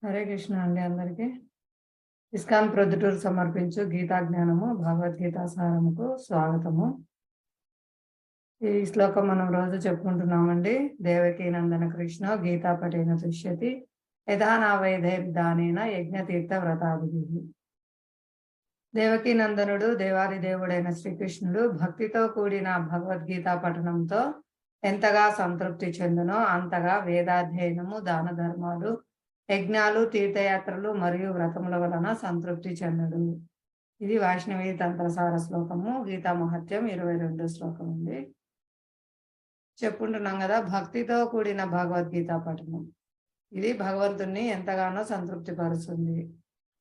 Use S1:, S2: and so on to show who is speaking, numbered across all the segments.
S1: హరే కృష్ణ అండి అందరికీ. ఇస్కాన్ ప్రొద్దుటూరు సమర్పించు గీతా జ్ఞానము భగవద్గీత సారముకు స్వాగతము. ఈ శ్లోకం మనం రోజు చెప్పుకుంటున్నామండి. దేవకీ నందన కృష్ణ గీతా పఠేన తుష్యతి యథా వైదైర్దానేన యజ్ఞతీర్థ వ్రతాభిధి. దేవకీ నందనుడు దేవాది దేవుడైన శ్రీకృష్ణుడు భక్తితో కూడిన భగవద్గీత పఠనంతో ఎంతగా సంతృప్తి చెందునో అంతగా వేదాధ్యయనము, దాన ధర్మాలు, యజ్ఞాలు, తీర్థయాత్రలు మరియు వ్రతముల వలన సంతృప్తి చెందడు. ఇది వైష్ణవి తంత్రసార శ్లోకము. గీతా మహత్యం 22 శ్లోకం ఉంది. చెప్పుకుంటున్నాం కదా, భక్తితో కూడిన భగవద్గీత పఠనం ఇది భగవంతుణ్ణి ఎంతగానో సంతృప్తి పరుస్తుంది.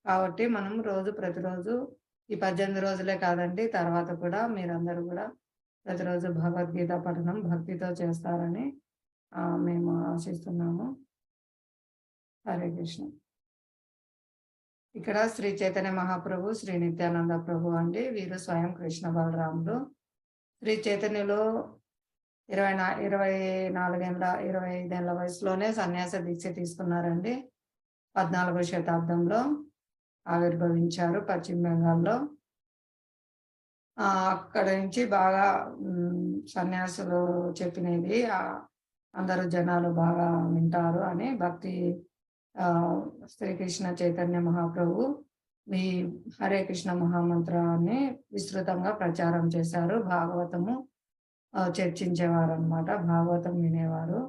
S1: కాబట్టి మనం ప్రతిరోజు ఈ 18 రోజులే కాదండి, తర్వాత కూడా మీరందరూ కూడా ప్రతిరోజు భగవద్గీత పఠనం భక్తితో చేస్తారని మేము ఆశిస్తున్నాము. హరే కృష్ణ. ఇక్కడ శ్రీ చైతన్య మహాప్రభు, శ్రీ నిత్యానంద ప్రభు అండి. వీరు స్వయం కృష్ణ బలరాములు. శ్రీ చైతన్యలో 25 ఏళ్ల వయసులోనే సన్యాస దీక్ష తీసుకున్నారండి. 14వ శతాబ్దంలో ఆవిర్భవించారు పశ్చిమ బెంగాల్లో. అక్కడ నుంచి బాగా సన్యాసులు చెప్పినది అందరూ జనాలు బాగా వింటారు అని భక్తి శ్రీకృష్ణ చైతన్య మహాప్రభు ఈ హరే కృష్ణ మహామంత్రాన్ని విస్తృతంగా ప్రచారం చేశారు. భాగవతము చర్చించేవారు అనమాట. భాగవతం వినేవారు.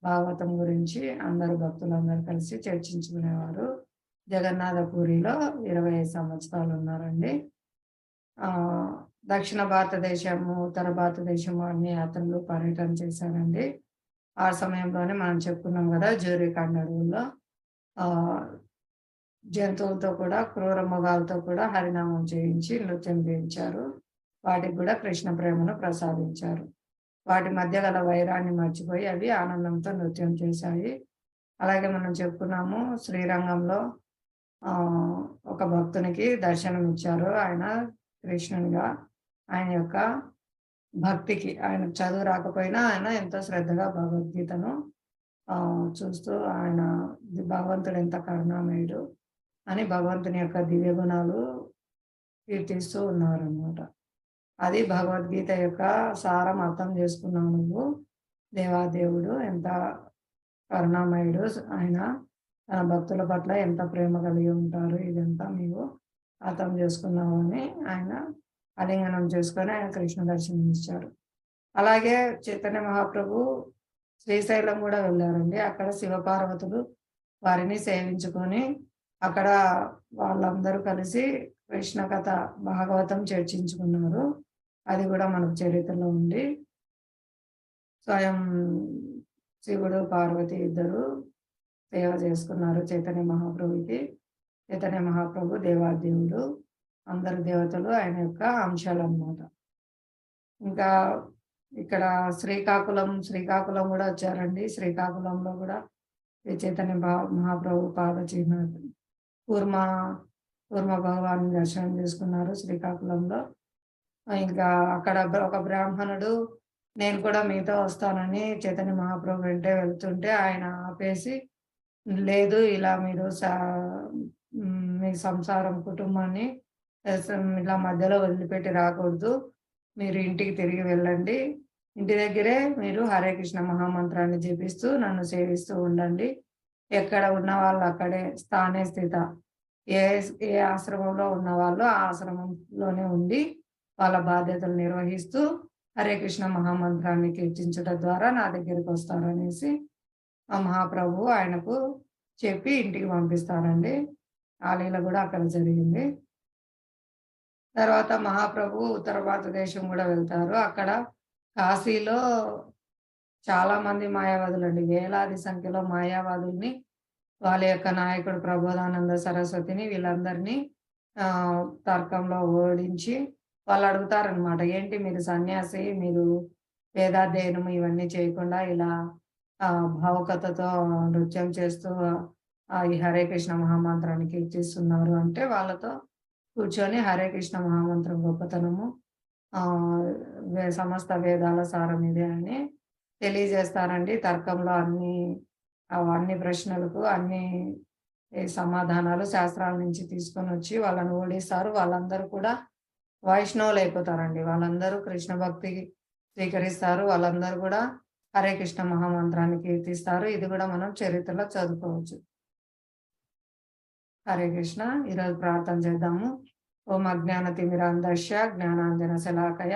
S1: భాగవతం గురించి అందరు భక్తులందరూ కలిసి చర్చించుకునేవారు. జగన్నాథపురిలో 25 సంవత్సరాలు ఉన్నారండి. దక్షిణ భారతదేశము, ఉత్తర భారతదేశము అన్ని యాత్రలు పర్యటన చేశారండి. ఆ సమయంలోనే మనం చెప్పుకున్నాం కదా, జూరికాండ అడవుల్లో జంతువులతో కూడా, క్రూర మృగాలతో కూడా హరినామం చేయించి నృత్యం చేయించారు. వాటికి కూడా కృష్ణ ప్రేమను ప్రసాదించారు. వాటి మధ్య గల వైరాన్ని మర్చిపోయి అవి ఆనందంతో నృత్యం చేశాయి. అలాగే మనం చెప్పుకున్నాము, శ్రీరంగంలో ఒక భక్తునికి దర్శనం ఇచ్చారు. ఆయన కృష్ణునిగా. ఆయన యొక్క భక్తికి, ఆయన చదువు రాకపోయినా ఆయన ఎంతో శ్రద్ధగా భగవద్గీతను చూస్తూ ఆయన భగవంతుడు ఎంత కరుణామయుడు అని భగవంతుని యొక్క దివ్య గుణాలు కీర్తిస్తూ ఉన్నారు అన్నమాట. అది భగవద్గీత యొక్క సారం అర్థం చేసుకున్నావు నువ్వు. దేవాదేవుడు ఎంత కరుణామయుడు, ఆయన తన భక్తుల పట్ల ఎంత ప్రేమ కలిగి ఉంటారు, ఇదంతా నీవు అర్థం చేసుకున్నావు అని ఆయన ఆలింగనం చేసుకొని ఆయన కృష్ణ దర్శనం ఇచ్చారు. అలాగే చైతన్య మహాప్రభు శ్రీశైలం కూడా వెళ్ళారండి. అక్కడ శివపార్వతులు వారిని సేవించుకొని అక్కడ వాళ్ళందరూ కలిసి కృష్ణ కథ భాగవతం చర్చించుకున్నారు. అది కూడా మనకు చరిత్రలో ఉంది. స్వయం శివుడు, పార్వతి ఇద్దరు సేవ చేసుకున్నారు చైతన్య మహాప్రభుకి. చైతన్య మహాప్రభు దేవాదేవుడు, అందరు దేవతలు ఆయన యొక్క అంశాలు అన్నమాట. ఇంకా ఇక్కడ శ్రీకాకుళం కూడా వచ్చారండి. శ్రీకాకుళంలో కూడా చైతన్య మహాప్రభు పాద చిహ్న కూర్మ భగవాన్ని దర్శనం చేసుకున్నారు శ్రీకాకుళంలో. ఇంకా అక్కడ ఒక బ్రాహ్మణుడు నేను కూడా మీతో వస్తానని చైతన్య మహాప్రభు వెంటే వెళ్తుంటే ఆయన ఆపేసి, లేదు, ఇలా మీరు మీ సంసారం, కుటుంబాన్ని ఇలా మధ్యలో వదిలిపెట్టి రాకూడదు. మీరు ఇంటికి తిరిగి వెళ్ళండి. ఇంటి దగ్గరే మీరు హరే కృష్ణ మహామంత్రాన్ని జపిస్తూ నన్ను సేవిస్తూ ఉండండి. ఎక్కడ ఉన్న వాళ్ళు అక్కడే స్థానే స్థిత. ఏ ఆశ్రమంలో ఉన్న వాళ్ళు ఆ ఆశ్రమంలోనే ఉండి వాళ్ళ బాధ్యతలు నిర్వహిస్తూ హరే కృష్ణ మహామంత్రాన్ని కీర్తించడం ద్వారా నా దగ్గరికి వస్తారనేసి ఆ మహాప్రభు ఆయనకు చెప్పి ఇంటికి పంపిస్తారండి. ఆ లీల కూడా అక్కడ జరిగింది. తర్వాత మహాప్రభు ఉత్తర భారతదేశం కూడా వెళ్తారు. అక్కడ కాశీలో చాలా మంది మాయావాదులండి, వేలాది సంఖ్యలో మాయావాదుల్ని వాళ్ళ యొక్క నాయకుడు ప్రబోధానంద సరస్వతిని వీళ్ళందరినీ తర్కంలో ఓడించి వాళ్ళు అడుగుతారనమాట, ఏంటి మీరు సన్యాసి, మీరు వేదాధ్యయనం ఇవన్నీ చేయకుండా ఇలా భావుకతతో నృత్యం చేస్తూ ఈ హరే కృష్ణ మహామంత్రాన్ని కీర్తిస్తున్నారు అంటే, వాళ్ళతో కూర్చొని హరే కృష్ణ మహామంత్రం గొప్పతనము, సమస్త వేదాల సారం ఇదే అని తెలియజేస్తారండి. తర్కంలో అన్ని ప్రశ్నలకు, అన్ని ఈ సమాధానాలు శాస్త్రాల నుంచి తీసుకొని వచ్చి వాళ్ళని ఓడిస్తారు. వాళ్ళందరూ కూడా వైష్ణవులు అయిపోతారండి. వాళ్ళందరూ కృష్ణ భక్తి స్వీకరిస్తారు. వాళ్ళందరూ కూడా హరే కృష్ణ మహామంత్రాన్ని కీర్తిస్తారు. ఇది కూడా మనం చరిత్రలో చదువుకోవచ్చు. హరే కృష్ణ. ఈరోజు ప్రార్థన చేద్దాము. ఓం అజ్ఞానతిమిరాంధస్య జ్ఞానాంజన శలాకయ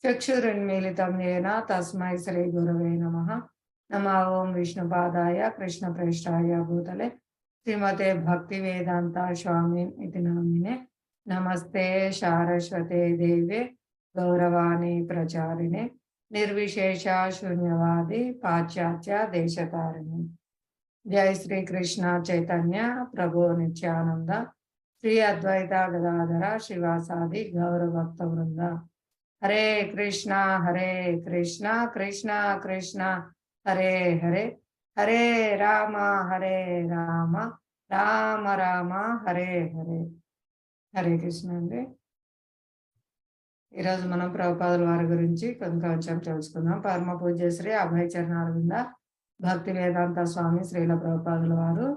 S1: చక్షురున్మీలితం ఏన తస్మై శ్రీ గురవే నమః. నమః ఓం విష్ణుపాదాయ కృష్ణ ప్రేష్ఠాయ భూతలే శ్రీమతే భక్తి వేదాంత స్వామి ఇది నామినే. నమస్తే సారస్వతే దేవే గౌరవాణి ప్రచారిణే నిర్విశేష శూన్యవాది పాశ్చాత్య దేశతారిణి. జై శ్రీ కృష్ణ చైతన్య ప్రభు నిత్యానంద శ్రీ అద్వైత గదాధర శివాసాది గౌరభక్త వృంద. హరే కృష్ణ కృష్ణ కృష్ణ హరే హరే, హరే రామ రామ రామ హరే హరే. హరే కృష్ణ అండి. ఈరోజు మనం ప్రభుపాదుల వారి గురించి కొంచెం తెలుసుకుందాం. పరమ పూజ్య శ్రీ అభయ చరణారవింద భక్తి వేదాంత స్వామి శ్రీల ప్రభుపాదుల వారు.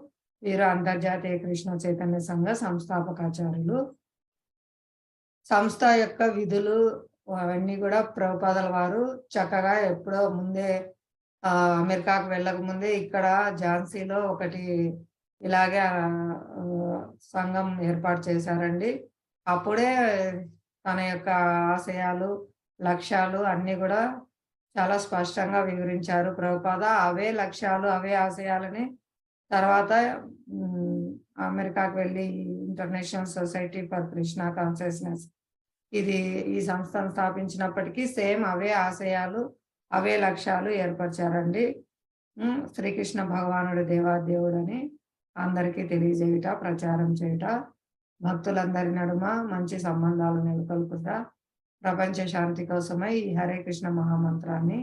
S1: వీరు అంతర్జాతీయ కృష్ణ చైతన్య సంఘ సంస్థాపకాచార్యులు. సంస్థ యొక్క విధులు అవన్నీ కూడా ప్రభుపాదుల వారు చక్కగా ఎప్పుడో ముందే అమెరికాకు వెళ్ళక ముందే ఇక్కడ ఝాన్సీలో ఒకటి ఇలాగే సంఘం ఏర్పాటు చేశారండి. అప్పుడే తన యొక్క ఆశయాలు లక్ష్యాలు అన్ని కూడా చాలా స్పష్టంగా వివరించారు ప్రభుపాద. అవే లక్ష్యాలు అవే ఆశయాలని తర్వాత అమెరికాకు వెళ్ళి international society for Krishna consciousness ఈ సంస్థను స్థాపించినప్పటికీ సేమ్ అవే ఆశయాలు అవే లక్ష్యాలు ఏర్పరిచారండి. శ్రీకృష్ణ భగవానుడు దేవాదేవుడు అని అందరికీ తెలియజేయుట, ప్రచారం చేయుట, భక్తులందరి నడుమ మంచి సంబంధాలు నెలకొల్పుట, ప్రపంచ శాంతి కోసమై ఈ హరే కృష్ణ మహామంత్రాన్ని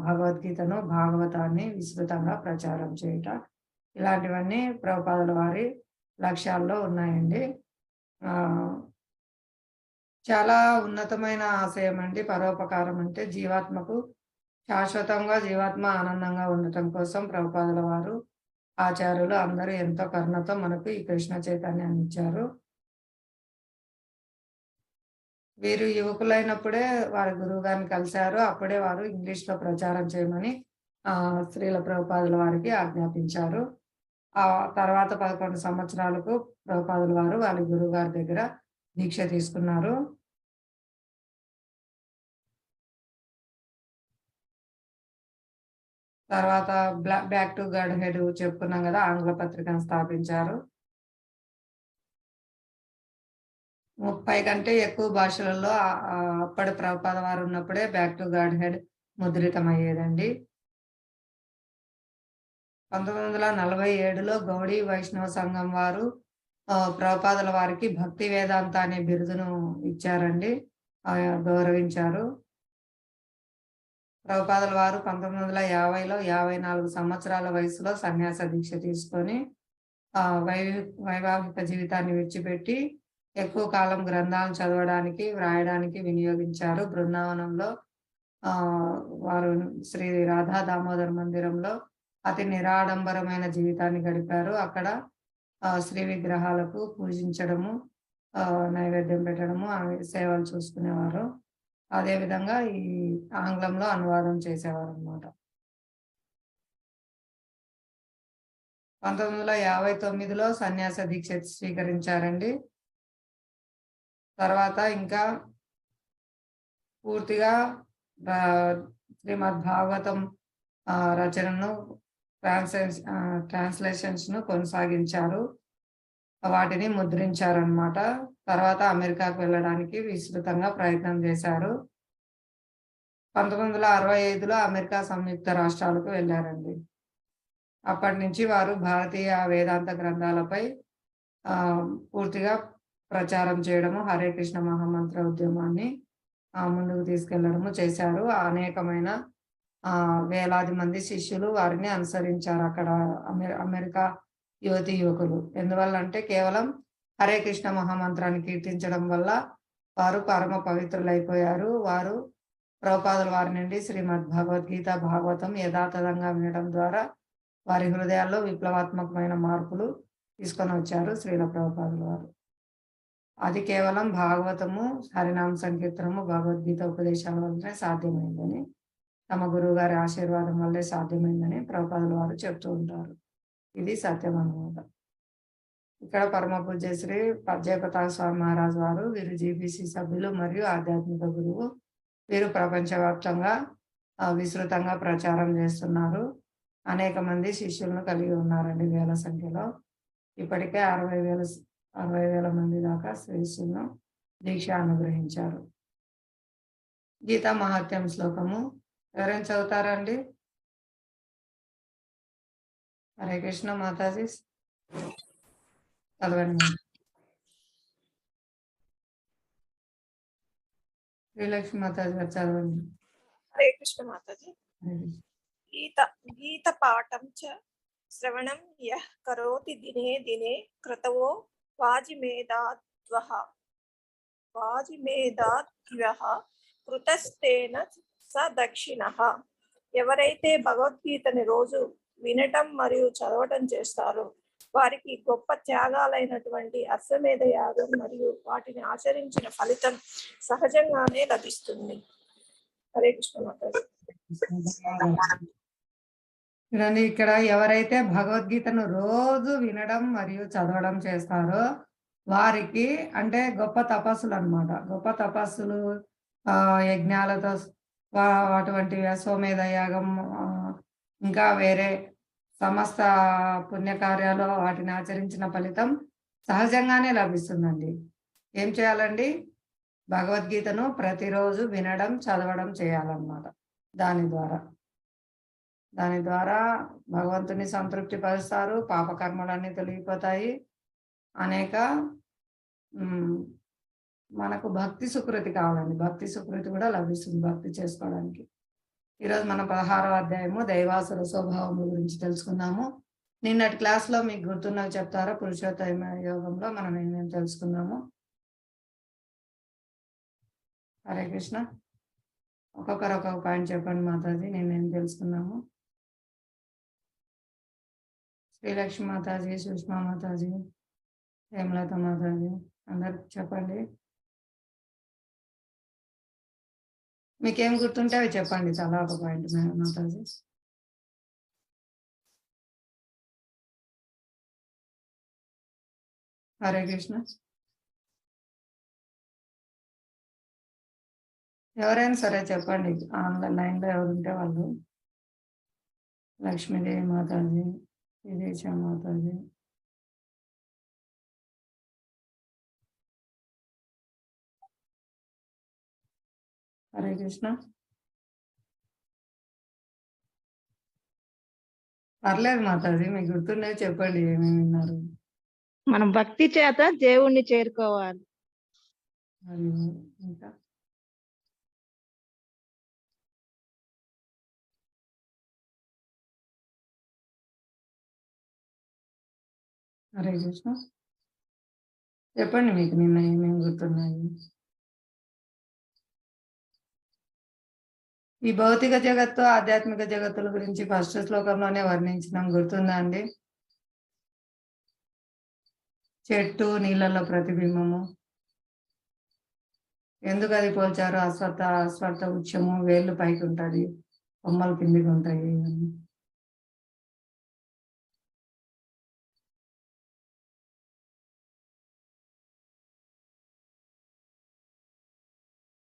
S1: భగవద్గీతను భాగవతాన్ని విస్తృతంగా ప్రచారం చేయుట, ఇలాంటివన్నీ ప్రభుపాదుల వారి లక్ష్యాల్లో ఉన్నాయండి. చాలా ఉన్నతమైన ఆశయం అండి పరోపకారం అంటే. జీవాత్మకు శాశ్వతంగా జీవాత్మ ఆనందంగా ఉండటం కోసం ప్రభుపాదుల వారు ఆచార్యులు అందరూ ఎంతో కరుణతో మనకు ఈ కృష్ణ చైతన్యాన్ని ఇచ్చారు. వీరు యువకులైనప్పుడే వారి గురువు గారిని కలిశారు. అప్పుడే వారు ఇంగ్లీష్లో ప్రచారం చేయమని శ్రీల ప్రభుపాదుల వారికి ఆజ్ఞాపించారు. ఆ తర్వాత 11 సంవత్సరాలకు ప్రభుపాదుల వారు వాళ్ళ గురువు గారి దగ్గర దీక్ష తీసుకున్నారు. తర్వాత బ్యాక్ టు గాడ్ హెడ్ చెప్పుకున్నాం కదా, ఆంగ్ల పత్రికను స్థాపించారు. 30 కంటే ఎక్కువ భాషలలో అప్పటి ప్రభుపాద వారు ఉన్నప్పుడే బ్యాక్ టు గాడ్ హెడ్ ముద్రితమయ్యేదండి. 1947లో గౌడీ వైష్ణవ సంఘం వారు ప్రభుపాదుల వారికి భక్తి వేదాంత అనే బిరుదును ఇచ్చారండి, గౌరవించారు. ప్రభుపాదుల వారు 1950లో 54 సంవత్సరాల వయసులో సన్యాస దీక్ష తీసుకొని వైవాహిక జీవితాన్ని విడిచిపెట్టి ఎక్కువ కాలం గ్రంథాలను చదవడానికి వ్రాయడానికి వినియోగించారు. బృందావనంలో వారు శ్రీ రాధా దామోదర్ మందిరంలో అతి నిరాడంబరమైన జీవితాన్ని గడిపారు. అక్కడ శ్రీ విగ్రహాలకు పూజించడము, నైవేద్యం పెట్టడము, సేవలు చూసుకునేవారు. అదేవిధంగా ఈ ఆంగ్లంలో అనువాదం చేసేవారు అన్నమాట. 1959లో సన్యాస దీక్ష స్వీకరించారండి. తర్వాత ఇంకా పూర్తిగా శ్రీమద్ భాగవతం రచనను ట్రాన్స్లేషన్స్ ను కొనసాగించారు, వాటిని ముద్రించారన్నమాట. తర్వాత అమెరికాకు వెళ్ళడానికి విస్తృతంగా ప్రయత్నం చేశారు. 1965లో అమెరికా సంయుక్త రాష్ట్రాలకు వెళ్ళారండి. అప్పటి నుంచి వారు భారతీయ వేదాంత గ్రంథాలపై పూర్తిగా ప్రచారం చేయడము, హరే కృష్ణ మహామంత్ర ఉద్యమాన్ని ముందుకు తీసుకెళ్లడము చేశారు. అనేకమైన వేలాది మంది శిష్యులు వారిని అనుసరించారు అక్కడ అమెరికా యువతి యువకులు. ఎందువల్ల అంటే కేవలం హరే కృష్ణ మహామంత్రాన్ని కీర్తించడం వల్ల వారు పరమ పవిత్రులైపోయారు. వారు ప్రభుపాదుల వారి నుండి శ్రీమద్ భగవద్గీత భాగవతం యథాతథంగా వినడం ద్వారా వారి హృదయాల్లో విప్లవాత్మకమైన మార్పులు తీసుకొని వచ్చారు శ్రీల ప్రభుపాదుల వారు. అది కేవలం భాగవతము, హరినామ సంకీర్తనము, భగవద్గీత ఉపదేశాల వల్లనే సాధ్యమైందని, తమ గురువు గారి ఆశీర్వాదం వల్లే సాధ్యమైందని ప్రభుపాదుల వారు చెప్తూ ఉంటారు. ఇది సత్యం అన్నమాట. ఇక్కడ పరమ పూజ్య శ్రీ జయప్రతాప్ స్వామి మహారాజ్ వారు వీరు జీబీసీ సభ్యులు మరియు ఆధ్యాత్మిక గురువు. వీరు ప్రపంచవ్యాప్తంగా విస్తృతంగా ప్రచారం చేస్తున్నారు. అనేక మంది శిష్యులను కలిగి ఉన్నారండి, వేల సంఖ్యలో. ఇప్పటికే 60,000 మంది దాకా శిష్యులను దీక్ష అనుగ్రహించారు. గీతా మహాత్యం శ్లోకము ఎవరైనా చదువుతారండి? హరే కృష్ణ మాతాజీ, చదవండి. శ్రీలక్ష్మి మాతాజీ గారు చదవండి.
S2: హరే కృష్ణ మాతాజీ. గీత పాఠం చ శ్రవణం యః కరోతి దినే దినే క్రతవో వాజిమేధాద్వః కృతస్తేన స దక్షిణః. ఎవరైతే భగవద్గీతని రోజు వినటం మరియు చదవటం చేస్తారో వారికి గొప్ప త్యాగాలైనటువంటి అశ్వమేధ యాగం మరియు వాటిని ఆచరించిన ఫలితం సహజంగానే లభిస్తుంది. హరే కృష్ణ మాతాజీ.
S1: చూడండి, ఇక్కడ ఎవరైతే భగవద్గీతను రోజు వినడం మరియు చదవడం చేస్తారో వారికి, అంటే గొప్ప తపస్సులు అన్నమాట, గొప్ప తపస్సులు, యజ్ఞాలతో అటువంటి అశ్వమేధ యాగం, ఇంకా వేరే సమస్త పుణ్యకార్యాలు వాటిని ఆచరించిన ఫలితం సహజంగానే లభిస్తుందండి. ఏం చేయాలండి? భగవద్గీతను ప్రతిరోజు వినడం చదవడం చేయాలన్నమాట. దాని ద్వారా భగవంతుని సంతృప్తి పరుస్తారు, పాపకర్మలన్నీ తొలగిపోతాయి. అనేక మనకు భక్తి సుకృతి కావాలండి, భక్తి సుకృతి కూడా లభిస్తుంది భక్తి చేసుకోవడానికి. ఈరోజు మన 16వ అధ్యాయము దైవాసుర స్వభావముల గురించి తెలుసుకున్నాము. నిన్నటి క్లాస్లో మీకు గుర్తున్నవి చెప్తారా? పురుషోత్తమ యోగంలో మనం ఏమేమి తెలుసుకున్నాము? హరే కృష్ణ. ఒక్కొక్కరు ఒక్కొక్క పాయింట్ చెప్పండి మాతాజీ, నేనేం తెలుసుకున్నాము. శ్రీలక్ష్మి మాతాజీ, సుష్మా మాతాజీ, హేమలత మాతాజీ, అందరు చెప్పండి. మీకేం గుర్తుంటే అవి చెప్పండి, చాలా ఒక పాయింట్ మాతాజీ. హరే కృష్ణ. ఎవరైనా సరే చెప్పండి, ఆన్లైన్ లో ఎవరుంటే వాళ్ళు. లక్ష్మీదేవి మాతాజీ, విదేశ మాతాజీ, హరే కృష్ణ. పర్లేదు మాతాజీ, మీకు గుర్తుండేవి చెప్పండి, ఏమేమి విన్నారు.
S3: మనం భక్తి చేత దేవుణ్ణి చేరుకోవాలి.
S1: అది ఇంకా హరే కృష్ణ. చెప్పండి, మీకు నిన్న ఏమేమి గుర్తున్నాయి. ఈ భౌతిక జగత్తు, ఆధ్యాత్మిక జగత్తుల గురించి ఫస్ట్ శ్లోకంలోనే వర్ణించినాం, గుర్తుందా అండి? చెట్టు నీళ్ళలో ప్రతిబింబము, ఎందుకు అది పోల్చారు? అశ్వత్థ వృక్షము వేళ్ళు పైకి ఉంటుంది, కొమ్మలు కిందికి ఉంటాయి.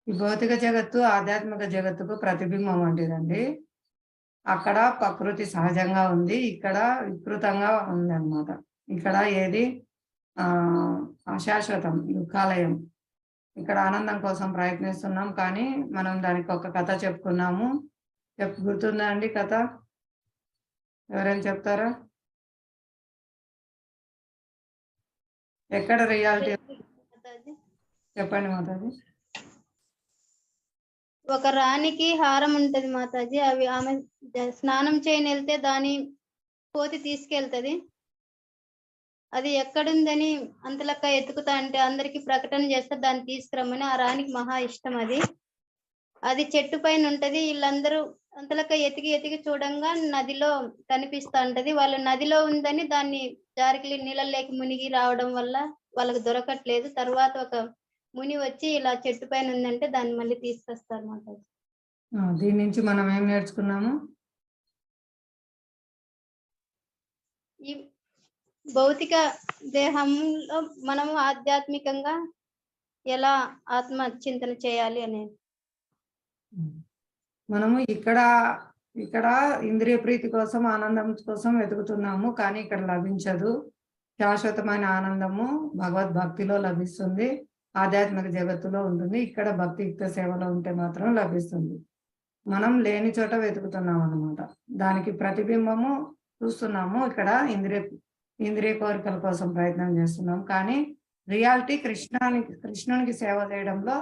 S1: ఈ భౌతిక జగత్తు ఆధ్యాత్మిక జగత్తుకు ప్రతిబింబం వంటిదండి. అక్కడ ప్రకృతి సహజంగా ఉంది, ఇక్కడ వికృతంగా ఉంది అన్నమాట. ఇక్కడ ఏది అశాశ్వతం, దుఃఖాలయం. ఇక్కడ ఆనందం కోసం ప్రయత్నిస్తున్నాం, కానీ మనం దానికి ఒక కథ చెప్పుకున్నాము. గుర్తుందా అండి కథ? ఎవరైనా చెప్తారా? ఎక్కడ రియాలిటీ? చెప్పండి మాతాజీ.
S4: ఒక రాణికి హారం ఉంటది మాతాజీ, అవి ఆమె స్నానం చేయని వెళ్తే దాని కోతి తీసుకెళ్తది. అది ఎక్కడుందని అంతలక్క ఎత్తుకుతా అంటే అందరికి ప్రకటన చేస్తే దాన్ని తీసుకురమ్మని. ఆ రాణికి మహా ఇష్టం. అది చెట్టు పైన ఉంటది. వీళ్ళందరూ అంతలక ఎతికి ఎతికి చూడంగా నదిలో కనిపిస్తా ఉంటది. వాళ్ళు నదిలో ఉందని దాన్ని జారికి నీళ్ళలోకి మునిగి రావడం వల్ల వాళ్ళకి దొరకట్లేదు. తర్వాత ఒక ముని వచ్చి ఇలా చెట్టు పైన ఉందంటే దాన్ని మళ్ళీ తీసుకొస్తారు మాతాజీ.
S1: దీని నుంచి మనం ఏం నేర్చుకున్నాము?
S4: ఈ భౌతిక దేహంలో మనము ఆధ్యాత్మికంగా ఎలా ఆత్మ చింతన చేయాలి అనేది.
S1: మనము ఇక్కడ ఇంద్రియ ప్రీతి కోసం, ఆనందం కోసం వెతుకుతున్నాము, కానీ ఇక్కడ లభించదు. శాశ్వతమైన ఆనందము భగవద్భక్తిలో లభిస్తుంది, ఆధ్యాత్మిక జగత్తులో ఉంటుంది. ఇక్కడ భక్తియుక్త సేవలో ఉంటే మాత్రం లభిస్తుంది. మనం లేని చోట వెతుకుతున్నాం అన్నమాట. దానికి ప్రతిబింబము చూస్తున్నాము. ఇక్కడ ఇంద్రియ కోరికల కోసం ప్రయత్నం చేస్తున్నాం, కానీ రియాలిటీ కృష్ణునికి సేవ చేయడంలో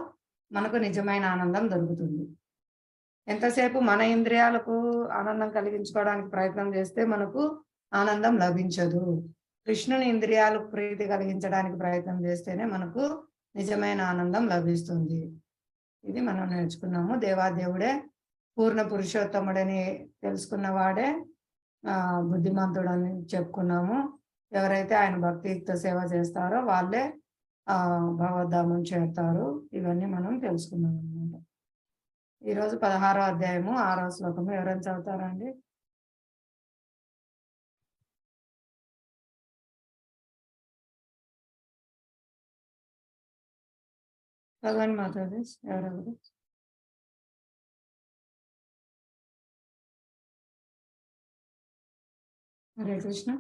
S1: మనకు నిజమైన ఆనందం దొరుకుతుంది. ఎంతసేపు మన ఇంద్రియాలకు ఆనందం కలిగించుకోవడానికి ప్రయత్నం చేస్తే మనకు ఆనందం లభించదు. కృష్ణుని ఇంద్రియాలకు ప్రీతి కలిగించడానికి ప్రయత్నం చేస్తేనే మనకు నిజమైన ఆనందం లభిస్తుంది. ఇది మనం నేర్చుకున్నాము. దేవాదేవుడే పూర్ణ పురుషోత్తముడని తెలుసుకున్నవాడే బుద్ధిమంతుడని చెప్పుకున్నాము. ఎవరైతే ఆయన భక్తియుక్త సేవ చేస్తారో వాళ్ళే భగవద్ధామం చేరుతారు. ఇవన్నీ మనం తెలుసుకున్నాం అన్నమాట. ఈరోజు 16వ అధ్యాయము 6వ శ్లోకము ఎవరైనా చదువుతారండి? చదవండి మాతాజీ, ఎవరెవరు? హరే కృష్ణ.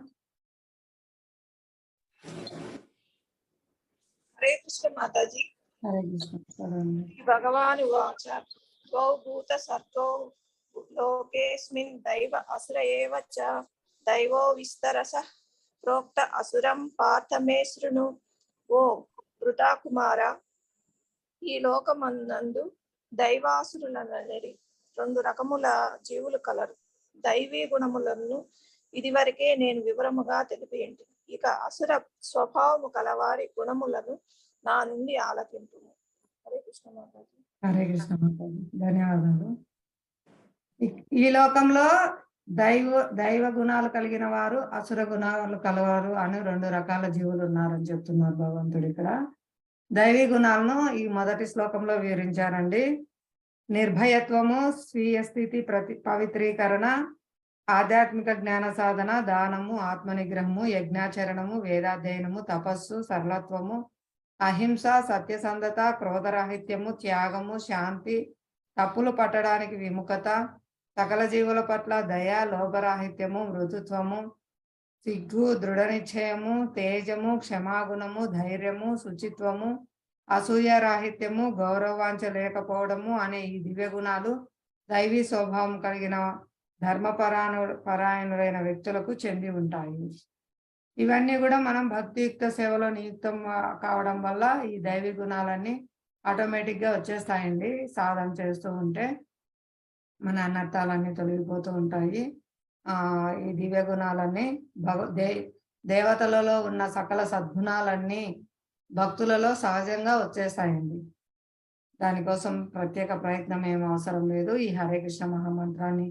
S2: హరే కృష్ణ మాతాజీ.
S1: హరే కృష్ణ. చదవండి.
S2: భగవాను వాచ ద్వౌ భూత సర్గో లోకేస్మిన్ దైవ అసుర ఏవ చ దైవో విస్తరస ప్రోక్త అసురం పార్థ మే శృణు. ఓ వృతా కుమార, ఈ లోకమందు దైవాసురులనరి 2 రకముల జీవులు కలరు. దైవీ గుణములను ఇదివరకే నేను వివరముగా తెలిపేంటి. ఇక అసుర స్వభావము కలవారి గుణములను నా నుండి ఆలకింపు. హరే కృష్ణ మాతాజీ.
S1: హరే కృష్ణ మాతాజీ, ధన్యవాదాలు. ఈ లోకంలో దైవ గుణాలు కలిగిన వారు, అసుర గుణాలు కలవారు అని 2 రకాల జీవులు ఉన్నారని చెప్తున్నారు భగవంతుడు. ఇక్కడ దైవీ గుణాలను ఈ మొదటి శ్లోకంలో వివరించారండి. నిర్భయత్వము, స్వీయ స్థితి పవిత్రీకరణ, ఆధ్యాత్మిక జ్ఞాన సాధన, దానము, ఆత్మనిగ్రహము, యజ్ఞాచరణము, వేదాధ్యయనము, తపస్సు, సరళత్వము, అహింస, సత్యసంధత, క్రోధరాహిత్యము, త్యాగము, శాంతి, తప్పులు పట్టడానికి విముఖత, సకల జీవుల పట్ల దయ, లోభరాహిత్యము, మృదుత్వము, సిగ్గు, దృఢ నిశ్చయము, తేజము, క్షమాగుణము, ధైర్యము, శుచిత్వము, అసూయ రాహిత్యము, గౌరవాంచ లేకపోవడము అనే ఈ దివ్య గుణాలు దైవీ స్వభావం కలిగిన పరాయణులైన వ్యక్తులకు చెంది ఉంటాయి. ఇవన్నీ కూడా మనం భక్తియుక్త సేవలో నియుక్తం కావడం వల్ల ఈ దైవీ గుణాలన్నీ ఆటోమేటిక్ గా వచ్చేస్తాయండి. సాధన చేస్తూ ఉంటే మన అనర్థాలన్నీ తొలగిపోతూ ఉంటాయి. ఈ దివ్య గుణాలన్నీ దేవతలలో ఉన్న సకల సద్గుణాలన్నీ భక్తులలో సహజంగా వచ్చేస్తాయండి. దానికోసం ప్రత్యేక ప్రయత్నం ఏం అవసరం లేదు. ఈ హరే కృష్ణ మహామంత్రాన్ని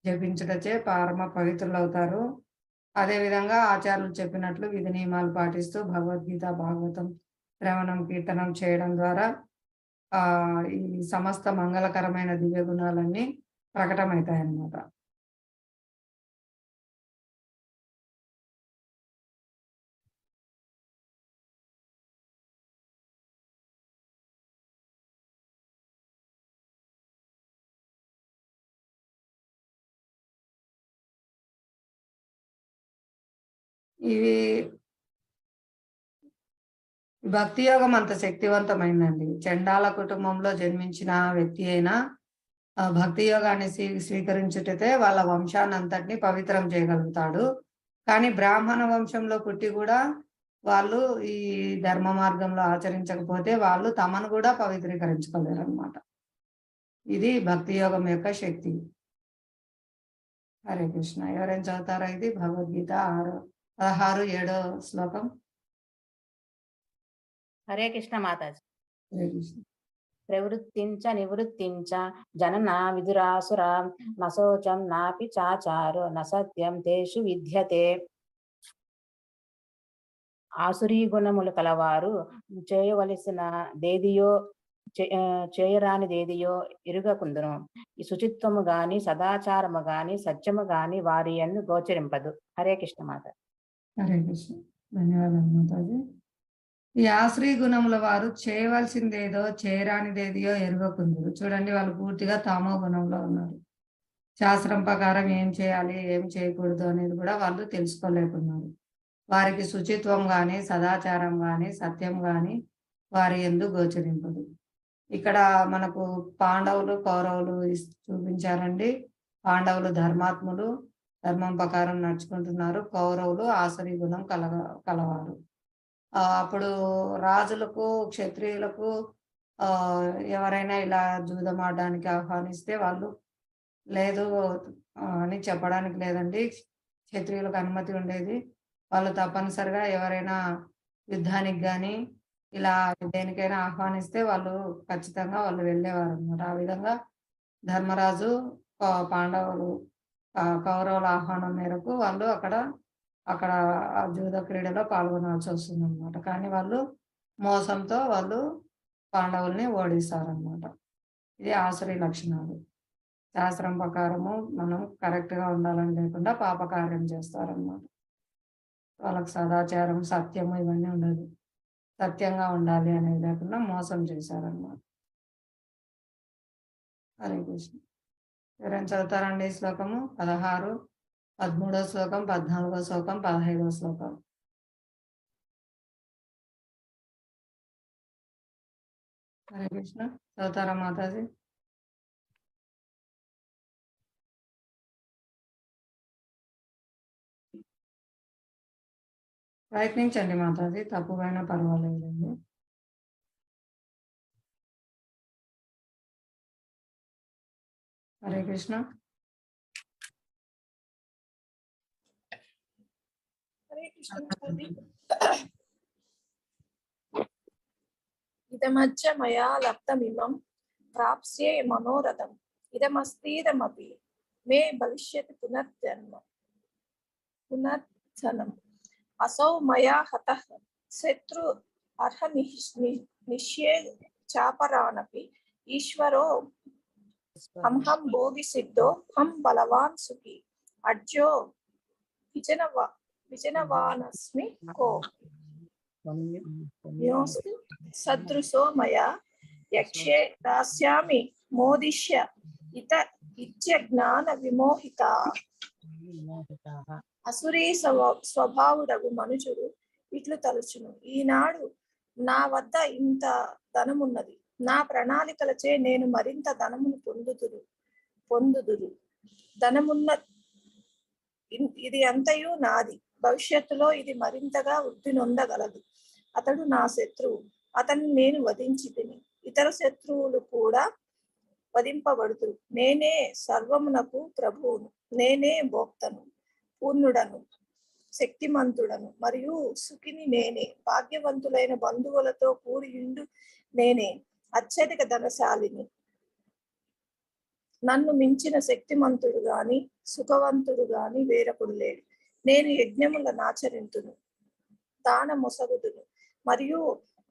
S1: జపించుటచే పరమ పవిత్రులు అవుతారు. అదేవిధంగా ఆచార్యులు చెప్పినట్లు విధి నియమాలు పాటిస్తూ భగవద్గీత, భాగవతం, శ్రవణం, కీర్తనం చేయడం ద్వారా ఈ సమస్త మంగళకరమైన దివ్య గుణాలన్నీ ప్రకటమవుతాయి అన్నమాట. ఇవి భక్తి యోగం అంత శక్తివంతమైందండి. చండాల కుటుంబంలో జన్మించిన వ్యక్తి అయినా భక్తి యోగాన్ని స్వీకరించుటతే వాళ్ళ వంశాన్ని అంతటిని పవిత్రం చేయగలుగుతాడు. కానీ బ్రాహ్మణ వంశంలో పుట్టి కూడా వాళ్ళు ఈ ధర్మ మార్గంలో ఆచరించకపోతే వాళ్ళు తమను కూడా పవిత్రీకరించుకోలేరు అన్నమాట. ఇది భక్తి యోగం యొక్క శక్తి. హరే కృష్ణ. ఎవరైనా చదువుతారా? ఇది భగవద్గీత 16-7 శ్లోకం.
S5: హరే కృష్ణ మాతాజీ.
S1: హరే కృష్ణ.
S5: ప్రవృత్తించ నివృత్తించ జనన విదురాసుర నశోచం నాపి చాచారో నసత్యం తేషు విద్యతే. ఆసురీ గుణములు కలవారు చేయవలసిన దేదియో చేయరానిదేదియో ఎరుగకుందును. ఈ శుచిత్వము గాని సదాచారము గాని సత్యము గాని వారి యందు గోచరింపదు. హరే కృష్ణ మాత.
S1: హరే కృష్ణ. ధన్యవాదాలు మాతాజీ. ఈ ఆశ్రీ గుణముల వారు చేయవలసిందేదో చేయరానిదేదియో ఎరుగకుందురు. చూడండి, వాళ్ళు పూర్తిగా తామో గుణంలో ఉన్నారు. శాస్త్రం ప్రకారం ఏం చేయాలి ఏం చేయకూడదు అనేది కూడా వాళ్ళు తెలుసుకోలేకున్నారు. వారికి శుచిత్వం గాని సదాచారం గాని సత్యం గాని వారి యందు గోచరింపదు. ఇక్కడ మనకు పాండవులు కౌరవులు చూపించారండి. పాండవులు ధర్మాత్ములు, ధర్మం ప్రకారం నడుచుకుంటున్నారు. కౌరవులు ఆసురీ గుణం కలవారు. అప్పుడు రాజులకు క్షత్రియులకు ఎవరైనా ఇలా జూదమాడడానికి ఆహ్వానిస్తే వాళ్ళు లేదు అని చెప్పడానికి లేదండి. క్షత్రియులకు అనుమతి ఉండేది. వాళ్ళు తప్పనిసరిగా ఎవరైనా యుద్ధానికి కానీ ఇలా దేనికైనా ఆహ్వానిస్తే వాళ్ళు ఖచ్చితంగా వాళ్ళు వెళ్ళేవారు అన్నమాట. ఆ విధంగా ధర్మరాజు పాండవులు కౌరవుల ఆహ్వానం మేరకు వాళ్ళు అక్కడ ఆ జూద క్రీడలో పాల్గొనాల్సి వస్తుంది అనమాట. కానీ వాళ్ళు మోసంతో వాళ్ళు పాండవుల్ని ఓడిస్తారనమాట. ఇది ఆసురీ లక్షణాలు. శాస్త్రం ప్రకారము మనం కరెక్ట్ గా ఉండాలని లేకుండా పాపకార్యం చేస్తారనమాట. వాళ్ళకి సదాచారం సత్యము ఇవన్నీ ఉండదు. సత్యంగా ఉండాలి అనేది లేకుండా మోసం చేశారనమాట. హరే కృష్ణ. ఎవరైనా చదువుతారండి ఈ శ్లోకము? 16, 13వ శ్లోకం, 14వ శ్లోకం, 15వ శ్లోకం. హరే కృష్ణ. చదువుతారా మాతాజీ? ప్రయత్నించండి మాతాజీ, తప్పువైనా పర్వాలేదండి. హరే కృష్ణ.
S2: హరే కృష్ణ. ఇదమచ్చ మయా లబ్ధమిమం ప్రాప్స్యే మనోరథం ఇదమస్తీదమపి మే భవిష్యతి పునర్జనం అసౌ మయా హతః శత్రు అర్హ నిశ్యే చాపరానపి ఈశ్వరో హం భోగి సిద్ధో హం బలవాన్ సుఖి అర్జో విజనవానస్మి కో సదృశో మయా యక్షే దాస్యామి మోదిష్య ఇత్యజ్ఞాన విమోహిత. అసురీ స్వభావుడగు మనుషుడు ఇట్లు తలుచును, ఈనాడు నా వద్ద ఇంత ధనమున్నది, నా ప్రణాళికలచే నేను మరింత ధనమును పొందుదురు. ధనమున్న ఇది అంతయు నాది, భవిష్యత్తులో ఇది మరింతగా వృద్ధి నొందగలదు. అతడు నా శత్రువు, అతన్ని నేను వధించితిని, ఇతర శత్రువులు కూడా వధింపబడుతురు. నేనే సర్వమునకు ప్రభువును, నేనే భోక్తను, పూర్ణుడను, శక్తిమంతుడను మరియు సుఖిని నేనే. భాగ్యవంతులైన బంధువులతో కూడియుండు నేనే, అత్యధిక ధనశాలిని. నన్ను మించిన శక్తిమంతుడు గాని సుఖవంతుడు గాని వేరొకడు లేడు. నేను యజ్ఞములను ఆచరింతును, దానమొసగుదును మరియు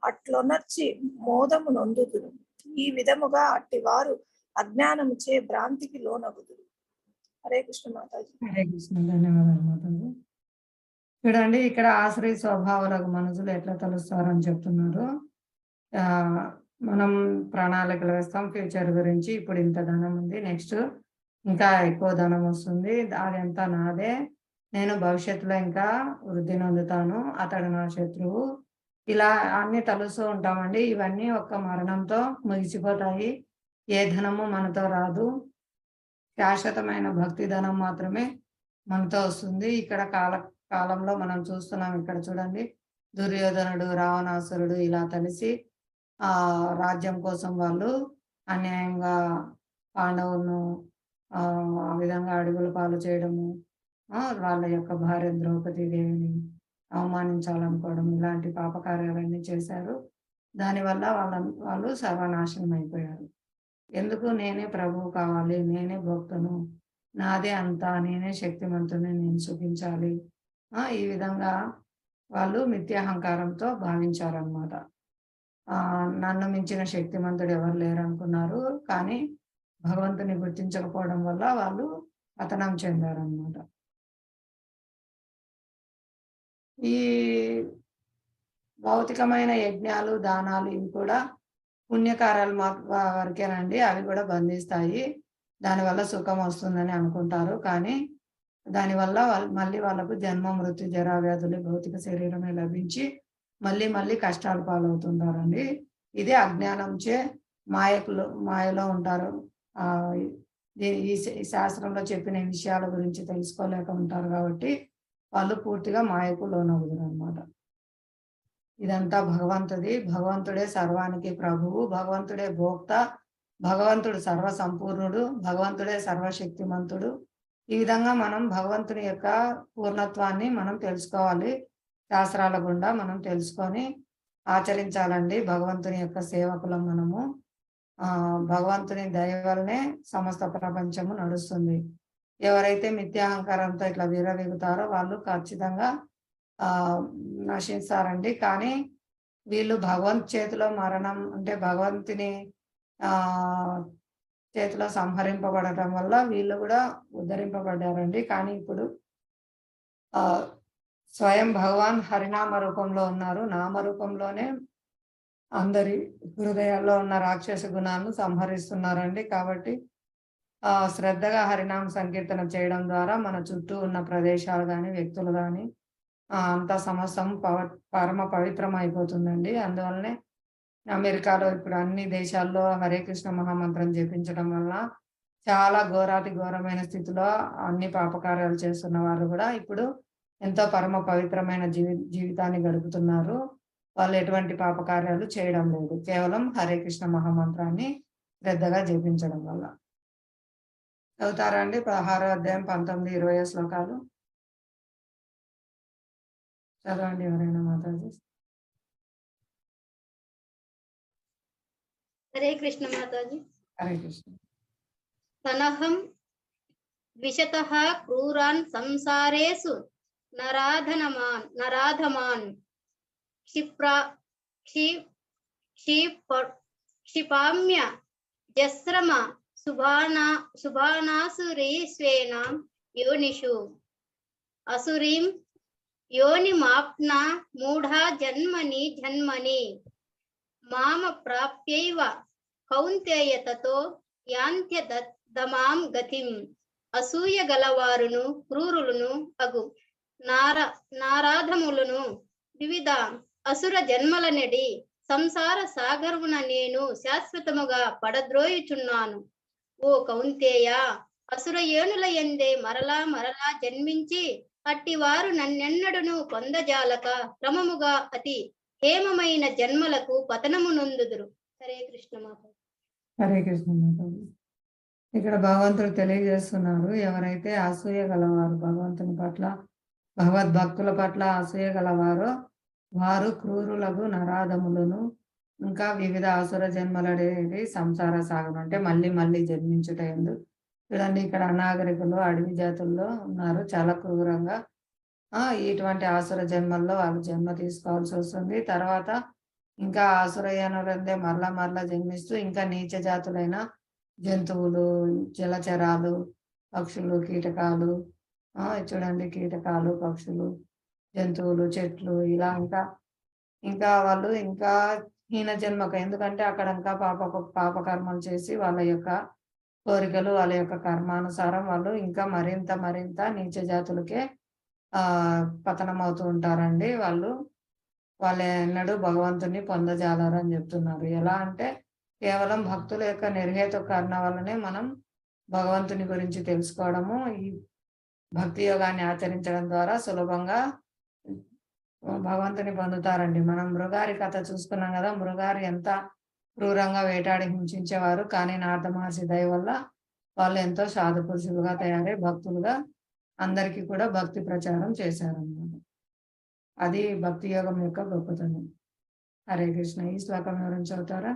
S2: అట్లొనర్చి మోదము నొందుదును. ఈ విధముగా అట్టివారు అజ్ఞానముచే భ్రాంతికి లోనగుదురు. హరే కృష్ణ మాతాజీ.
S1: హరే కృష్ణ. ధన్యవాదాలు మాతాజీ. చూడండి, ఇక్కడ ఆశ్రయ స్వభావాలకు మనుషులు ఎట్లా తలుస్తారని చెప్తున్నారు. మనం ప్రణాళికలు వేస్తాం ఫ్యూచర్ గురించి. ఇప్పుడు ఇంత ధనం ఉంది, నెక్స్ట్ ఇంకా ఎక్కువ ధనం వస్తుంది, అదంతా నాదే, నేను భవిష్యత్తులో ఇంకా వృద్ధి నొందుతాను, అతడు నా శత్రువు, ఇలా అన్ని తలుస్తూ ఉంటామండి. ఇవన్నీ ఒక్క మరణంతో ముగిసిపోతాయి. ఏ ధనము మనతో రాదు, శాశ్వతమైన భక్తి ధనం మాత్రమే మనతో వస్తుంది. ఇక్కడ కాలంలో మనం చూస్తున్నాం. ఇక్కడ చూడండి, దుర్యోధనుడు, రావణాసురుడు ఇలా కలిసి రాజ్యం కోసం వాళ్ళు అన్యాయంగా పాండవులను ఆ విధంగా అడుగుల పాలు చేయడము, వాళ్ళ యొక్క భార్య ద్రౌపదీ దేవిని అవమానించాలనుకోవడం, ఇలాంటి పాపకార్యాలన్నీ చేశారు. దానివల్ల వాళ్ళు సర్వనాశనం అయిపోయారు. ఎందుకు నేనే ప్రభువు కావాలి, నేనే భక్తును, నాదే అంతా, నేనే శక్తిమంతుని, నేను సుఖించాలి. ఈ విధంగా వాళ్ళు మిథ్యాహంకారంతో భావించారనమాట. నన్ను మించిన శక్తిమంతుడు ఎవరు లేరనుకున్నారు. కానీ భగవంతుని గుర్తించకపోవడం వల్ల వాళ్ళు పతనం చెందారనమాట. ఈ భౌతికమైన యజ్ఞాలు, దానాలు ఇవి కూడా పుణ్యకార్యాలు వరకేనండి. అవి కూడా బంధిస్తాయి. దానివల్ల సుఖం వస్తుందని అనుకుంటారు. కానీ దానివల్ల మళ్ళీ వాళ్ళకు జన్మ, మృత్యు, జరా, వ్యాధులు, భౌతిక శరీరమే లభించి మళ్ళీ కష్టాలు పాలవుతుంటారండి. ఇదే అజ్ఞానంచే మాయలో ఉంటారు. ఈ శాస్త్రంలో చెప్పిన విషయాల గురించి తెలుసుకోలేక ఉంటారు కాబట్టి వాళ్ళు పూర్తిగా మాయకు లోనవుతారు అన్నమాట. ఇదంతా భగవంతుడి. భగవంతుడే సర్వానికి ప్రభువు, భగవంతుడే భోక్త, భగవంతుడు సర్వ సంపూర్ణుడు, భగవంతుడే సర్వశక్తిమంతుడు. ఈ విధంగా మనం భగవంతుని యొక్క పూర్ణత్వాన్ని మనం తెలుసుకోవాలి. శాస్త్రాల గుండా మనం తెలుసుకొని ఆచరించాలండి. భగవంతుని యొక్క సేవకులం మనము. భగవంతుని దయ వల్లనే సమస్త ప్రపంచము నడుస్తుంది. ఎవరైతే మిథ్యాహంకారంతో ఇట్లా విర్రవీగుతారో వాళ్ళు ఖచ్చితంగా నశిస్తారండి. కానీ వీళ్ళు భగవంతు చేతిలో మరణం అంటే భగవంతుని చేతిలో సంహరింపబడటం వల్ల వీళ్ళు కూడా ఉద్ధరింపబడ్డారండి. కానీ ఇప్పుడు స్వయం భగవాన్ హరినామ రూపంలో ఉన్నారు. నామరూపంలోనే అందరి హృదయాల్లో ఉన్న రాక్షస గుణాలను సంహరిస్తున్నారండి. కాబట్టి శ్రద్ధగా హరినామ సంకీర్తన చేయడం ద్వారా మన చుట్టూ ఉన్న ప్రదేశాలు కానీ, వ్యక్తులు కానీ అంతా సమస్తం పరమ పవిత్రం అయిపోతుందండి. అందువల్లనే అమెరికాలో ఇప్పుడు అన్ని దేశాల్లో హరే కృష్ణ మహామంత్రం జపించడం వల్ల చాలా ఘోరాతి ఘోరమైన స్థితిలో అన్ని పాపకార్యాలు చేస్తున్న వారు కూడా ఇప్పుడు ఎంతో పరమ పవిత్రమైన జీవితాన్ని గడుపుతున్నారు. వాళ్ళు ఎటువంటి పాపకార్యాలు చేయడం లేదు, కేవలం హరే కృష్ణ మహామంత్రాన్ని శ్రద్ధగా జపించడం వల్ల. చదువుతారా అండి? 16వ అధ్యాయం 19, 20 శ్లోకాలు చదవండి ఎవరైనా మాతాజీ.
S4: హరే కృష్ణ మాతాజీ.
S1: హరే కృష్ణ.
S4: తనహం ద్విషతః క్రూరాన్ సంసారేషు నరాధమాన్ క్షిపామ్య జస్రమ శుభానాసురీస్వేన యోనిషు అసురీం యోనిమాప్న మూఢా జన్మని మామ ప్రాప్యైవ కౌంతేయ తతో యాంత్యదమాం గతిం. అసూయ గలవారును క్రూరులను అగు నారాధములను వివిధ అసుర జన్మలనడి సంసార సాగరమున నేను శాశ్వతముగా పడద్రోయుచున్నాను. ఓ కౌంతేయ, అసుర ఏనుల యందే మరలా జన్మించి అట్టివారు నన్నెన్నడును పొందజాలక క్రమముగా అతి హేమమైన జన్మలకు పతనము నొందుదురు. హరే కృష్ణ మాత.
S1: హరే కృష్ణ మాత. ఇక్కడ భగవంతుడు తెలియజేస్తున్నారు, ఎవరైతే అసూయ గలవారు, భగవంతుని పట్ల భగవద్భక్తుల పట్ల అసూయ గలవారో వారు క్రూరులకు నరాధములను ఇంకా వివిధ అసుర జన్మలడేది సంసార సాగరం అంటే మళ్ళీ జన్మించుట ఎందు. చూడండి, ఇక్కడ అనాగరికులు అడవి జాతుల్లో ఉన్నారు, చాలా క్రూరంగా. ఇటువంటి ఆసుర జన్మల్లో వాళ్ళు జన్మ తీసుకోవాల్సి వస్తుంది. తర్వాత ఇంకా ఆసురయానులందే మరలా జన్మిస్తూ ఇంకా నీచ జాతులైన జంతువులు, జలచరాలు, పక్షులు, కీటకాలు, చూడండి కీటకాలు, పక్షులు, జంతువులు, చెట్లు, ఇలా ఇంకా వాళ్ళు ఇంకా హీన జన్మక, ఎందుకంటే అక్కడ ఇంకా పాపకర్మలు చేసి వాళ్ళ యొక్క కోరికలు, వాళ్ళ యొక్క కర్మానుసారం వాళ్ళు ఇంకా మరింత నీచ జాతులకే పతనం అవుతూ ఉంటారండి. వాళ్ళు ఎన్నడూ భగవంతుని పొందజాలరు అని చెప్తున్నారు. ఎలా అంటే కేవలం భక్తుల యొక్క నిర్హేతుక కరుణ వల్లనే మనం భగవంతుని గురించి తెలుసుకోవడము, ఈ భక్తి యోగాన్ని ఆచరించడం ద్వారా సులభంగా భగవంతుని పొందుతారండి. మనం మృగారి కథ చూసుకున్నాం కదా, మృగారి ఎంత క్రూరంగా వేటాడి హింసించేవారు. కానీ నారద మహర్షి దయ వల్ల వాళ్ళు ఎంతో సాధు పురుషులుగా తయారై భక్తులుగా అందరికీ కూడా భక్తి ప్రచారం చేశారన్నమాట. అది భక్తి యోగం యొక్క గొప్పతనం. హరే కృష్ణ. ఈ శ్లోకం వివరించి చదువుతారా?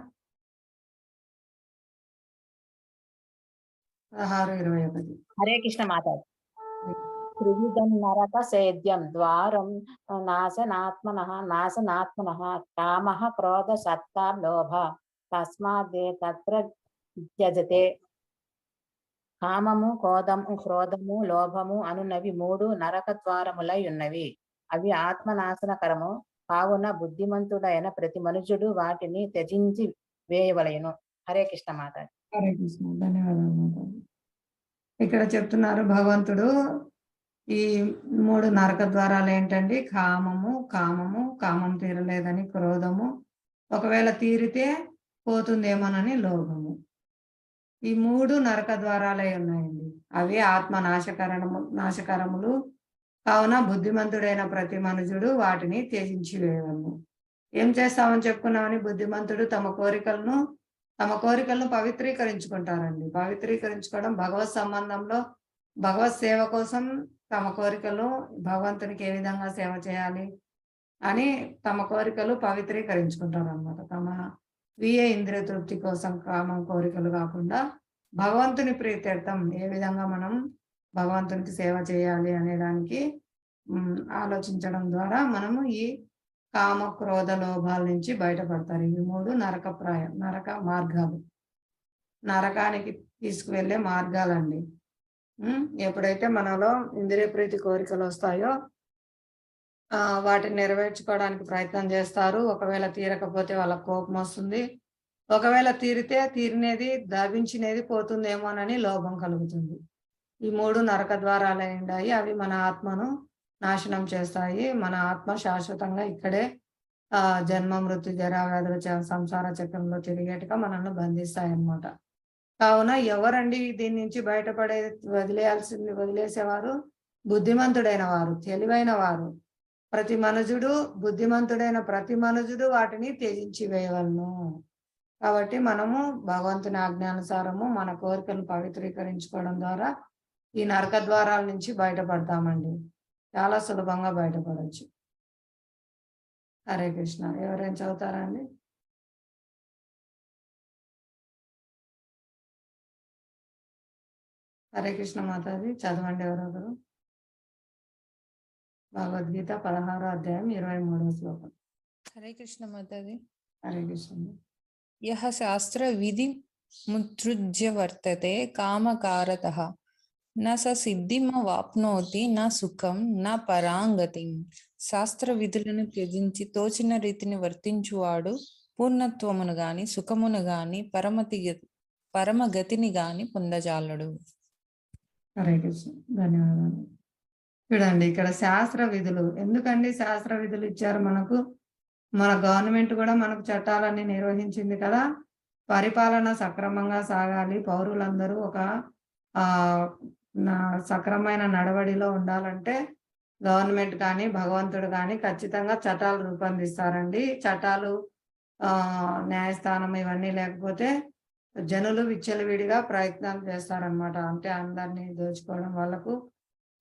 S1: 16-21.
S5: హరే కృష్ణ మాతాజీ. త్రివిధం నరక సేద్యం ద్వారం నాశనాత్మనః కామః క్రోధ సత్తా లోభ తస్మాదే తత్ర త్యజతే. కామము, క్రోధము, లోభము అనునవి 3 నరక ద్వారములై ఉన్నవి. అవి ఆత్మనాశనకరము. కావున బుద్ధిమంతుడైన ప్రతి మనుషుడు వాటిని త్యజించి వేయవలెను. హరే కృష్ణ మాతాజీ.
S1: హరే కృష్ణ. ధన్యవాదాలు మాతాజీ. ఇక్కడ చెప్తున్నారు భగవంతుడు ఈ 3 నరక ద్వారాలు ఏంటండి? కామం తీరలేదని క్రోధము, ఒకవేళ తీరితే పోతుందేమోనని లోభము. ఈ 3 నరక ద్వారాలై ఉన్నాయండి. అవి ఆత్మ నాశకరములు. కావున బుద్ధిమంతుడైన ప్రతి మనుషుడు వాటిని త్యజించి వేయవలను. ఏం చేస్తామని చెప్పుకున్నామని? బుద్ధిమంతుడు తమ కోరికలను పవిత్రీకరించుకుంటారండి. పవిత్రీకరించుకోవడం భగవత్ సంబంధంలో, భగవత్ సేవ కోసం తమ కోరికలు, భగవంతునికి ఏ విధంగా సేవ చేయాలి అని తమ కోరికలు పవిత్రీకరించుకుంటారు అన్నమాట. తమ ఇంద్రియ తృప్తి కోసం కామం కోరికలు కాకుండా భగవంతుని ప్రీత్యర్థం ఏ విధంగా మనం భగవంతునికి సేవ చేయాలి అనే దానికి ఆలోచించడం ద్వారా మనము ఈ కామ క్రోధ లోభాల నుంచి బయటపడతారు. ఇవి 3 నరక మార్గాలు, నరకానికి తీసుకువెళ్ళే మార్గాలండి. ఎప్పుడైతే మనలో ఇంద్రియ ప్రీతి కోరికలు వస్తాయో వాటిని నెరవేర్చుకోవడానికి ప్రయత్నం చేస్తారు. ఒకవేళ తీరకపోతే వాళ్ళకి కోపం వస్తుంది. ఒకవేళ తీరినేది దర్భించినది పోతుందేమోనని లోభం కలుగుతుంది. ఈ 3 నరక ద్వారాలు ఉన్నాయి. అవి మన ఆత్మను నాశనం చేస్తాయి. మన ఆత్మ శాశ్వతంగా ఇక్కడే జన్మ మృత్యు జరా వ్యాధుల సంసార చక్రంలో తిరిగేట్టుగా మనల్ని బంధిస్తాయి అన్నమాట. కావున ఎవరండి దీని నుంచి వదిలేసేవారు? బుద్ధిమంతుడైన వారు, తెలివైన వారు. బుద్ధిమంతుడైన ప్రతి మనుజుడు వాటిని త్యజించి వేయవలను. కాబట్టి మనము భగవంతుని ఆజ్ఞానుసారము మన కోరికలను పవిత్రీకరించుకోవడం ద్వారా ఈ నరక ద్వారాల నుంచి బయటపడతామండి. చాలా సులభంగా బయటపడవచ్చు. హరే కృష్ణ. ఎవరైనా చదువుతారా అండి? హరే కృష్ణ మాతాజీ. చదవండి ఎవరొకరు. భగవద్గీత 16వ అధ్యాయం 23వ శ్లోకం.
S6: హరే కృష్ణ మాతాజీ.
S1: హరే కృష్ణ.
S6: యః శాస్త్ర విధి ముత్సృజ్య వర్తతే కామకారతః న స సిద్ధిమవాప్నోతి న సుఖం న పరాంగతిం. శాస్త్ర విధులను త్యజించి తోచిన రీతిని వర్తించువాడు పూర్ణత్వమును గాని సుఖమును గాని పరమగతిని గాని పొందజాలడు.
S1: హరే కృష్ణ. ధన్యవాదాలు. చూడండి, ఇక్కడ శాస్త్ర విధులు ఎందుకండి శాస్త్ర విధులు ఇచ్చారు మనకు? మన గవర్నమెంట్ కూడా మనకు చట్టాలన్నీ నిర్వహించింది కదా. పరిపాలన సక్రమంగా సాగాలి, పౌరులందరూ ఒక సక్రమైన నడవడిలో ఉండాలంటే గవర్నమెంట్ కానీ భగవంతుడు కానీ ఖచ్చితంగా చట్టాలు రూపొందిస్తారండి. చట్టాలు న్యాయస్థానం ఇవన్నీ లేకపోతే జనులు విచ్చలవిడిగా ప్రయత్నాలు చేస్తారనమాట. అంటే అందరినీ దోచుకోవడం, వాళ్ళకు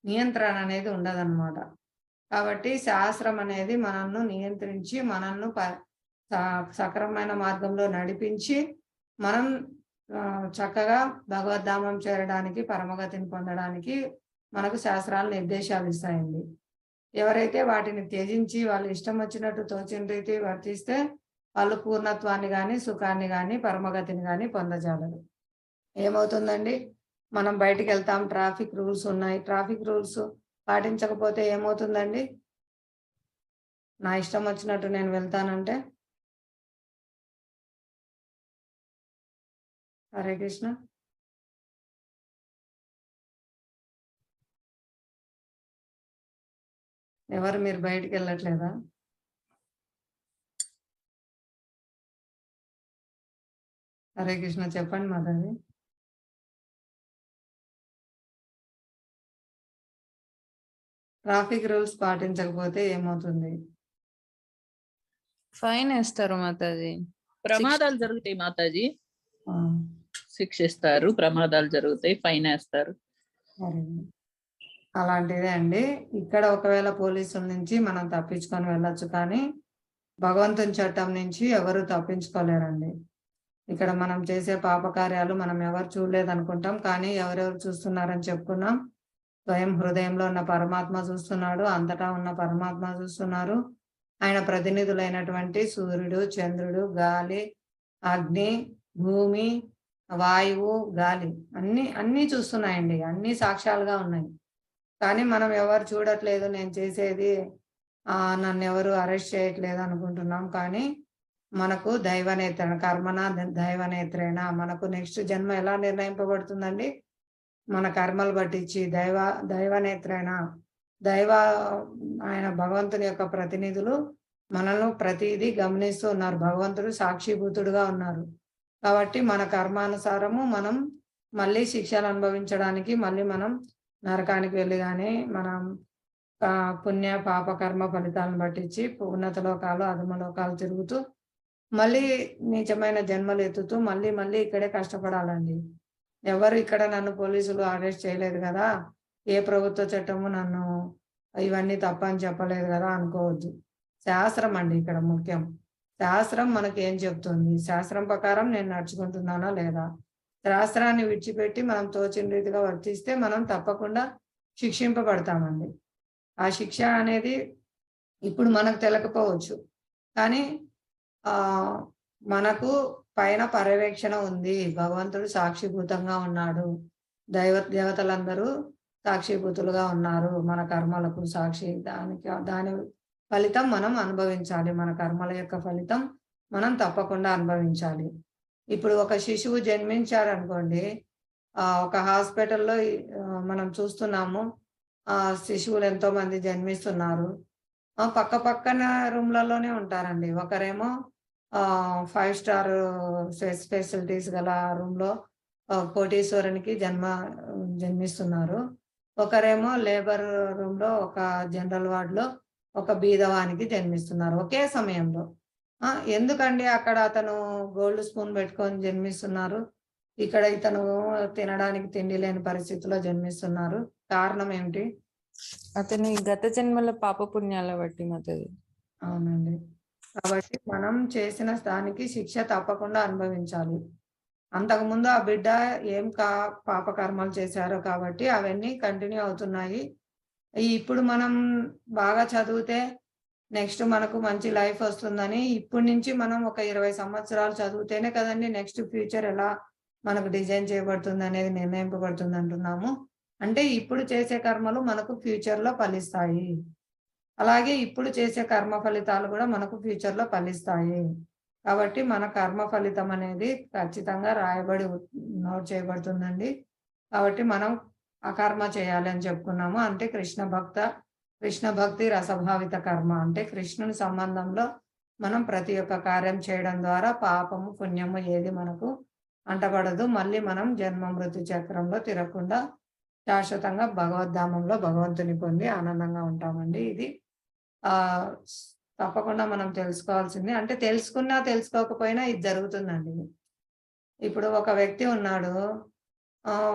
S1: నియంత్రణ అనేది ఉండదన్నమాట. కాబట్టి శాస్త్రం అనేది మనల్ని నియంత్రించి మనల్ని సక్రమైన మార్గంలో నడిపించి మనం చక్కగా భగవద్ధామం చేరడానికి, పరమగతిని పొందడానికి మనకు శాస్త్రాలు నిర్దేశాలు ఇస్తాయండి. ఎవరైతే వాటిని త్యజించి వాళ్ళు ఇష్టం వచ్చినట్టు తోచిన రీతి వర్తిస్తే వాళ్ళు పూర్ణత్వాన్ని కానీ సుఖాన్ని కానీ పరమగతిని కానీ పొందజాలరు. ఏమవుతుందండి? మనం బయటికి వెళ్తాం, ట్రాఫిక్ రూల్స్ ఉన్నాయి, ట్రాఫిక్ రూల్స్ పాటించకపోతే ఏమవుతుందండి? నా ఇష్టం వచ్చినట్టు నేను వెళ్తానంటే. హరే కృష్ణ. ఎవరు మీరు బయటికి వెళ్ళట్లేదా? హరే కృష్ణ. చెప్పండి మాధవి. ట్రాఫిక్ రూల్స్ పాటించకపోతే ఏమవుతుంది?
S6: ఫైన్ వేస్తారు మాతాజీ.
S7: ప్రమాదాలు జరుగుతాయి మాతాజీ,
S1: ఆ,
S7: శిక్షిస్తారు. ప్రమాదాలు జరుగుతాయి, ఫైన్ వేస్తారు.
S1: సరే. అలాంటిదే అండి. ఇక్కడ ఒకవేళ పోలీసుల నుంచి మనం తప్పించుకొని వెళ్ళొచ్చు, కానీ భగవంతుని చట్టం నుంచి ఎవరు తప్పించుకోలేరండి. ఇక్కడ మనం చేసే పాపకార్యాలు మనం ఎవరు చూడలేదు అనుకుంటాం, కానీ ఎవరెవరు చూస్తున్నారని చెప్పుకున్నాం. స్వయం హృదయంలో ఉన్న పరమాత్మ చూస్తున్నాడు, అంతటా ఉన్న పరమాత్మ చూస్తున్నారు. ఆయన ప్రతినిధులైనటువంటి సూర్యుడు, చంద్రుడు, గాలి, అగ్ని, భూమి, వాయువు, గాలి అన్ని చూస్తున్నాయండి. అన్ని సాక్ష్యాలుగా ఉన్నాయి. కానీ మనం ఎవరు చూడట్లేదు, నేను చేసేది నన్ను ఎవరు అరెస్ట్ చేయట్లేదు అనుకుంటున్నాం. కానీ మనకు దైవనేత్రణ కర్మన దైవనేత్రేణ మనకు నెక్స్ట్ జన్మ ఎలా నిర్ణయింపబడుతుందండి? మన కర్మలు పట్టించి దైవనేత్రేణ ఆయన భగవంతుని యొక్క ప్రతినిధులు మనల్ని ప్రతిదీ గమనిస్తూ ఉన్నారు. భగవంతుడు సాక్షిభూతుడుగా ఉన్నారు. కాబట్టి మన కర్మానుసారము మనం మళ్ళీ శిక్షలు అనుభవించడానికి మళ్ళీ మనం నరకానికి వెళ్ళి కానీ మనం పుణ్య పాప కర్మ ఫలితాలను పట్టించి ఉన్నత లోకాలు అధమ లోకాలు తిరుగుతూ మళ్ళీ నీచమైన జన్మలు ఎత్తుతూ మళ్ళీ ఇక్కడే కష్టపడాలండి. ఎవరు ఇక్కడ నన్ను పోలీసులు అరెస్ట్ చేయలేదు కదా, ఏ ప్రభుత్వ చట్టము నన్ను ఇవన్నీ తప్ప అని చెప్పలేదు కదా అనుకోవద్దు. శాస్త్రం అండి ఇక్కడ ముఖ్యం. శాస్త్రం మనకి ఏం చెప్తుంది, శాస్త్రం ప్రకారం నేను నడుచుకుంటున్నానా లేదా? శాస్త్రాన్ని విడిచిపెట్టి మనం తోచిన రీతిగా వర్తిస్తే మనం తప్పకుండా శిక్షింపబడతామండి. ఆ శిక్ష అనేది ఇప్పుడు మనకు తెలియకపోవచ్చు, కానీ మనకు పైన పర్యవేక్షణ ఉంది. భగవంతుడు సాక్షిభూతంగా ఉన్నాడు. దేవతలందరూ సాక్షిభూతులుగా ఉన్నారు. మన కర్మలకు సాక్షి, దాని ఫలితం మనం అనుభవించాలి. మన కర్మల యొక్క ఫలితం మనం తప్పకుండా అనుభవించాలి. ఇప్పుడు ఒక శిశువు జన్మించాడు అనుకోండి, ఒక హాస్పిటల్లో మనం చూస్తున్నాము శిశువులు ఎంతో మంది జన్మిస్తున్నారు. పక్కన రూమ్లలోనే ఉంటారండి. ఒకరేమో 5 స్టార్ ఫెసిలిటీస్ గల రూమ్ లో కోటీశ్వరునికి జన్మిస్తున్నారు. ఒకరేమో లేబర్ రూమ్ లో, ఒక జనరల్ వార్డ్ లో ఒక బీదవానికి జన్మిస్తున్నారు ఒకే సమయంలో. ఎందుకండి అక్కడ అతను గోల్డ్ స్పూన్ పెట్టుకొని జన్మిస్తున్నారు, ఇక్కడ ఇతను తినడానికి తిండి లేని పరిస్థితిలో జన్మిస్తున్నారు? కారణం ఏమిటి?
S6: అతని గత జన్మల పాపపుణ్యాల బట్టి మాతది.
S1: అవునండి. కాబట్టి మనం చేసిన దానికి శిక్ష తప్పకుండా అనుభవించాలి. అంతకుముందు ఆ బిడ్డ ఏం పాపకర్మలు చేశారో కాబట్టి అవన్నీ కంటిన్యూ అవుతున్నాయి. ఇప్పుడు మనం బాగా చదివితే నెక్స్ట్ మనకు మంచి లైఫ్ వస్తుందని ఇప్పటి నుంచి మనం ఒక 20 సంవత్సరాలు చదివితేనే కదండి నెక్స్ట్ ఫ్యూచర్ ఎలా మనకు డిజైన్ చేయబడుతుంది అనేది నిర్ణయింపబడుతుంది అంటున్నాము. అంటే ఇప్పుడు చేసే కర్మలు మనకు ఫ్యూచర్ లో ఫలిస్తాయి. అలాగే ఇప్పుడు చేసే కర్మ ఫలితాలు కూడా మనకు ఫ్యూచర్ లో ఫలిస్తాయి. కాబట్టి మన కర్మ ఫలితం అనేది ఖచ్చితంగా రాయబడి నోట్ చేయబడుతుందండి. కాబట్టి మనం అకర్మ చేయాలి అని చెప్పుకున్నాము. అంటే కృష్ణ భక్తి రసభావిత కర్మ అంటే కృష్ణుని సంబంధంలో మనం ప్రతి ఒక్క కార్యం చేయడం ద్వారా పాపము పుణ్యము ఏది మనకు అంటబడదు. మళ్ళీ మనం జన్మ మృత్యు చక్రంలో తిరగకుండా శాశ్వతంగా భగవద్ధామంలో భగవంతుని పొంది ఆనందంగా ఉంటామండి. ఇది తప్పకుండా మనం తెలుసుకోవాల్సింది. అంటే తెలుసుకున్నా తెలుసుకోకపోయినా ఇది జరుగుతుందండి. ఇప్పుడు ఒక వ్యక్తి ఉన్నాడు,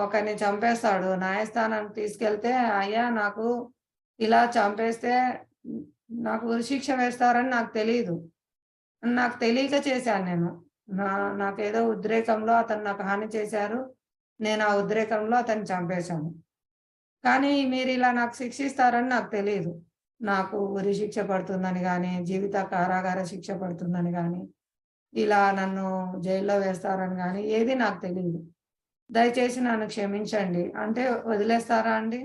S1: ఒకరిని చంపేస్తాడు. న్యాయస్థానానికి తీసుకెళ్తే అయ్యా నాకు ఇలా చంపేస్తే నాకు ఉరిశిక్ష వేస్తారని నాకు తెలియదు, నాకు తెలియక చేశాను. నేను నాకేదో ఉద్రేకంలో అతను నాకు హాని చేశారు, నేను ఆ ఉద్రేకంలో అతన్ని చంపేశాను. కానీ మీరు ఇలా నాకు శిక్షిస్తారని నాకు తెలియదు. నాకు ఉరి శిక్ష పడుతుందని కానీ, జీవిత కారాగార శిక్ష పడుతుందని కానీ, ఇలా నన్ను జైల్లో వేస్తారని కానీ ఏది నాకు తెలియదు. దయచేసి నన్ను క్షమించండి అంటే వదిలేస్తారా అండి?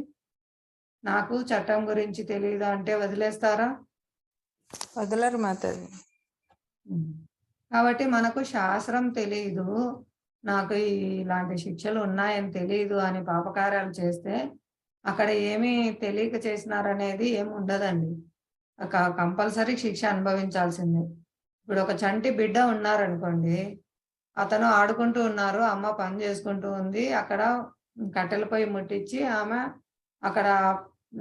S1: నాకు చట్టం గురించి తెలియదు అంటే వదిలేస్తారా?
S6: వదలరు మాతది.
S1: కాబట్టి మనకు శాస్త్రం తెలియదు, నాకు ఇలాంటి శిక్షలు ఉన్నాయని తెలియదు అని పాపకార్యాలు చేస్తే అక్కడ ఏమీ తెలియక చేసినారనేది ఏమి ఉండదండి. కంపల్సరీ శిక్ష అనుభవించాల్సిందే. ఇప్పుడు ఒక చంటి బిడ్డ ఉన్నారనుకోండి, అతను ఆడుకుంటూ ఉన్నారు, అమ్మ పని చేసుకుంటూ ఉంది, అక్కడ కట్టెల పొయ్యి ముట్టించి ఆమె అక్కడ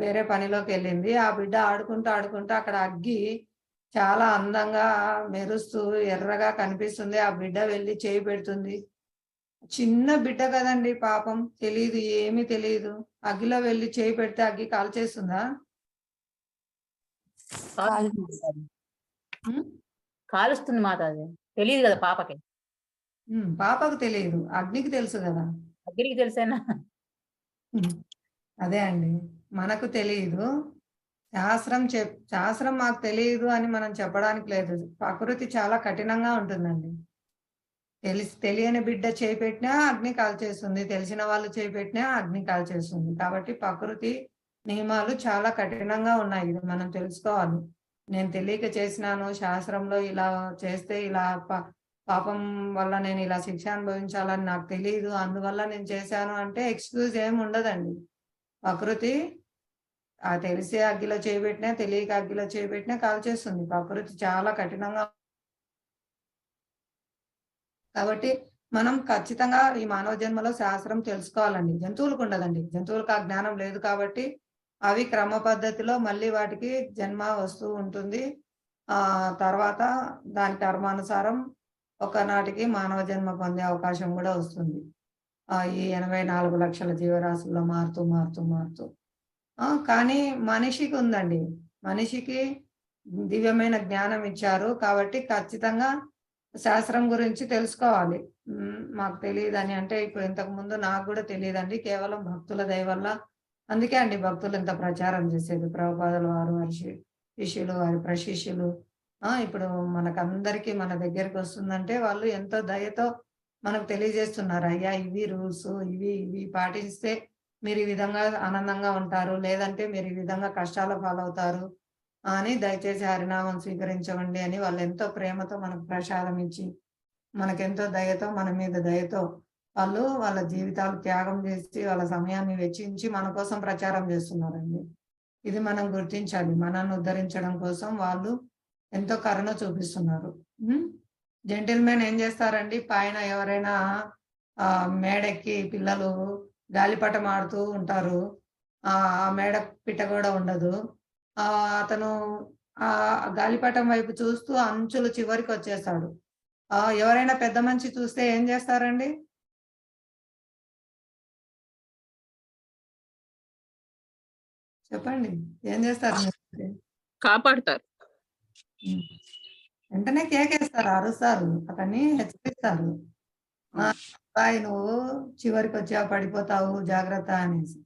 S1: వేరే పనిలోకి వెళ్ళింది. ఆ బిడ్డ ఆడుకుంటూ అక్కడ అగ్గి చాలా అందంగా మెరుస్తూ ఎర్రగా కనిపిస్తుంది. ఆ బిడ్డ వెళ్ళి చేయి పెడుతుంది. చిన్న బిడ్డ కదండి, పాపం తెలియదు, ఏమీ తెలియదు. అగ్గిలో వెళ్ళి చేయి పెడితే అగ్గి కాల్చేస్తుందా?
S5: కాలుస్తుంది మాతాజీ. తెలియదు కదా పాపకి.
S1: పాపకు తెలియదు, అగ్నికి తెలుసు కదా.
S5: అగ్నికి తెలిసేనా?
S1: అదే అండి, మనకు తెలియదు. శాస్త్రం మాకు తెలియదు అని మనం చెప్పడానికి లేదు. ప్రకృతి చాలా కఠినంగా ఉంటుందండి. తెలియని బిడ్డ చేపెట్టినా అగ్ని కాల్చేస్తుంది, తెలిసిన వాళ్ళు చేపెట్టినా అగ్ని కాల్చేస్తుంది. కాబట్టి ప్రకృతి నియమాలు చాలా కఠినంగా ఉన్నాయి. ఇది మనం తెలుసుకోవాలి. నేను తెలియక చేసినాను, శాస్త్రంలో ఇలా చేస్తే ఇలా పాపం వల్ల నేను ఇలా శిక్ష అనుభవించాలని నాకు తెలియదు, అందువల్ల నేను చేశాను అంటే ఎక్స్క్యూజ్ ఏమి ఉండదండి. ప్రకృతి తెలిసే అగ్గిలో చేయబెట్టినా తెలియక అగ్గిలో చేయబెట్టినా కాల్చేస్తుంది. ప్రకృతి చాలా కఠినంగా. కాబట్టి మనం ఖచ్చితంగా ఈ మానవ జన్మలో శాస్త్రం తెలుసుకోవాలండి. జంతువులకు ఉండదండి, జంతువులకు ఆ జ్ఞానం లేదు. కాబట్టి అవి క్రమ పద్ధతిలో మళ్ళీ వాటికి జన్మ వస్తూ ఉంటుంది. తర్వాత దాని కర్మానుసారం ఒకనాటికి మానవ జన్మ పొందే అవకాశం కూడా వస్తుంది. ఈ 84 లక్షల జీవరాశుల్లో మారుతూ మారుతూ మారుతూ కానీ మనిషికి ఉందండి, మనిషికి దివ్యమైన జ్ఞానం ఇచ్చారు. కాబట్టి ఖచ్చితంగా శాస్త్రం గురించి తెలుసుకోవాలి. మాకు తెలియదని అంటే ఇప్పుడు ఇంతకు ముందు నాకు కూడా తెలియదండి, కేవలం భక్తుల దయ వల్ల. అందుకే అండి భక్తులు ఇంత ప్రచారం చేసేది. ప్రభుపాదుల వారు, వారి శిష్యులు, వారి ప్రశిష్యులు. ఇప్పుడు మనకందరికీ మన దగ్గరికి వస్తుందంటే వాళ్ళు ఎంతో దయతో మనకు తెలియజేస్తున్నారు. అయ్యా ఇవి రూల్స్, ఇవి పాటిస్తే మీరు ఈ విధంగా ఆనందంగా ఉంటారు, లేదంటే మీరు ఈ విధంగా కష్టాల పాలవుతారు అని, దయచేసి హరినామం స్వీకరించండి అని వాళ్ళు ఎంతో ప్రేమతో మనకు ప్రసాదం ఇచ్చి, మనకెంతో దయతో, మన మీద దయతో వాళ్ళు వాళ్ళ జీవితాలు త్యాగం చేసి వాళ్ళ సమయాన్ని వెచ్చించి మన కోసం ప్రచారం చేస్తున్నారండి. ఇది మనం గుర్తించాలి. మనల్ని ఉద్ధరించడం కోసం వాళ్ళు ఎంతో కరుణ చూపిస్తున్నారు. జెంటిల్మెన్ ఏం చేస్తారండి, పైన ఎవరైనా మేడెక్కి పిల్లలు గాలిపటం ఆడుతూ ఉంటారు, ఆ మేడ పిట్ట కూడా ఉండదు. అతను ఆ గాలిపటం వైపు చూస్తూ అంచులు చివరికి వచ్చేస్తాడు. ఎవరైనా పెద్ద మనిషి చూస్తే ఏం చేస్తారండి? చెప్పండి, ఏం చేస్తారు?
S7: కాపాడతారు.
S1: వెంటనే కేకేస్తారు, అరుస్తారు, అతన్ని హెచ్చరిస్తారు. బాయ్ నువ్వు చివరికి వచ్చా పడిపోతావు, జాగ్రత్త అనేసి.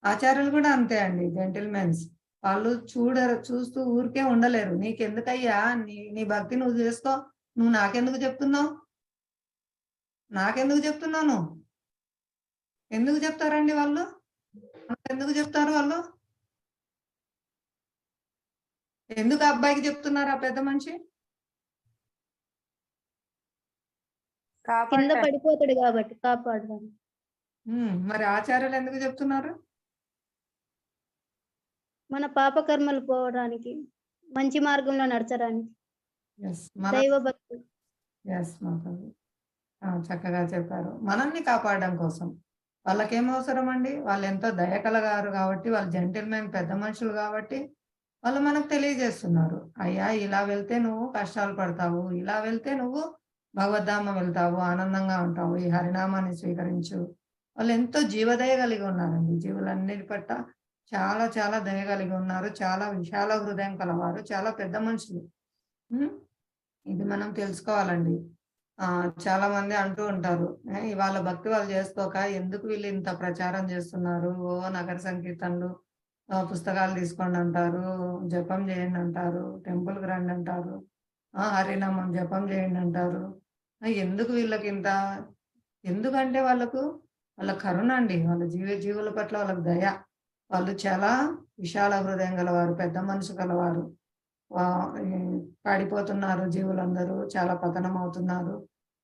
S1: ఆచార్యులు కూడా అంతే అండి, జెంటిల్మెన్స్. వాళ్ళు చూస్తూ ఊరికే ఉండలేరు. నీకెందుకయ్యా, నీ భక్తి నువ్వు చేసుకో, నువ్వు నాకెందుకు చెప్తున్నావు, నాకెందుకు చెప్తున్నాను? ఎందుకు చెప్తారండి వాళ్ళు? ఎందుకు చెప్తారు వాళ్ళు? ఎందుకు అబ్బాయికి చెప్తున్నారు ఆ పెద్ద మనిషి?
S4: కింద పడిపోతాడు కాబట్టి కాపాడదాం.
S1: మరి ఆచార్యులు ఎందుకు చెప్తున్నారు?
S4: మన పాపకర్మలు పోవడానికి, మంచి మార్గంలో నడచడానికి, దైవ భక్తి.
S1: చక్కగా చెప్పారు. మనల్ని కాపాడడం కోసం. వాళ్ళకేం అవసరం అండి? వాళ్ళు ఎంతో దయ కలగారు కాబట్టి, వాళ్ళు జెంటిల్మెన్ పెద్ద మనుషులు కాబట్టి వాళ్ళు మనకు తెలియజేస్తున్నారు. అయ్యా ఇలా వెళ్తే నువ్వు కష్టాలు పడతావు, ఇలా వెళ్తే నువ్వు భగవద్ధామ వెళ్తావు, ఆనందంగా ఉంటావు, ఈ హరినామాన్ని స్వీకరించు. వాళ్ళు ఎంతో జీవదయ కలిగి ఉన్నారండి. జీవులన్నిటి పట్ల చాలా చాలా దయ కలిగి ఉన్నారు. చాలా విశాల హృదయం కలవారు, చాలా పెద్ద మనుషులు. ఇది మనం తెలుసుకోవాలండి. చాలా మంది అంటూ ఉంటారు, వాళ్ళ భక్తి వాళ్ళు చేసుకోక ఎందుకు వీళ్ళు ఇంత ప్రచారం చేస్తున్నారు, నగర సంకీర్తనలు, పుస్తకాలు తీసుకోండి అంటారు, జపం చేయండి అంటారు, టెంపుల్కి రండి అంటారు, హరినామం జపం చేయండి అంటారు. ఎందుకు వీళ్ళకి ఇంత? ఎందుకంటే వాళ్ళ కరుణ అండి, వాళ్ళ జీవుల పట్ల వాళ్ళకి దయ. వాళ్ళు చాలా విశాల హృదయం గలవారు, పెద్ద మనసు గలవారు. పడిపోతున్నారు జీవులందరూ, చాలా పతనం అవుతున్నారు,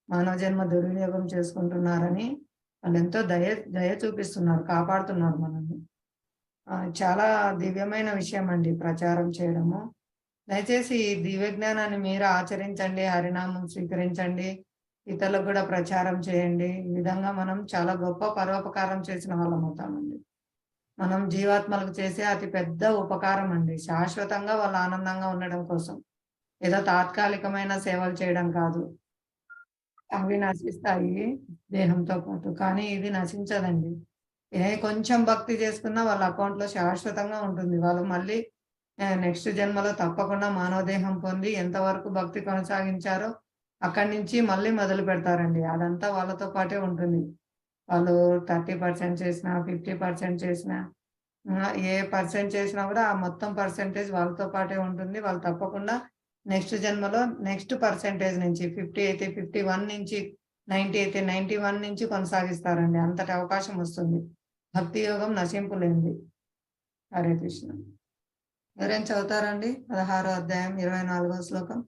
S1: మానవ జన్మ దుర్వినియోగం చేసుకుంటున్నారని వాళ్ళు ఎంతో దయ చూపిస్తున్నారు, కాపాడుతున్నారు మనల్ని. చాలా దివ్యమైన విషయం అండి ప్రచారం చేయడము. దయచేసి ఈ దివ్య జ్ఞానాన్ని మీరు ఆచరించండి, హరినామం స్వీకరించండి, ఇతరులకు కూడా ప్రచారం చేయండి. ఈ విధంగా మనం చాలా గొప్ప పరోపకారం చేసిన వాళ్ళం అవుతామండి. మనం జీవాత్మలకు చేసే అతి పెద్ద ఉపకారం అండి, శాశ్వతంగా వాళ్ళు ఆనందంగా ఉండడం కోసం. ఏదో తాత్కాలికమైన సేవలు చేయడం కాదు. అవి నశిస్తాయి దేహంతో పాటు, కానీ ఇది నశించదండి. కొంచెం భక్తి చేసుకున్నా వాళ్ళ అకౌంట్లో శాశ్వతంగా ఉంటుంది. వాళ్ళు మళ్ళీ నెక్స్ట్ జన్మలో తప్పకుండా మానవ దేహం పొంది ఎంతవరకు భక్తి కొనసాగించారో అక్కడి నుంచి మళ్ళీ మొదలు పెడతారండి. అదంతా వాళ్ళతో పాటే ఉంటుంది. వాళ్ళు 30% చేసినా, 50% చేసినా, ఏ పర్సెంట్ చేసినా కూడా ఆ మొత్తం పర్సెంటేజ్ వాళ్ళతో పాటే ఉంటుంది. వాళ్ళు తప్పకుండా నెక్స్ట్ జన్మలో నెక్స్ట్ పర్సెంటేజ్ నుంచి 50 అయితే 51 నుంచి 90 అయితే 91 నుంచి కొనసాగిస్తారండి. అంతటి అవకాశం వస్తుంది. భక్తి యోగం నశింపులేనిది. హరే కృష్ణ. ఎవరైనా చదువుతారండి 16వ అధ్యాయం 24వ శ్లోకం.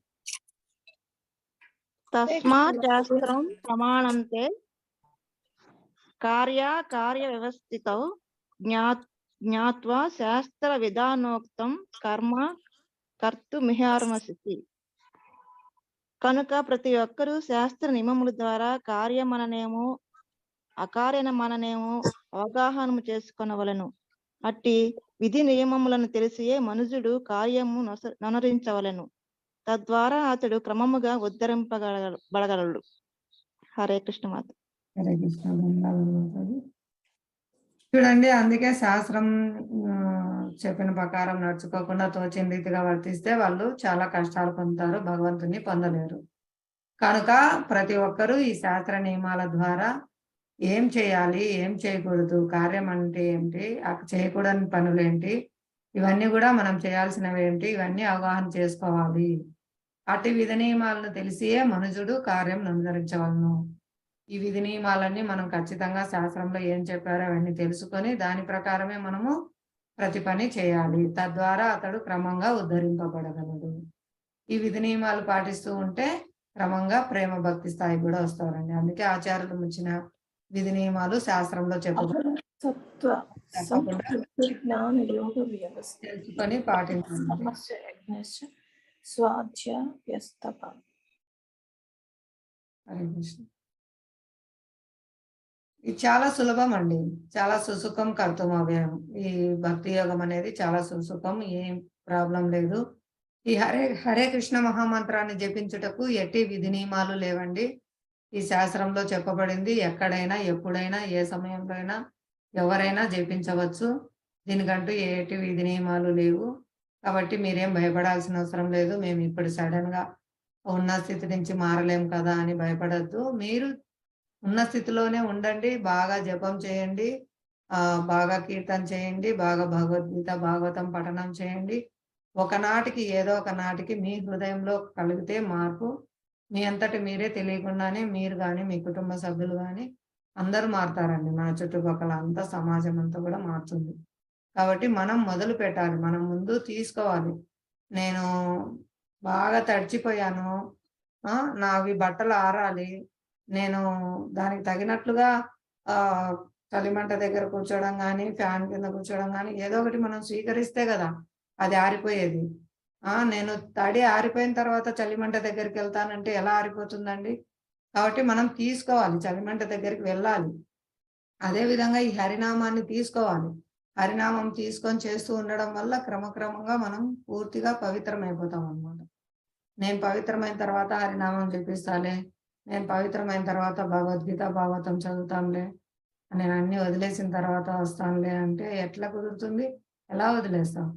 S3: తస్మాత్ శాస్త్రం ప్రమాణంతే కార్య వ్యవస్థితౌ జ్ఞాత్వా శాస్త్ర విధానోక్తం కర్మ కర్తుమిహార్హసి. కనుక ప్రతి ఒక్కరూ శాస్త్ర నియమముల ద్వారా కార్యమననేమో అకార్యమననేమో అవగాహనము చేసుకొనవలెను. అట్టి విధి నియమములను తెలిసియే మనుజుడు కార్యము నొనరించవలెను. తద్వారా అతడు క్రమముగా ఉద్ధరింపబడగలడు. హరే కృష్ణ మాత.
S1: హరే కృష్ణ. ధన్యవాదాలు మాతాజీ. చూడండి, అందుకే శాస్త్రం చెప్పిన ప్రకారం నడుచుకోకుండా తోచిన రీతిగా వర్తిస్తే వాళ్ళు చాలా కష్టాలు పొందుతారు, భగవంతుని పొందలేరు. కనుక ప్రతి ఒక్కరూ ఈ శాస్త్ర నియమాల ద్వారా ఏం చేయాలి, ఏం చేయకూడదు, కార్యం అంటే ఏంటి, చేయకూడని పనులేంటి, ఇవన్నీ కూడా మనం చేయాల్సినవి ఏంటి, ఇవన్నీ అవగాహన చేసుకోవాలి. అటు విధి నియమాలను తెలిసియే మనుజుడు కార్యం అనుసరించవలను. ఈ విధి నియమాలన్నీ మనం ఖచ్చితంగా శాస్త్రంలో ఏం చెప్పారో అవన్నీ తెలుసుకొని దాని ప్రకారమే మనము ప్రతి పని చేయాలి. తద్వారా అతడు క్రమంగా ఉద్ధరింపబడగలడు. ఈ విధి నియమాలు పాటిస్తూ ఉంటే క్రమంగా ప్రేమ భక్తి స్థాయి కూడా వస్తారండి. అందుకే ఆచార్యులు ఇచ్చిన విధి నియమాలు శాస్త్రంలో చెప్పబడి
S2: సత్వ సంస్కృతి జ్ఞాన యోగ వ్యవస్థ
S1: తెలుసుకొని పాటించాలి.
S2: సమస్య యజ్ఞస్య స్వాధ్యాయస్తప.
S1: హరే కృష్ణ. ఇది చాలా సులభం అండి, చాలా సుసుఖం కర్తం అవ్యయం. ఈ భక్తి యోగం అనేది చాలా సుసుఖం, ఏం ప్రాబ్లం లేదు. ఈ హరే కృష్ణ మహామంత్రాన్ని జపించుటకు ఎట్టి విధి నియమాలు లేవండి. ఈ శాస్త్రంలో చెప్పబడింది. ఎక్కడైనా, ఎప్పుడైనా, ఏ సమయంలో అయినా ఎవరైనా జపించవచ్చు. దీనికంటూ ఏటి విధి నియమాలు లేవు. కాబట్టి మీరేం భయపడాల్సిన అవసరం లేదు. మేము ఇప్పుడు సడన్ గా ఉన్న స్థితి నుంచి మారలేం కదా అని భయపడద్దు. మీరు ఉన్న స్థితిలోనే ఉండండి, బాగా జపం చేయండి, బాగా కీర్తన చేయండి, బాగా భగవద్గీత భాగవతం పఠనం చేయండి. ఒకనాటికి ఏదో ఒక నాటికి మీ హృదయంలో కలిగితే మార్పు, మీ అంతటి మీరే తెలియకుండానే మీరు కానీ మీ కుటుంబ సభ్యులు కానీ అందరూ మారుతారండి. మన చుట్టుపక్కల అంతా సమాజం అంతా కూడా మారుతుంది. కాబట్టి మనం మొదలు పెట్టాలి, మనం ముందు తీసుకోవాలి. నేను బాగా తడిచిపోయాను, నావి బట్టలు ఆరాలి, నేను దానికి తగినట్లుగా చలిమంట దగ్గర కూర్చోవడం కానీ, ఫ్యాన్ కింద కూర్చోవడం కానీ ఏదో ఒకటి మనం స్వీకరిస్తే కదా అది ఆరిపోయేది. నేను తడి ఆరిపోయిన తర్వాత చలిమంట దగ్గరికి వెళ్తానంటే ఎలా ఆరిపోతుందండి? కాబట్టి మనం తీసుకోవాలి, చలిమంట దగ్గరికి వెళ్ళాలి. అదేవిధంగా ఈ హరినామాన్ని తీసుకోవాలి. హరినామం తీసుకొని చేస్తూ ఉండడం వల్ల క్రమక్రమంగా మనం పూర్తిగా పవిత్రమైపోతాం అన్నమాట. నేను పవిత్రమైన తర్వాత హరినామం జపిస్తాలే, నేను పవిత్రమైన తర్వాత భగవద్గీత భాగవతం చదువుతాంలే, నేను అన్ని వదిలేసిన తర్వాత వస్తానులే అంటే ఎట్లా కుదురుతుంది? ఎలా వదిలేస్తాం?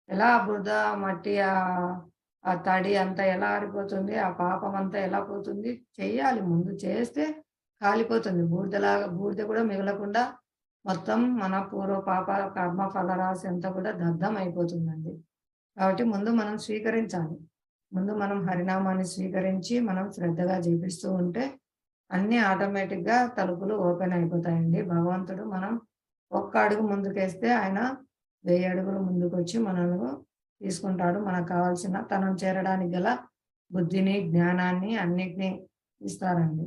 S1: ఎలా బురద మట్టి ఆ తడి అంతా ఎలా ఆరిపోతుంది? ఆ పాపం అంతా ఎలా పోతుంది? చెయ్యాలి, ముందు చేస్తే కాలిపోతుంది. బూడిద కూడా మిగలకుండా మొత్తం మన పూర్వ పాప కర్మ ఫలరాశి అంతా కూడా దగ్ధం అయిపోతుందండి. కాబట్టి ముందు మనం స్వీకరించాలి. ముందు మనం హరినామాన్ని స్వీకరించి మనం శ్రద్ధగా జీవిస్తూ ఉంటే అన్ని ఆటోమేటిక్ గా తలుపులు ఓపెన్ అయిపోతాయండి. భగవంతుడు మనం ఒక్క అడుగు ముందుకేస్తే ఆయన 1000 అడుగులు ముందుకు వచ్చి మనల్ని తీసుకుంటాడు. మనకు కావాల్సిన తనం చేరడానికి గల బుద్ధిని, జ్ఞానాన్ని అన్నిటినీ ఇస్తారండి.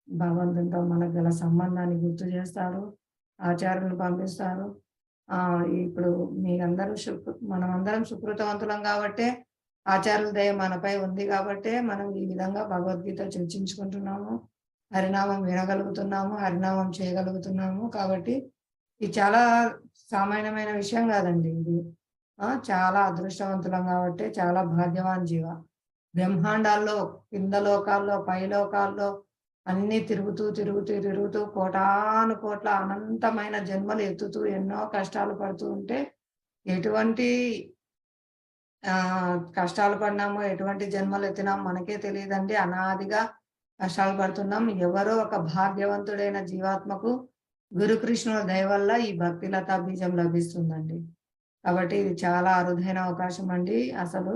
S1: భగవంతునితో మనకు గల సంబంధాన్ని గుర్తు చేస్తారు, ఆచార్యులను పంపిస్తారు. ఇప్పుడు మనమందరం సుకృతవంతులం కాబట్టే, ఆచార్యుల దయ మనపై ఉంది కాబట్టే మనం ఈ విధంగా భగవద్గీత చర్చించుకుంటున్నాము, హరినామం వినగలుగుతున్నాము, హరినామం చేయగలుగుతున్నాము. కాబట్టి ఇది చాలా సామాన్యమైన విషయం కాదండి. ఇది చాలా అదృష్టవంతులం కాబట్టి, చాలా భాగ్యవాన్ జీవ. బ్రహ్మాండాల్లో, కింద లోకాల్లో, పై లోకాల్లో అన్ని తిరుగుతూ కోటాను కోట్ల అనంతమైన జన్మలు ఎత్తుతూ ఎన్నో కష్టాలు పడుతూ ఉంటే ఎటువంటి కష్టాలు పడినామో, ఎటువంటి జన్మలు ఎత్తినామో మనకే తెలియదండి. అనాదిగా కష్టాలు పడుతున్నాం. ఎవరో ఒక భాగ్యవంతుడైన జీవాత్మకు గురుకృష్ణుల దయ వల్ల ఈ భక్తిలతా బీజం లభిస్తుందండి. కాబట్టి ఇది చాలా అరుదైన అవకాశం అండి. అసలు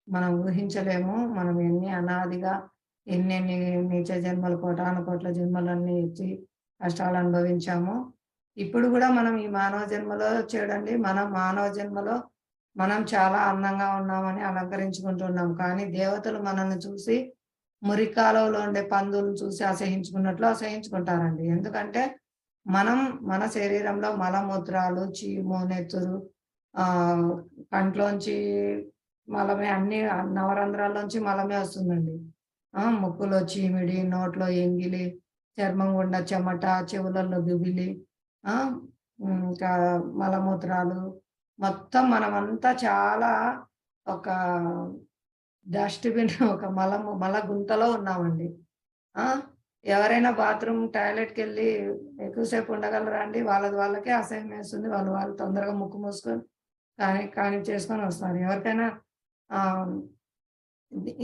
S1: మనం ఊహించలేము. మనం ఎన్ని అనాదిగా ఎన్నెన్ని నీచ జన్మలు, కోటాను కోట్ల జన్మలన్నీ ఎత్తి కష్టాలు అనుభవించాము. ఇప్పుడు కూడా మనం ఈ మానవ జన్మలో చూడండి, మనం మానవ జన్మలో మనం చాలా అందంగా ఉన్నామని అలంకరించుకుంటున్నాం. కానీ దేవతలు మనల్ని చూసి మురికాలంలో ఉండే పందులను చూసి అసహించుకున్నట్లు అసహించుకుంటారండి. ఎందుకంటే మనం మన శరీరంలో మలమూత్రాలు, చీము, నెత్తురు, కంట్లోంచి మలమే, అన్ని నవరంధ్రాల్లోంచి మలమే వస్తుందండి. ముక్కులో చీమిడి, నోట్లో ఎంగిలి, చర్మం గుండా చెమట, చెవులలో గుబిలి, ఇంకా మలమూత్రాలు, మొత్తం మనమంతా చాలా ఒక డస్ట్‌బిన్, ఒక మల గుంతలో ఉన్నామండి. ఎవరైనా బాత్రూమ్, టాయిలెట్‌కెళ్ళి ఎక్కువసేపు ఉండగలరా అండి? వాళ్ళది వాళ్ళకే అసహ్యం వేస్తుంది. వాళ్ళు తొందరగా ముక్కు మూసుకొని చేసుకొని వస్తారు. ఎవరికైనా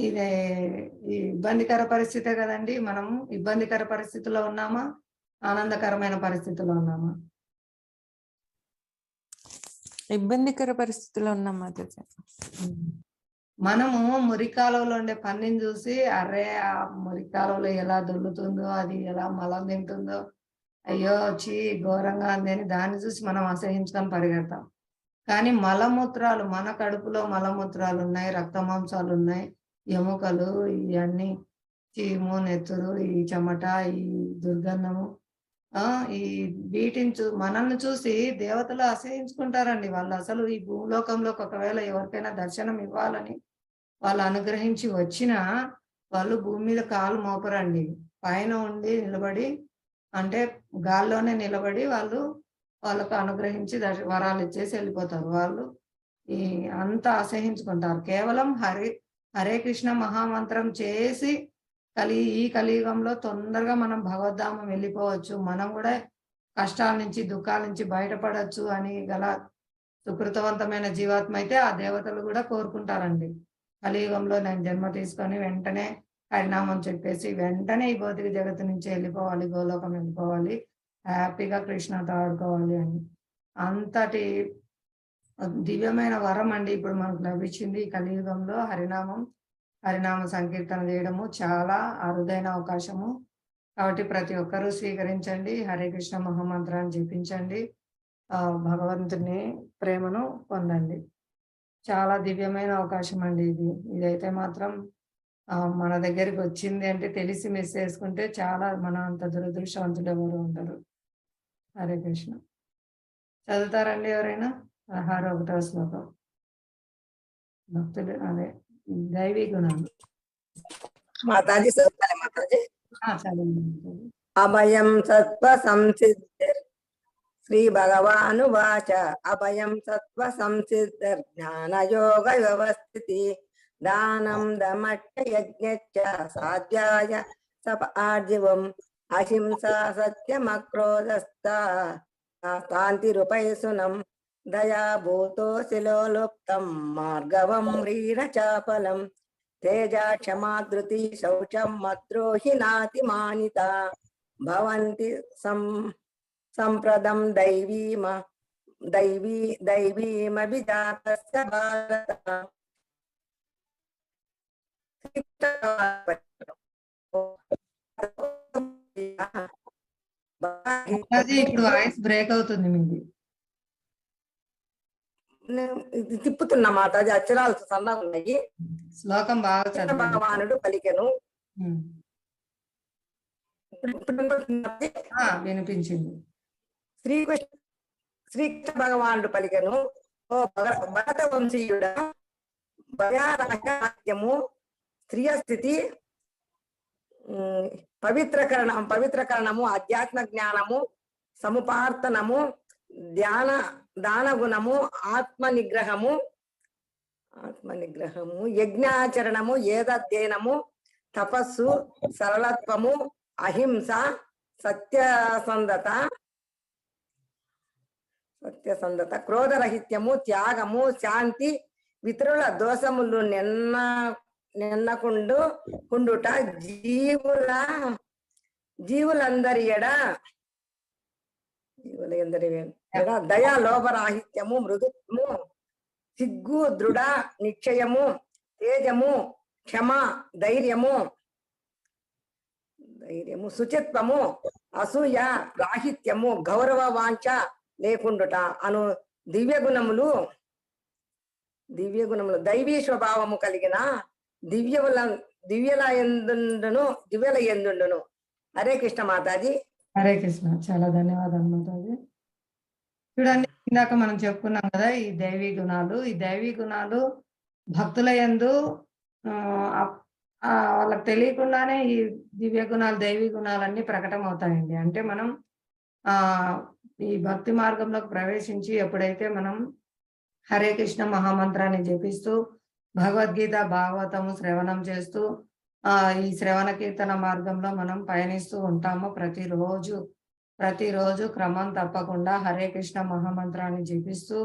S1: ఇదే ఈ ఇబ్బందికర పరిస్థితే కదండి. మనం ఇబ్బందికర పరిస్థితిలో ఉన్నామా? ఆనందకరమైన పరిస్థితిలో ఉన్నామా?
S6: ఇబ్బందికర పరిస్థితిలో ఉన్నాం మాతాజీ.
S1: మనము మురికాలంలో ఉండే పందిని చూసి, అరే ఆ మురికాలంలో ఎలా దొల్లుతుందో, అది ఎలా మలం తింటుందో, అయ్యో చీ ఘోరంగా ఉంది అని దాన్ని చూసి మనం అసహించుకొని పరిగెడతాం. కానీ మలమూత్రాలు, మన కడుపులో మలమూత్రాలు ఉన్నాయి, రక్త మాంసాలు ఉన్నాయి, ఎముకలు, ఇవన్నీ చీము, నెత్తురు, ఈ చెమట, ఈ దుర్గంధము, ఈ వీటిని మనల్ని చూసి దేవతలు అసహించుకుంటారండి. వాళ్ళు అసలు ఈ భూలోకంలోకి ఒకవేళ ఎవరికైనా దర్శనం ఇవ్వాలని వాళ్ళు అనుగ్రహించి వచ్చినా వాళ్ళు భూమి మీద కాలు మోపరండి. పైన ఉండి నిలబడి, అంటే గాల్లోనే నిలబడి వాళ్ళకు అనుగ్రహించి వరాలు ఇచ్చేసి వెళ్ళిపోతారు. వాళ్ళు అంతా అసహించుకుంటారు. కేవలం హరే కృష్ణ మహామంత్రం చేసి ఈ కలియుగంలో తొందరగా మనం భగవద్ధామం వెళ్ళిపోవచ్చు, మనం కూడా కష్టాల నుంచి, దుఃఖాల నుంచి బయటపడచ్చు అని గల సుకృతవంతమైన జీవాత్మ అయితే ఆ దేవతలు కూడా కోరుకుంటారండి. కలియుగంలో నేను జన్మ తీసుకొని వెంటనే హరినామం చెప్పేసి వెంటనే ఈ భౌతిక జగత్తు నుంచి వెళ్ళిపోవాలి, గోలోకం వెళ్ళిపోవాలి, హ్యాపీగా కృష్ణతో ఆడుకోవాలి అని. అంతటి దివ్యమైన వరం అండి ఇప్పుడు మనకు లభించింది ఈ కలియుగంలో. హరినామ సంకీర్తన చేయడము చాలా అరుదైన అవకాశము. కాబట్టి ప్రతి ఒక్కరూ స్వీకరించండి, హరే కృష్ణ మహామంత్రాన్ని జపించండి, భగవంతుని ప్రేమను పొందండి. చాలా దివ్యమైన అవకాశం అండి ఇదైతే మాత్రం మన దగ్గరికి వచ్చింది అంటే తెలిసి మిస్ చేసుకుంటే చాలా మన అంత దురదృష్టవంతులు ఎవరు ఉంటారు. హరే కృష్ణ. చదువుతారండి ఎవరైనా? 16వ శ్లోకం. భక్తులు అదే దైవీ గుణాలు.
S8: మాతాజీ చదువుతారా మాతాజీ?
S1: చదువు.
S8: అభయం సత్వ సంసిద్ధిర్ శ్రీ భగవానువాచ అభయం సత్వ సంసిద్ధిర్ జ్ఞానయోగ వ్యవస్థితి దానం దమట్ట యజ్ఞచ్చ సాధ్యాయ సపార్జివం అహింసా సత్యమక్రోధస్థా శాంతిరుపైసునం దయా భూతో శిలోలుప్తం మార్గవం హ్రీరచాపలం తేజా క్షమా ధృతి శౌచం మద్రోహి నాతి మానిత భవంతి సంప్రదం దైవీమభిజాతస్య భారత.
S1: ఇప్పుడు వాయిస్ బ్రేక్ అవుతుంది మీది.
S8: తిప్పుతున్నా మాతాజీ, అక్షరాలు సన్నగా ఉన్నాయి.
S1: శ్లోకం బాగా చదవండి.
S8: భగవానుడు పలికెను.
S1: వినిపించింది.
S8: శ్రీకృష్ణ భగవానుడు పలికెను, ఓ భరత వంశీయుడ, భయారాజ్యము, స్త్రీయ స్థితి, పవిత్రకరణము, అధ్యాత్మ జ్ఞానము, సముపార్తనము, దాన గుణము, ఆత్మ నిగ్రహము, యజ్ఞాచరణము, ఏదధ్యయనము, తపస్సు, సరళత్వము, అహింస, సత్యసంధత, క్రోధరహిత్యము, త్యాగము, శాంతి, ఇతరుల దోషములు నిన్నకుండు ఉండుట జీవులందరి ఎడ దయా లోభరాహిత్యము, మృదుత్వము, సిగ్గు, దృఢ నిశ్చయము, తేజము, క్షమ, ధైర్యము, శుచిత్వము, అసూయ రాహిత్యము, గౌరవ వాంఛ లేకుండుట అను దివ్యగుణములు దైవీ స్వభావము కలిగిన దివ్యల ఎందుండును. హరే కృష్ణ మాతాజీ.
S1: హరే కృష్ణ. చాలా ధన్యవాదాలు మాతాజీ. చూడండి, ఇందాక మనం చెప్పుకున్నాం కదా ఈ దైవీ గుణాలు భక్తుల యందు వాళ్ళకి తెలియకుండానే ఈ దివ్య గుణాలు దైవీ గుణాలన్నీ ప్రకటన అవుతాయండి. అంటే మనం ఈ భక్తి మార్గంలోకి ప్రవేశించి ఎప్పుడైతే మనం హరే కృష్ణ మహామంత్రాన్ని జపిస్తూ భగవద్గీత భాగవతము శ్రవణం చేస్తూ ఈ శ్రవణ కీర్తన మార్గంలో మనం పయనిస్తూ ఉంటాము. ప్రతిరోజు క్రమం తప్పకుండా హరే కృష్ణ మహామంత్రాన్ని జపిస్తూ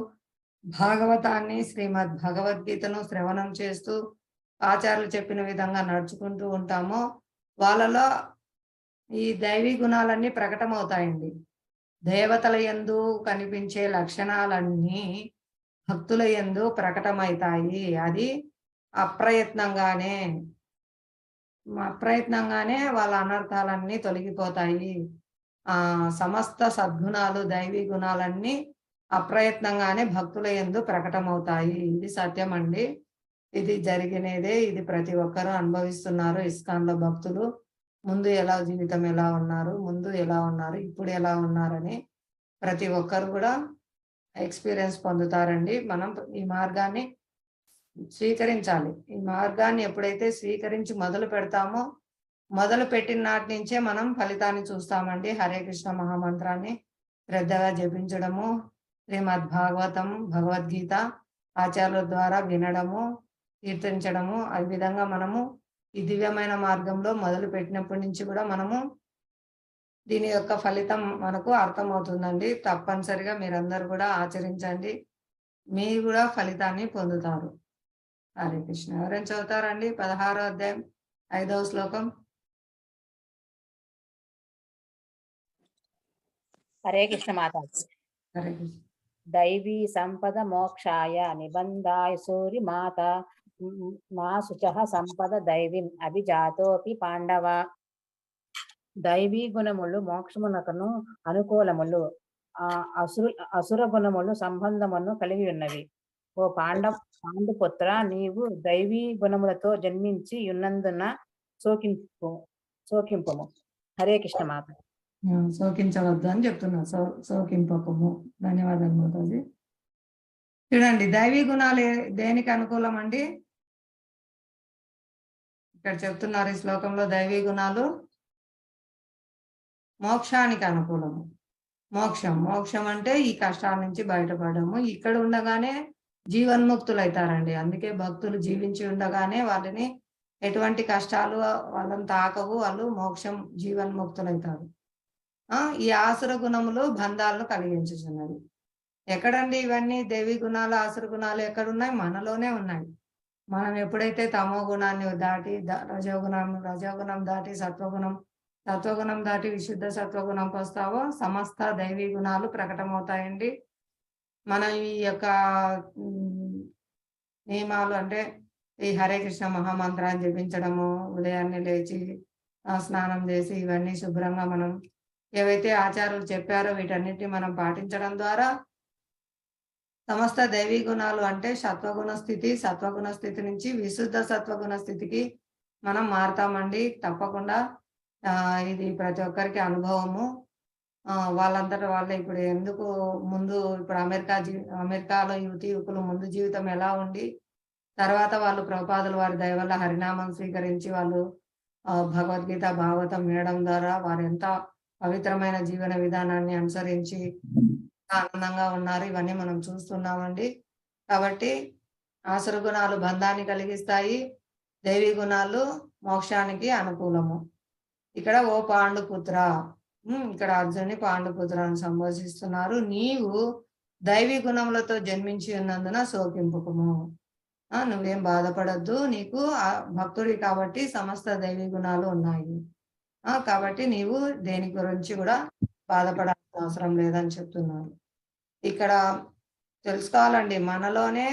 S1: భాగవతాన్ని శ్రీమద్ భగవద్గీతను శ్రవణం చేస్తూ ఆచార్యులు చెప్పిన విధంగా నడుచుకుంటూ ఉంటామో వాళ్ళలో ఈ దైవీ గుణాలన్నీ ప్రకటమవుతాయండి. దేవతల యందు కనిపించే లక్షణాలన్నీ భక్తుల యందు ప్రకటమవుతాయి. అది అప్రయత్నంగానే వాళ్ళ అనర్థాలన్నీ తొలగిపోతాయి. సమస్త సద్గుణాలు దైవీ గుణాలన్నీ అప్రయత్నంగానే భక్తుల యందు ప్రకటమవుతాయి. ఇది సత్యం అండి. ఇది జరిగినదే. ఇది ప్రతి ఒక్కరూ అనుభవిస్తున్నారు. ఇస్కాన్లో భక్తులు ముందు జీవితం ఎలా ఉన్నారు, ఇప్పుడు ఎలా ఉన్నారని ప్రతి ఒక్కరు కూడా ఎక్స్పీరియన్స్ పొందుతారండి. మనం ఈ మార్గాన్ని స్వీకరించాలి. ఈ మార్గాన్ని ఎప్పుడైతే స్వీకరించి మొదలు పెడతామో మొదలు పెట్టిన నాటి నుంచే మనం ఫలితాన్ని చూస్తామండి. హరే కృష్ణ మహామంత్రాన్ని శ్రద్ధగా జపించడము, శ్రీమద్ భాగవతం భగవద్గీత ఆచార్యుల ద్వారా వినడము, కీర్తించడము, ఆ విధంగా మనము ఈ దివ్యమైన మార్గంలో మొదలు పెట్టినప్పటి నుంచి కూడా మనము దీని యొక్క ఫలితం మనకు అర్థమవుతుందండి. తప్పనిసరిగా మీరందరూ కూడా ఆచరించండి. మీరు కూడా ఫలితాన్ని పొందుతారు. హరే కృష్ణ. ఎవరైనా చదువుతారండి 16వ అధ్యాయం 5వ శ్లోకం.
S5: హరే కృష్ణ మాతాజీ.
S1: హరే కృష్ణ.
S5: దైవీ సంపద మోక్షాయ నిబంధాయ సూరి మాత మా శుచః సంపద దైవీం అభిజాతోపి పాండవ. దైవీ గుణములు మోక్షమునకును అనుకూలములు, అసుర గుణములు సంబంధమును కలిగి ఉన్నవి. ఓ పాండుపుత్ర, నీవు దైవీ గుణములతో జన్మించి ఉన్నందున శోకింపము. హరే కృష్ణ మాత.
S1: శోకించవద్దు అని చెప్తున్నా. శోకింపకము. ధన్యవాదాలు మాతాజీ. చూడండి, దైవీ గుణాలు దేనికి అనుకూలం అండి? ఇక్కడ చెప్తున్నారు ఈ శ్లోకంలో దైవీ గుణాలు మోక్షానికి అనుకూలము. మోక్షం అంటే ఈ కష్టాల నుంచి బయటపడము. ఇక్కడ ఉండగానే జీవన్ముక్తులు అవుతారండి. అందుకే భక్తులు జీవించి ఉండగానే వాళ్ళని ఎటువంటి కష్టాలు వాళ్ళని తాకవు. వాళ్ళు మోక్షం జీవన్ముక్తులు అవుతారు. ఈ ఆసుర గుణములు బంధాలను కలిగించుచున్నది. ఎక్కడండి ఇవన్నీ? దేవి గుణాలు ఆసుర గుణాలు ఎక్కడున్నాయి? మనలోనే ఉన్నాయి. మనం ఎప్పుడైతే తమో గుణాన్ని దాటి రజోగుణం దాటి సత్వగుణం దాటి విశుద్ధ సత్వగుణంకి వస్తావో సమస్త దైవీ గుణాలు ప్రకటమవుతాయండి. మనం ఈ యొక్క నియమాలు అంటే ఈ హరే కృష్ణ మహామంత్రాన్ని జపించడము, ఉదయాన్నే లేచి స్నానం చేసి ఇవన్నీ శుభ్రంగా మనం ఏవైతే ఆచారాలు చెప్పారో వీటన్నిటిని మనం పాటించడం ద్వారా సమస్త దైవీ గుణాలు అంటే సత్వగుణ స్థితి నుంచి విశుద్ధ సత్వగుణ స్థితికి మనం మారుతామండి. తప్పకుండా ఇది ప్రతి ఒక్కరికి అనుభవము. వాళ్ళంతటా వాళ్ళే ఇప్పుడు ఎందుకు ముందు ఇప్పుడు అమెరికాలో యువకులు ముందు జీవితం ఎలా ఉండి తర్వాత వాళ్ళు ప్రభుపాదుల వారి దయ వల్ల హరినామం స్వీకరించి వాళ్ళు భగవద్గీత భాగవతం వినడం ద్వారా వారు ఎంత పవిత్రమైన జీవన విధానాన్ని అనుసరించి ఆనందంగా ఉన్నారు. ఇవన్నీ మనం చూస్తున్నామండి. కాబట్టి ఆసుర గుణాలు బంధాన్ని కలిగిస్తాయి, దైవీ గుణాలు మోక్షానికి అనుకూలము. ఇక్కడ ఓ పాండుపుత్ర, ఇక్కడ అర్జున్ని పాండుపుత్ర అని సంబోధిస్తున్నారు. నీవు దైవీ గుణములతో జన్మించి ఉన్నందున శోకింపుకుము. నువ్వేం బాధపడద్దు, నీకు భక్తుడి కాబట్టి సమస్త దైవీ గుణాలు ఉన్నాయి. కాబట్టి నీవు దేని గురించి కూడా బాధపడాల్సిన అవసరం లేదని చెప్తున్నారు. ఇక్కడ తెలుసుకోవాలండి, మనలోనే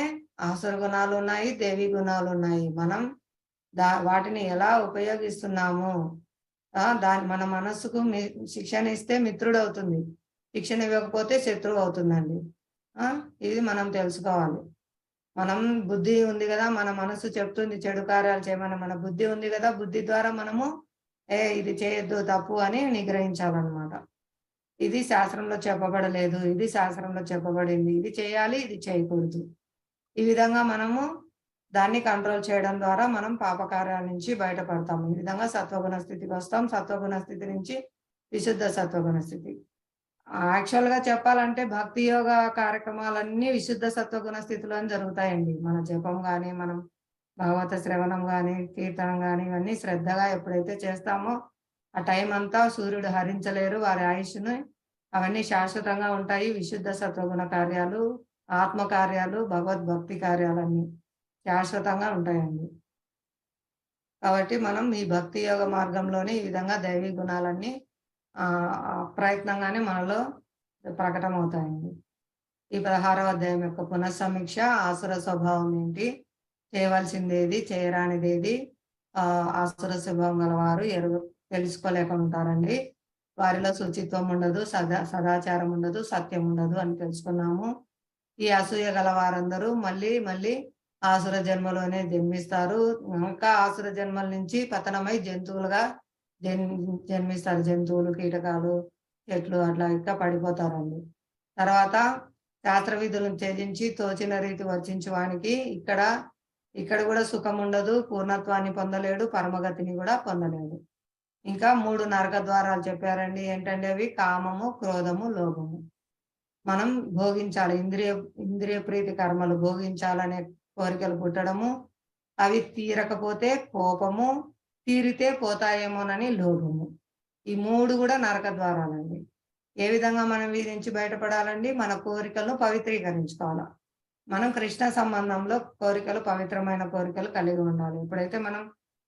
S1: ఆసుర గుణాలు ఉన్నాయి, దేవీ గుణాలు ఉన్నాయి. మనం వాటిని ఎలా ఉపయోగిస్తున్నాము, మన మనస్సుకు శిక్షణ ఇస్తే మిత్రుడు అవుతుంది, శిక్షణ ఇవ్వకపోతే శత్రువు అవుతుందండి. ఇది మనం తెలుసుకోవాలి. మనం బుద్ధి ఉంది కదా, మన మనసు చెప్తుంది చెడు కార్యాలు చేయమని, మన బుద్ధి ఉంది కదా, బుద్ధి ద్వారా మనము ఇది చేయొద్దు తప్పు అని నిగ్రహించాలన్నమాట. ఇది శాస్త్రంలో చెప్పబడలేదు, ఇది శాస్త్రంలో చెప్పబడింది, ఇది చేయాలి, ఇది చేయకూడదు. ఈ విధంగా మనము దాన్ని కంట్రోల్ చేయడం ద్వారా మనం పాపకార్యాల నుంచి బయటపడతాము. ఈ విధంగా సత్వగుణ స్థితికి వస్తాం. సత్వగుణ స్థితి నుంచి విశుద్ధ సత్వగుణ స్థితి. యాక్చువల్ గా చెప్పాలంటే భక్తి యోగ కార్యక్రమాలన్నీ విశుద్ధ సత్వగుణ స్థితిలో జరుగుతాయండి. మన జపం గాని, మనం భాగవత శ్రవణం గాని, కీర్తనం గాని, ఇవన్నీ శ్రద్ధగా ఎప్పుడైతే చేస్తామో ఆ టైం అంతా సూర్యుడు హరించలేరు వారి ఆయుష్ను. అవన్నీ శాశ్వతంగా ఉంటాయి. విశుద్ధ సత్వగుణ కార్యాలు, ఆత్మ కార్యాలు, భగవద్భక్తి కార్యాలన్నీ శాశ్వతంగా ఉంటాయండి. కాబట్టి మనం ఈ భక్తి యోగ మార్గంలోనే ఈ విధంగా దైవీ గుణాలన్నీ ప్రయత్నంగానే మనలో ప్రకటమవుతాయండి. ఈ 16వ అధ్యాయం యొక్క పునఃసమీక్ష. ఆసుర స్వభావం ఏంటి, చేయవలసిందేది, చేయరానిదేది. ఆసుర స్వభావం గలవారు తెలుసుకోలేక ఉంటారండి. వారిలో శుచిత్వం ఉండదు, సదాచారం ఉండదు, సత్యం ఉండదు అని తెలుసుకున్నాము. ఈ అసూయ గల వారందరూ మళ్ళీ మళ్ళీ ఆసుర జన్మలోనే జన్మిస్తారు. ఇంకా ఆసుర జన్మల నుంచి పతనమై జంతువులుగా జన్మిస్తారు. జంతువులు, కీటకాలు, చెట్లు అట్లా ఇంకా పడిపోతారండి. తర్వాత శాస్త్ర విధులను త్యజించి తోచిన రీతి వర్చించు వానికి ఇక్కడ కూడా సుఖం ఉండదు, పూర్ణత్వాన్ని పొందలేడు, పరమగతిని కూడా పొందలేడు. ఇంకా 3 నరక ద్వారాలు చెప్పారండి. ఏంటంటే అవి కామము, క్రోధము, లోభము. మనం భోగించాలి, ఇంద్రియ ప్రీతి కర్మలు భోగించాలనే కోరికలు పుట్టడము, అవి తీరకపోతే కోపము, తీరితే పోతాయేమోనని లోభము. ఈ 3 కూడా నరక ద్వారాలండి. ఏ విధంగా మనం వీరి నుంచి బయటపడాలండి? మన కోరికలను పవిత్రీకరించుకోవాలి. మనం కృష్ణ సంబంధంలో కోరికలు, పవిత్రమైన కోరికలు కలిగి ఉండాలి. ఎప్పుడైతే మనం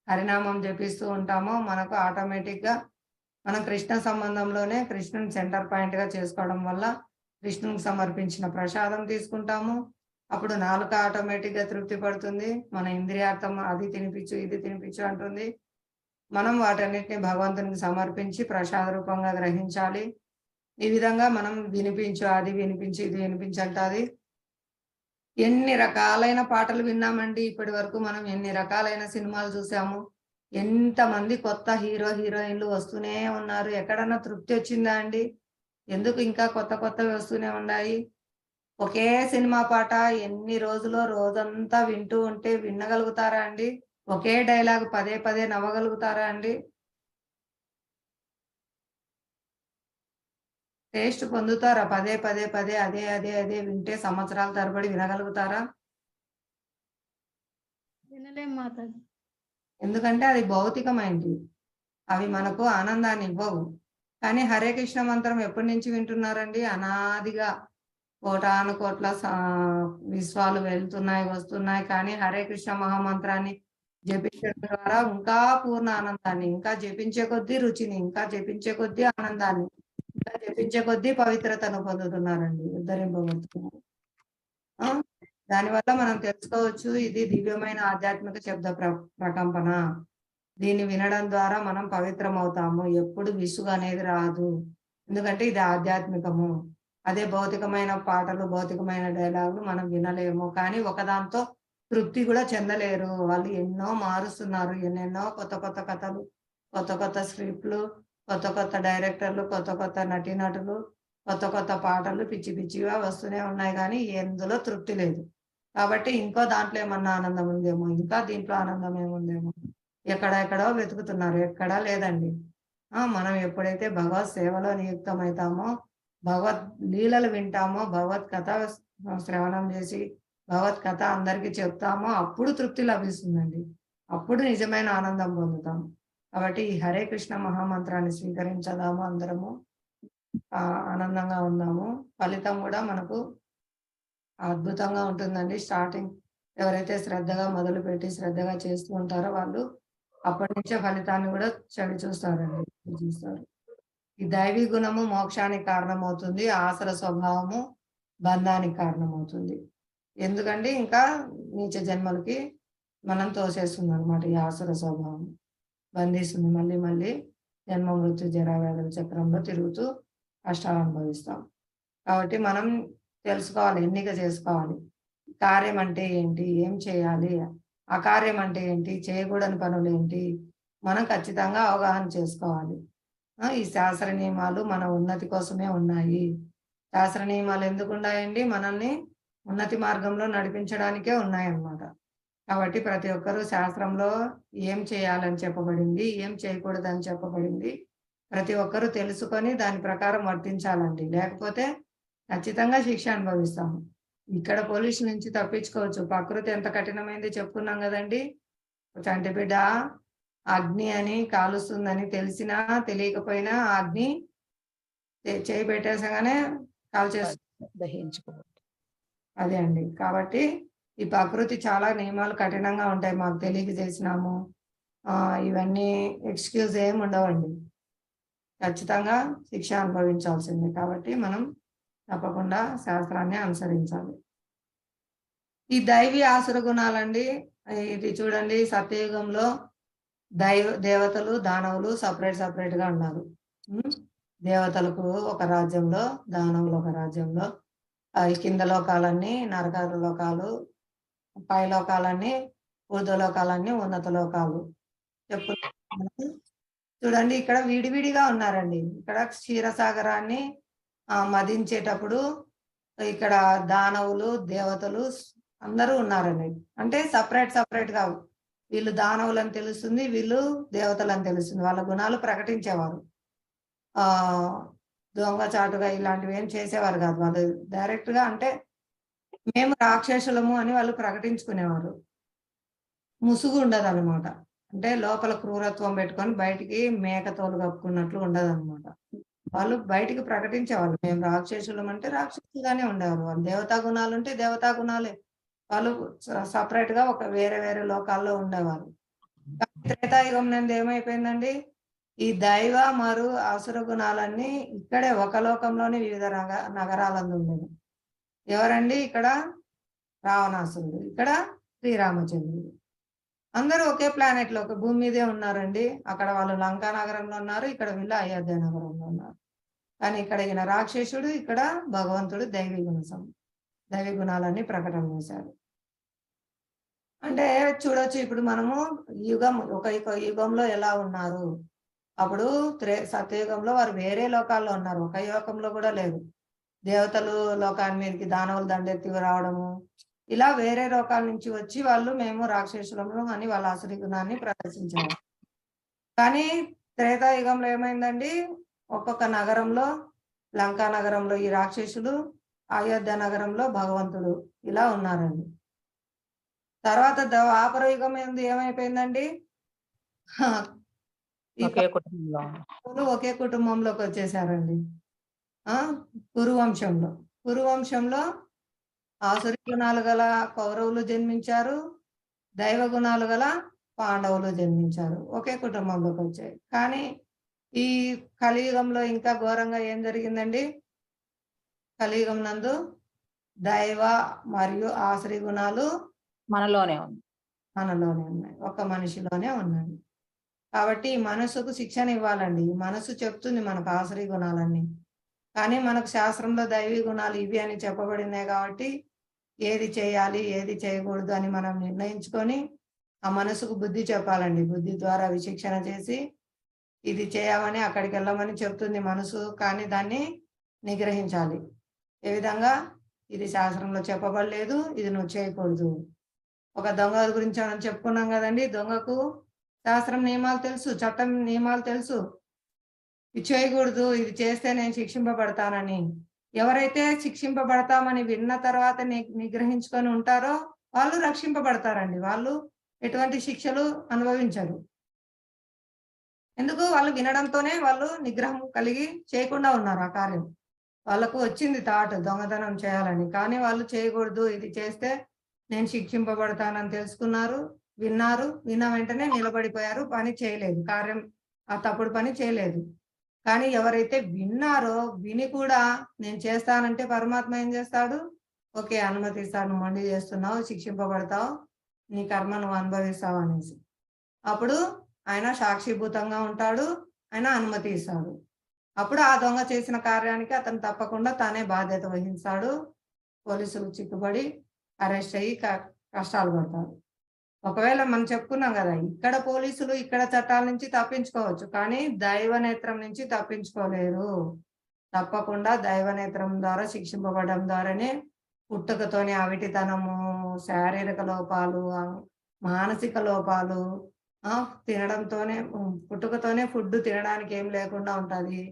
S1: హరినామం జపిస్తూ ఉంటామో మనకు ఆటోమేటిక్ గా మనం కృష్ణ సంబంధంలోనే కృష్ణుని సెంటర్ పాయింట్ గా చేసుకోవడం వల్ల కృష్ణునికి సమర్పించిన ప్రసాదం తీసుకుంటాము. అప్పుడు నాలుక ఆటోమేటిక్ గా తృప్తి పడుతుంది. మన ఇంద్రియార్థం అది తినిపించు, ఇది తినిపించు అంటుంది. మనం వాటన్నిటిని భగవంతునికి సమర్పించి ప్రసాద రూపంగా గ్రహించాలి. ఈ విధంగా మనం వినిపించు, అది వినిపించు, ఇది వినిపించంటాది. ఎన్ని రకాలైన పాటలు విన్నామండి ఇప్పటి వరకు. మనం ఎన్ని రకాలైన సినిమాలు చూసాము. ఎంతమంది కొత్త హీరో హీరోయిన్లు వస్తూనే ఉన్నారు. ఎక్కడన్నా తృప్తి వచ్చిందా అండి? ఎందుకు ఇంకా కొత్త కొత్తవి వస్తూనే ఉన్నాయి? ఒకే సినిమా పాట ఎన్ని రోజులో రోజంతా వింటూ ఉంటే వినగలుగుతారా అండి? ఒకే డైలాగ్ పదే పదే నవ్వగలుగుతారా అండి? టేస్ట్ పొందుతారా? పదే పదే పదే అదే అదే అదే వింటే సంవత్సరాల తరబడి వినగలుగుతారా?
S4: వినలేం మాతాజీ.
S1: ఎందుకంటే అది భౌతికమైనది. అవి మనకు ఆనందాన్ని ఇవ్వవు. కానీ హరే కృష్ణ మంత్రం ఎప్పటి నుంచి వింటున్నారండి? అనాదిగా కోటాను కోట్ల విశ్వాలు వెళ్తున్నాయి, వస్తున్నాయి. కానీ హరే కృష్ణ మహామంత్రాన్ని జపించడం ద్వారా ఇంకా పూర్ణ ఆనందాన్ని, ఇంకా జపించే కొద్దీ రుచిని, ఇంకా జపించే కొద్దీ ఆనందాన్ని, ఇంకా జపించే కొద్దీ పవిత్రతను పొందుతున్నారండి, ఉద్ధరింపబడుతున్నారు. దానివల్ల మనం తెలుసుకోవచ్చు, ఇది దివ్యమైన ఆధ్యాత్మిక శబ్ద ప్రకంపన. దీన్ని వినడం ద్వారా మనం పవిత్రం అవుతాము. ఎప్పుడు విసుగు అనేది రాదు. ఎందుకంటే ఇది ఆధ్యాత్మికము. అదే భౌతికమైన పాటలు, భౌతికమైన డైలాగులు మనం వినలేము. కానీ ఒకదాంతో తృప్తి కూడా చెందలేరు. వాళ్ళు ఎన్నో మారుస్తున్నారు. ఎన్నెన్నో కొత్త కొత్త కథలు, కొత్త కొత్త స్క్రిప్ట్లు, కొత్త కొత్త డైరెక్టర్లు, కొత్త కొత్త నటీనటులు, కొత్త కొత్త పాటలు పిచ్చి పిచ్చిగా వస్తూనే ఉన్నాయి. కానీ ఎందులో తృప్తి లేదు. కాబట్టి ఇంకో దాంట్లో ఏమన్నా ఆనందం ఉందేమో, ఇంకా దీంట్లో ఆనందం ఏముందేమో ఎక్కడెక్కడో వెతుకుతున్నారు. ఎక్కడా లేదండి. మనం ఎప్పుడైతే భగవత్ సేవలో నియుక్తమవుతామో, భగవత్ లీలలు వింటామో, భగవత్ కథ శ్రవణం చేసి భగవత్ కథ అందరికీ చెప్తామో అప్పుడు తృప్తి లభిస్తుందండి. అప్పుడు నిజమైన ఆనందం పొందుతాం. కాబట్టి ఈ హరే కృష్ణ మహామంత్రాన్ని స్వీకరించదాము. అందరము ఆనందంగా ఉందాము. ఫలితం కూడా మనకు అద్భుతంగా ఉంటుందండి. స్టార్టింగ్ ఎవరైతే శ్రద్ధగా మొదలుపెట్టి శ్రద్ధగా చేస్తూ ఉంటారో వాళ్ళు అప్పటి నుంచే ఫలితాన్ని కూడా చవి చూస్తారండి, చూస్తారు. ఈ దైవీ గుణము మోక్షానికి కారణమవుతుంది, ఆసర స్వభావము బంధానికి కారణమవుతుంది. ఎందుకంటే ఇంకా నీచ జన్మలకి మనం తోసేస్తుంది అనమాట. ఈ ఆసుర స్వభావం బంధిస్తుంది, మళ్ళీ మళ్ళీ జన్మ మృత్యు జరావ్యాధుల చక్రంలో తిరుగుతూ కష్టాలు అనుభవిస్తాం. కాబట్టి మనం తెలుసుకోవాలి, ఎన్నిక చేసుకోవాలి. కార్యం అంటే ఏంటి, ఏం చేయాలి, అకార్యం అంటే ఏంటి, చేయకూడని పనులు ఏంటి, మనం ఖచ్చితంగా అవగాహన చేసుకోవాలి. ఈ శాస్త్ర నియమాలు మన ఉన్నతి కోసమే ఉన్నాయి. శాస్త్ర నియమాలు ఎందుకు ఉన్నాయండి? మనల్ని ఉన్నతి మార్గంలో నడిపించడానికే ఉన్నాయన్నమాట. కాబట్టి ప్రతి ఒక్కరూ శాస్త్రంలో ఏం చేయాలని చెప్పబడింది, ఏం చేయకూడదని చెప్పబడింది, ప్రతి ఒక్కరూ తెలుసుకొని దాని ప్రకారం వర్తించాలండి. లేకపోతే ఖచ్చితంగా శిక్ష అనుభవిస్తాము. ఇక్కడ పొల్యూషన్ నుంచి తప్పించుకోవచ్చు. ప్రకృతి ఎంత కఠినమైంది చెప్పుకున్నాం కదండి. చంటి బిడ్డ అగ్ని అని కాలుస్తుందని తెలిసినా తెలియకపోయినా అగ్ని చేయి పెట్టేసగానే కాల్చేస్తుంది,
S5: దహించుకోవచ్చు.
S1: అదే అండి. కాబట్టి ఈ ప్రకృతి చాలా నియమాలు కఠినంగా ఉంటాయి. మాకు తెలియక చేసినాము ఇవన్నీ ఎక్స్క్యూజ్ ఏమి ఉండవండి. ఖచ్చితంగా శిక్ష అనుభవించాల్సిందే. కాబట్టి మనం తప్పకుండా శాస్త్రాన్ని అనుసరించాలి. ఈ దైవీ ఆసుర గుణాలండి, ఇది చూడండి, సత్యయుగంలో దేవతలు దానవులు సపరేట్ గా ఉన్నారు. దేవతలకు ఒక రాజ్యంలో, దానవులు ఒక రాజ్యంలో, ఈ కింద లోకాలన్నీ నరక లోకాలు, పై లోకాలన్నీ ఊర్ధ్వలోకాలన్నీ ఉన్నత లోకాలు చెప్పు. చూడండి ఇక్కడ విడివిడిగా ఉన్నారండి. ఇక్కడ క్షీరసాగరాన్ని మదించేటప్పుడు ఇక్కడ దానవులు దేవతలు అందరూ ఉన్నారండి. అంటే సపరేట్ గా వీళ్ళు దానవులు అని తెలుస్తుంది, వీళ్ళు దేవతలు అని తెలుస్తుంది. వాళ్ళ గుణాలు ప్రకటించేవారు. దొంగచాటుగా ఇలాంటివి ఏం చేసేవారు కాదు. వాళ్ళు డైరెక్ట్ గా అంటే మేము రాక్షసులము అని వాళ్ళు ప్రకటించుకునేవారు. ముసుగు ఉండదు అనమాట. అంటే లోపల క్రూరత్వం పెట్టుకొని బయటికి మేకతోలు కప్పుకున్నట్లు ఉండదు అనమాట. వాళ్ళు బయటికి ప్రకటించేవాళ్ళు, మేము రాక్షసులం అంటే రాక్షసులుగానే ఉండేవారు. వాళ్ళు దేవతా గుణాలు ఉంటే దేవతా గుణాలే. వాళ్ళు సపరేట్ గా ఒక వేరే లోకాల్లో ఉండేవారు. త్రేతాయుగం నుండి ఏమైపోయిందండి, ఈ దైవ మరియు అసుర గుణాలన్నీ ఇక్కడే ఒక లోకంలోనే వివిధ నగరాలందు ఉండేది. ఎవరండి? ఇక్కడ రావణాసురుడు, ఇక్కడ శ్రీరామచంద్రుడు. అందరూ ఒకే ప్లానెట్ లో, ఒక భూమి మీదే ఉన్నారండి. అక్కడ వాళ్ళు లంకా నగరంలో ఉన్నారు, ఇక్కడ వీళ్ళు అయోధ్య నగరంలో ఉన్నారు. కానీ ఇక్కడ ఈయన రాక్షసుడు, ఇక్కడ భగవంతుడు దైవీ గుణాలన్నీ ప్రకటన చేశారు. అంటే చూడొచ్చు, ఇప్పుడు మనము ఒక యుగంలో ఎలా ఉన్నారు. అప్పుడు సత్యయుగంలో వారు వేరే లోకాల్లో ఉన్నారు, ఒక యుగంలో కూడా లేదు. దేవతలు లోకాన్ని మీదకి దానవులు దండెత్తి రావడము, ఇలా వేరే లోకాల నుంచి వచ్చి వాళ్ళు మేము రాక్షసులము అని వాళ్ళ ఆసురీ గుణాన్ని ప్రదర్శించారు. కానీ త్రేతాయుగంలో ఏమైందండి, ఒక్కొక్క నగరంలో, లంకా నగరంలో ఈ రాక్షసులు, అయోధ్య నగరంలో భగవంతుడు ఇలా ఉన్నారండి. తర్వాత ద్వాపర యుగం ఏమైపోయిందండి, ఒకే కుటుంబంలోకి వచ్చేసారండి. కురువంశంలో ఆసురీ గుణాలు గల కౌరవులు జన్మించారు, దైవ గుణాలు గల పాండవులు జన్మించారు, ఒకే కుటుంబంలోకి వచ్చాయి. కానీ ఈ కలియుగంలో ఇంకా ఘోరంగా ఏం జరిగిందండి, కలియుగం నందు దైవ మరియు ఆసురీ గుణాలు
S5: మనలోనే
S1: ఉన్నాయి, ఒక మనిషిలోనే ఉన్నాయి. కాబట్టి ఈ మనసుకు శిక్షణ ఇవ్వాలండి. ఈ మనసు చెప్తుంది మనకు ఆసురీ గుణాలన్నీ, కానీ మనకు శాస్త్రంలో దైవీ గుణాలు ఇవి అని చెప్పబడినాయి. కాబట్టి ఏది చేయాలి ఏది చేయకూడదు అని మనం నిర్ణయించుకొని ఆ మనసుకు బుద్ధి చెప్పాలండి. బుద్ధి ద్వారా విశిక్షణ చేసి ఇది చేయమని అక్కడికి వెళ్ళమని చెప్తుంది మనసు, కానీ దాన్ని నిగ్రహించాలి. ఏ విధంగా, ఇది శాస్త్రంలో చెప్పబడలేదు, ఇది నువ్వు చేయకూడదు. ఒక దొంగ గురించి మనం చెప్పుకున్నాం కదండి. దొంగకు శాస్త్రం నియమాలు తెలుసు, చట్టం నియమాలు తెలుసు, ఇది చేయకూడదు, ఇది చేస్తే నేను శిక్షింపబడతానని. ఎవరైతే శిక్షింపబడతామని విన్న తర్వాత నిగ్రహించుకొని ఉంటారో వాళ్ళు రక్షింపబడతారండి. వాళ్ళు ఎటువంటి శిక్షలు అనుభవించరు. ఎందుకు? వాళ్ళు వినడంతోనే వాళ్ళు నిగ్రహం కలిగి చేయకుండా ఉన్నారు ఆ కార్యం. వాళ్ళకు వచ్చింది థాట్ దొంగతనం చేయాలని, కానీ వాళ్ళు చేయకూడదు, ఇది చేస్తే నేను శిక్షింపబడతానని తెలుసుకున్నారు, విన్నారు, విన్న వెంటనే నిలబడిపోయారు, పని చేయలేదు, కార్యం ఆ తప్పుడు పని చేయలేదు. కానీ ఎవరైతే విన్నారో, విని కూడా నేను చేస్తానంటే పరమాత్మ ఏం చేస్తాడు? ఓకే, అనుమతిస్తాను, మొండి చేస్తున్నావు, శిక్షింపబడతావు, నీ కర్మ నువ్వు అనుభవిస్తావు అనేసి. అప్పుడు ఆయన సాక్షిభూతంగా ఉంటాడు, ఆయన అనుమతి ఇస్తాడు. అప్పుడు ఆ దొంగ చేసిన కార్యానికి అతను తప్పకుండా తానే బాధ్యత వహిస్తాడు. పోలీసులు చిక్కుబడి అరెస్ట్ అయ్యి కష్టాలు పడతారు. ఒకవేళ మనం చెప్పుకున్నాం కదా, ఇక్కడ పోలీసులు ఇక్కడ చట్టాల నుంచి తప్పించుకోవచ్చు, కానీ దైవ నేత్రం నుంచి తప్పించుకోలేరు. తప్పకుండా దైవ నేత్రం ద్వారా శిక్షింపబడడం ద్వారానే పుట్టుకతోనే అవిటితనము, శారీరక లోపాలు, మానసిక లోపాలు, తినడంతోనే పుట్టుకతోనే ఫుడ్ తినడానికి ఏం లేకుండా ఉంటది.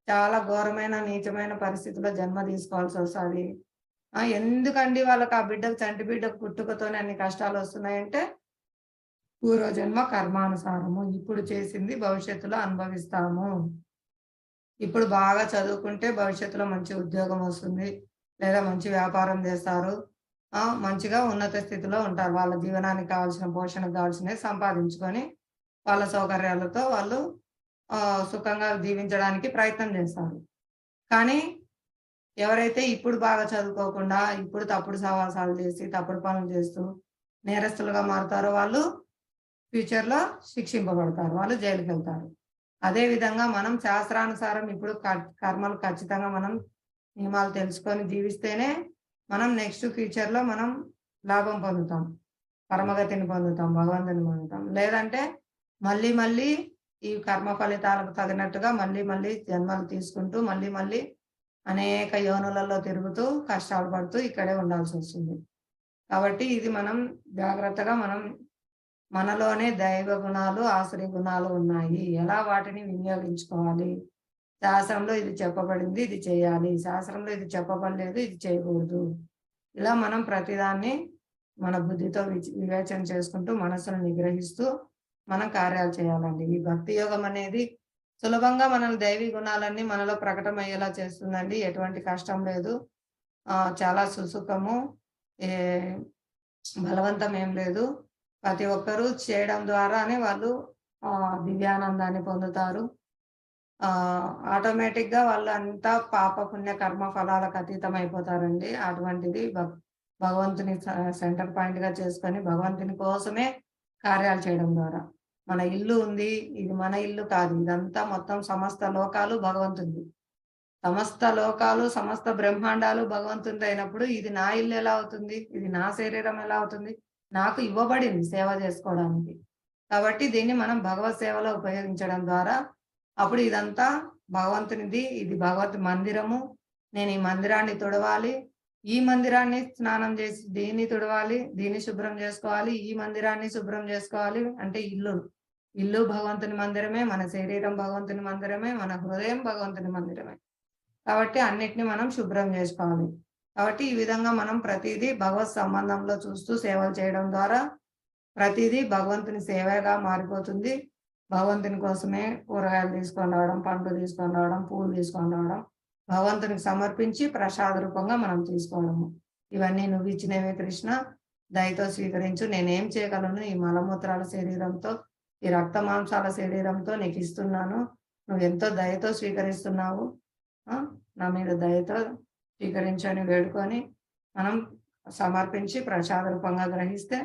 S1: చాలా ఘోరమైన నీచమైన పరిస్థితుల్లో జన్మ తీసుకోవాల్సి వస్తుంది. ఎందుకండి వాళ్ళకి ఆ బిడ్డకు, చంటి బిడ్డకు పుట్టుకతోనే అన్ని కష్టాలు వస్తున్నాయంటే పూర్వజన్మ కర్మానుసారము. ఇప్పుడు చేసింది భవిష్యత్తులో అనుభవిస్తాము. ఇప్పుడు బాగా చదువుకుంటే భవిష్యత్తులో మంచి ఉద్యోగం వస్తుంది, లేదా మంచి వ్యాపారం చేస్తారు, మంచిగా ఉన్నత స్థితిలో ఉంటారు. వాళ్ళ జీవనానికి కావాల్సిన, పోషణకు కావాల్సినవి సంపాదించుకొని వాళ్ళ సౌకర్యాలతో వాళ్ళు సుఖంగా జీవించడానికి ప్రయత్నం చేస్తారు. కానీ ఎవరైతే ఇప్పుడు బాగా చదువుకోకుండా ఇప్పుడు తప్పుడు సహవాసాలు చేసి తప్పుడు పనులు చేస్తూ నేరస్తులుగా మారుతారో వాళ్ళు ఫ్యూచర్లో శిక్షింపబడతారు, వాళ్ళు జైలుకి వెళ్తారు. అదే విధంగా మనం శాస్త్రానుసారం ఇప్పుడు కర్మలు ఖచ్చితంగా మనం నియమాలు తెలుసుకొని జీవిస్తేనే మనం నెక్స్ట్ ఫ్యూచర్లో మనం లాభం పొందుతాం, పరమగతిని పొందుతాం, భగవంతుని పొందుతాం. లేదంటే మళ్ళీ మళ్ళీ ఈ కర్మ ఫలితాలకు తగినట్టుగా మళ్ళీ జన్మలు తీసుకుంటూ మళ్ళీ అనేక యోనులలో తిరుగుతూ కష్టాలు పడుతూ ఇక్కడే ఉండాల్సి వస్తుంది. కాబట్టి ఇది మనం జాగ్రత్తగా మనలోనే దైవ గుణాలు, ఆశ్రయ గుణాలు ఉన్నాయి, ఎలా వాటిని వినియోగించుకోవాలి. శాస్త్రంలో ఇది చెప్పబడింది, ఇది చేయాలి, శాస్త్రంలో ఇది చెప్పబడలేదు, ఇది చేయకూడదు. ఇలా మనం ప్రతిదాన్ని మన బుద్ధితో వివేచన చేసుకుంటూ మనసును నిగ్రహిస్తూ మనం కార్యాలు చేయాలండి. ఈ భక్తి యోగం అనేది సులభంగా మనల్ని దైవీ గుణాలన్నీ మనలో ప్రకటమయ్యేలా చేస్తుందండి. ఎటువంటి కష్టం లేదు, చాలా సుసుఖము, బలవంతం ఏం లేదు. ప్రతి ఒక్కరూ చేయడం ద్వారానే వాళ్ళు దివ్యానందాన్ని పొందుతారు. ఆటోమేటిక్ గా వాళ్ళు అంతా పాప పుణ్య కర్మ ఫలాలకు అతీతం అయిపోతారండి. అటువంటిది భగవంతుని సెంటర్ పాయింట్ గా చేసుకొని భగవంతుని కోసమే కార్యాలు చేయడం ద్వారా. మన ఇల్లు ఉంది, ఇది మన ఇల్లు కాదు, ఇదంతా మొత్తం సమస్త లోకాలు భగవంతుడి. సమస్త లోకాలు, సమస్త బ్రహ్మాండాలు భగవంతుడి అయినప్పుడు ఇది నా ఇల్లు ఎలా అవుతుంది, ఇది నా శరీరం ఎలా అవుతుంది? నాకు ఇవ్వబడింది సేవ చేసుకోవడానికి. కాబట్టి దీన్ని మనం భగవత్ సేవలో ఉపయోగించడం ద్వారా అప్పుడు ఇదంతా భగవంతునిది, ఇది భగవత్ మందిరము, నేను ఈ మందిరాన్ని తుడవాలి, ఈ మందిరాన్ని స్నానం చేసి దీన్ని తుడవాలి, దీన్ని శుభ్రం చేసుకోవాలి, ఈ మందిరాన్ని శుభ్రం చేసుకోవాలి. అంటే ఇల్లు భగవంతుని మందిరమే, మన శరీరం భగవంతుని మందిరమే, మన హృదయం భగవంతుని మందిరమే. కాబట్టి అన్నిటిని మనం శుభ్రం చేసుకోవాలి. కాబట్టి ఈ విధంగా మనం ప్రతిదీ భగవత్ సంబంధంలో చూస్తూ సేవలు చేయడం ద్వారా ప్రతిదీ భగవంతుని సేవగా మారిపోతుంది. భగవంతుని కోసమే కూరగాయలు తీసుకొని రావడం, పండ్లు తీసుకొని రావడం, పూలు తీసుకొని రావడం, భగవంతునికి సమర్పించి ప్రసాద రూపంగా మనం తీసుకోవడము. ఇవన్నీ నువ్వు ఇచ్చినవే కృష్ణ, దయతో స్వీకరించు. నేనేం చేయగలను? ఈ మలమూత్రాల శరీరంతో, ఈ రక్త మాంసాల శరీరంతో నీకు ఇస్తున్నాను, నువ్వు ఎంతో దయతో స్వీకరిస్తున్నావు, నా మీద దయతో స్వీకరించని వేడుకొని మనం సమర్పించి ప్రసాద రూపంగా గ్రహిస్తే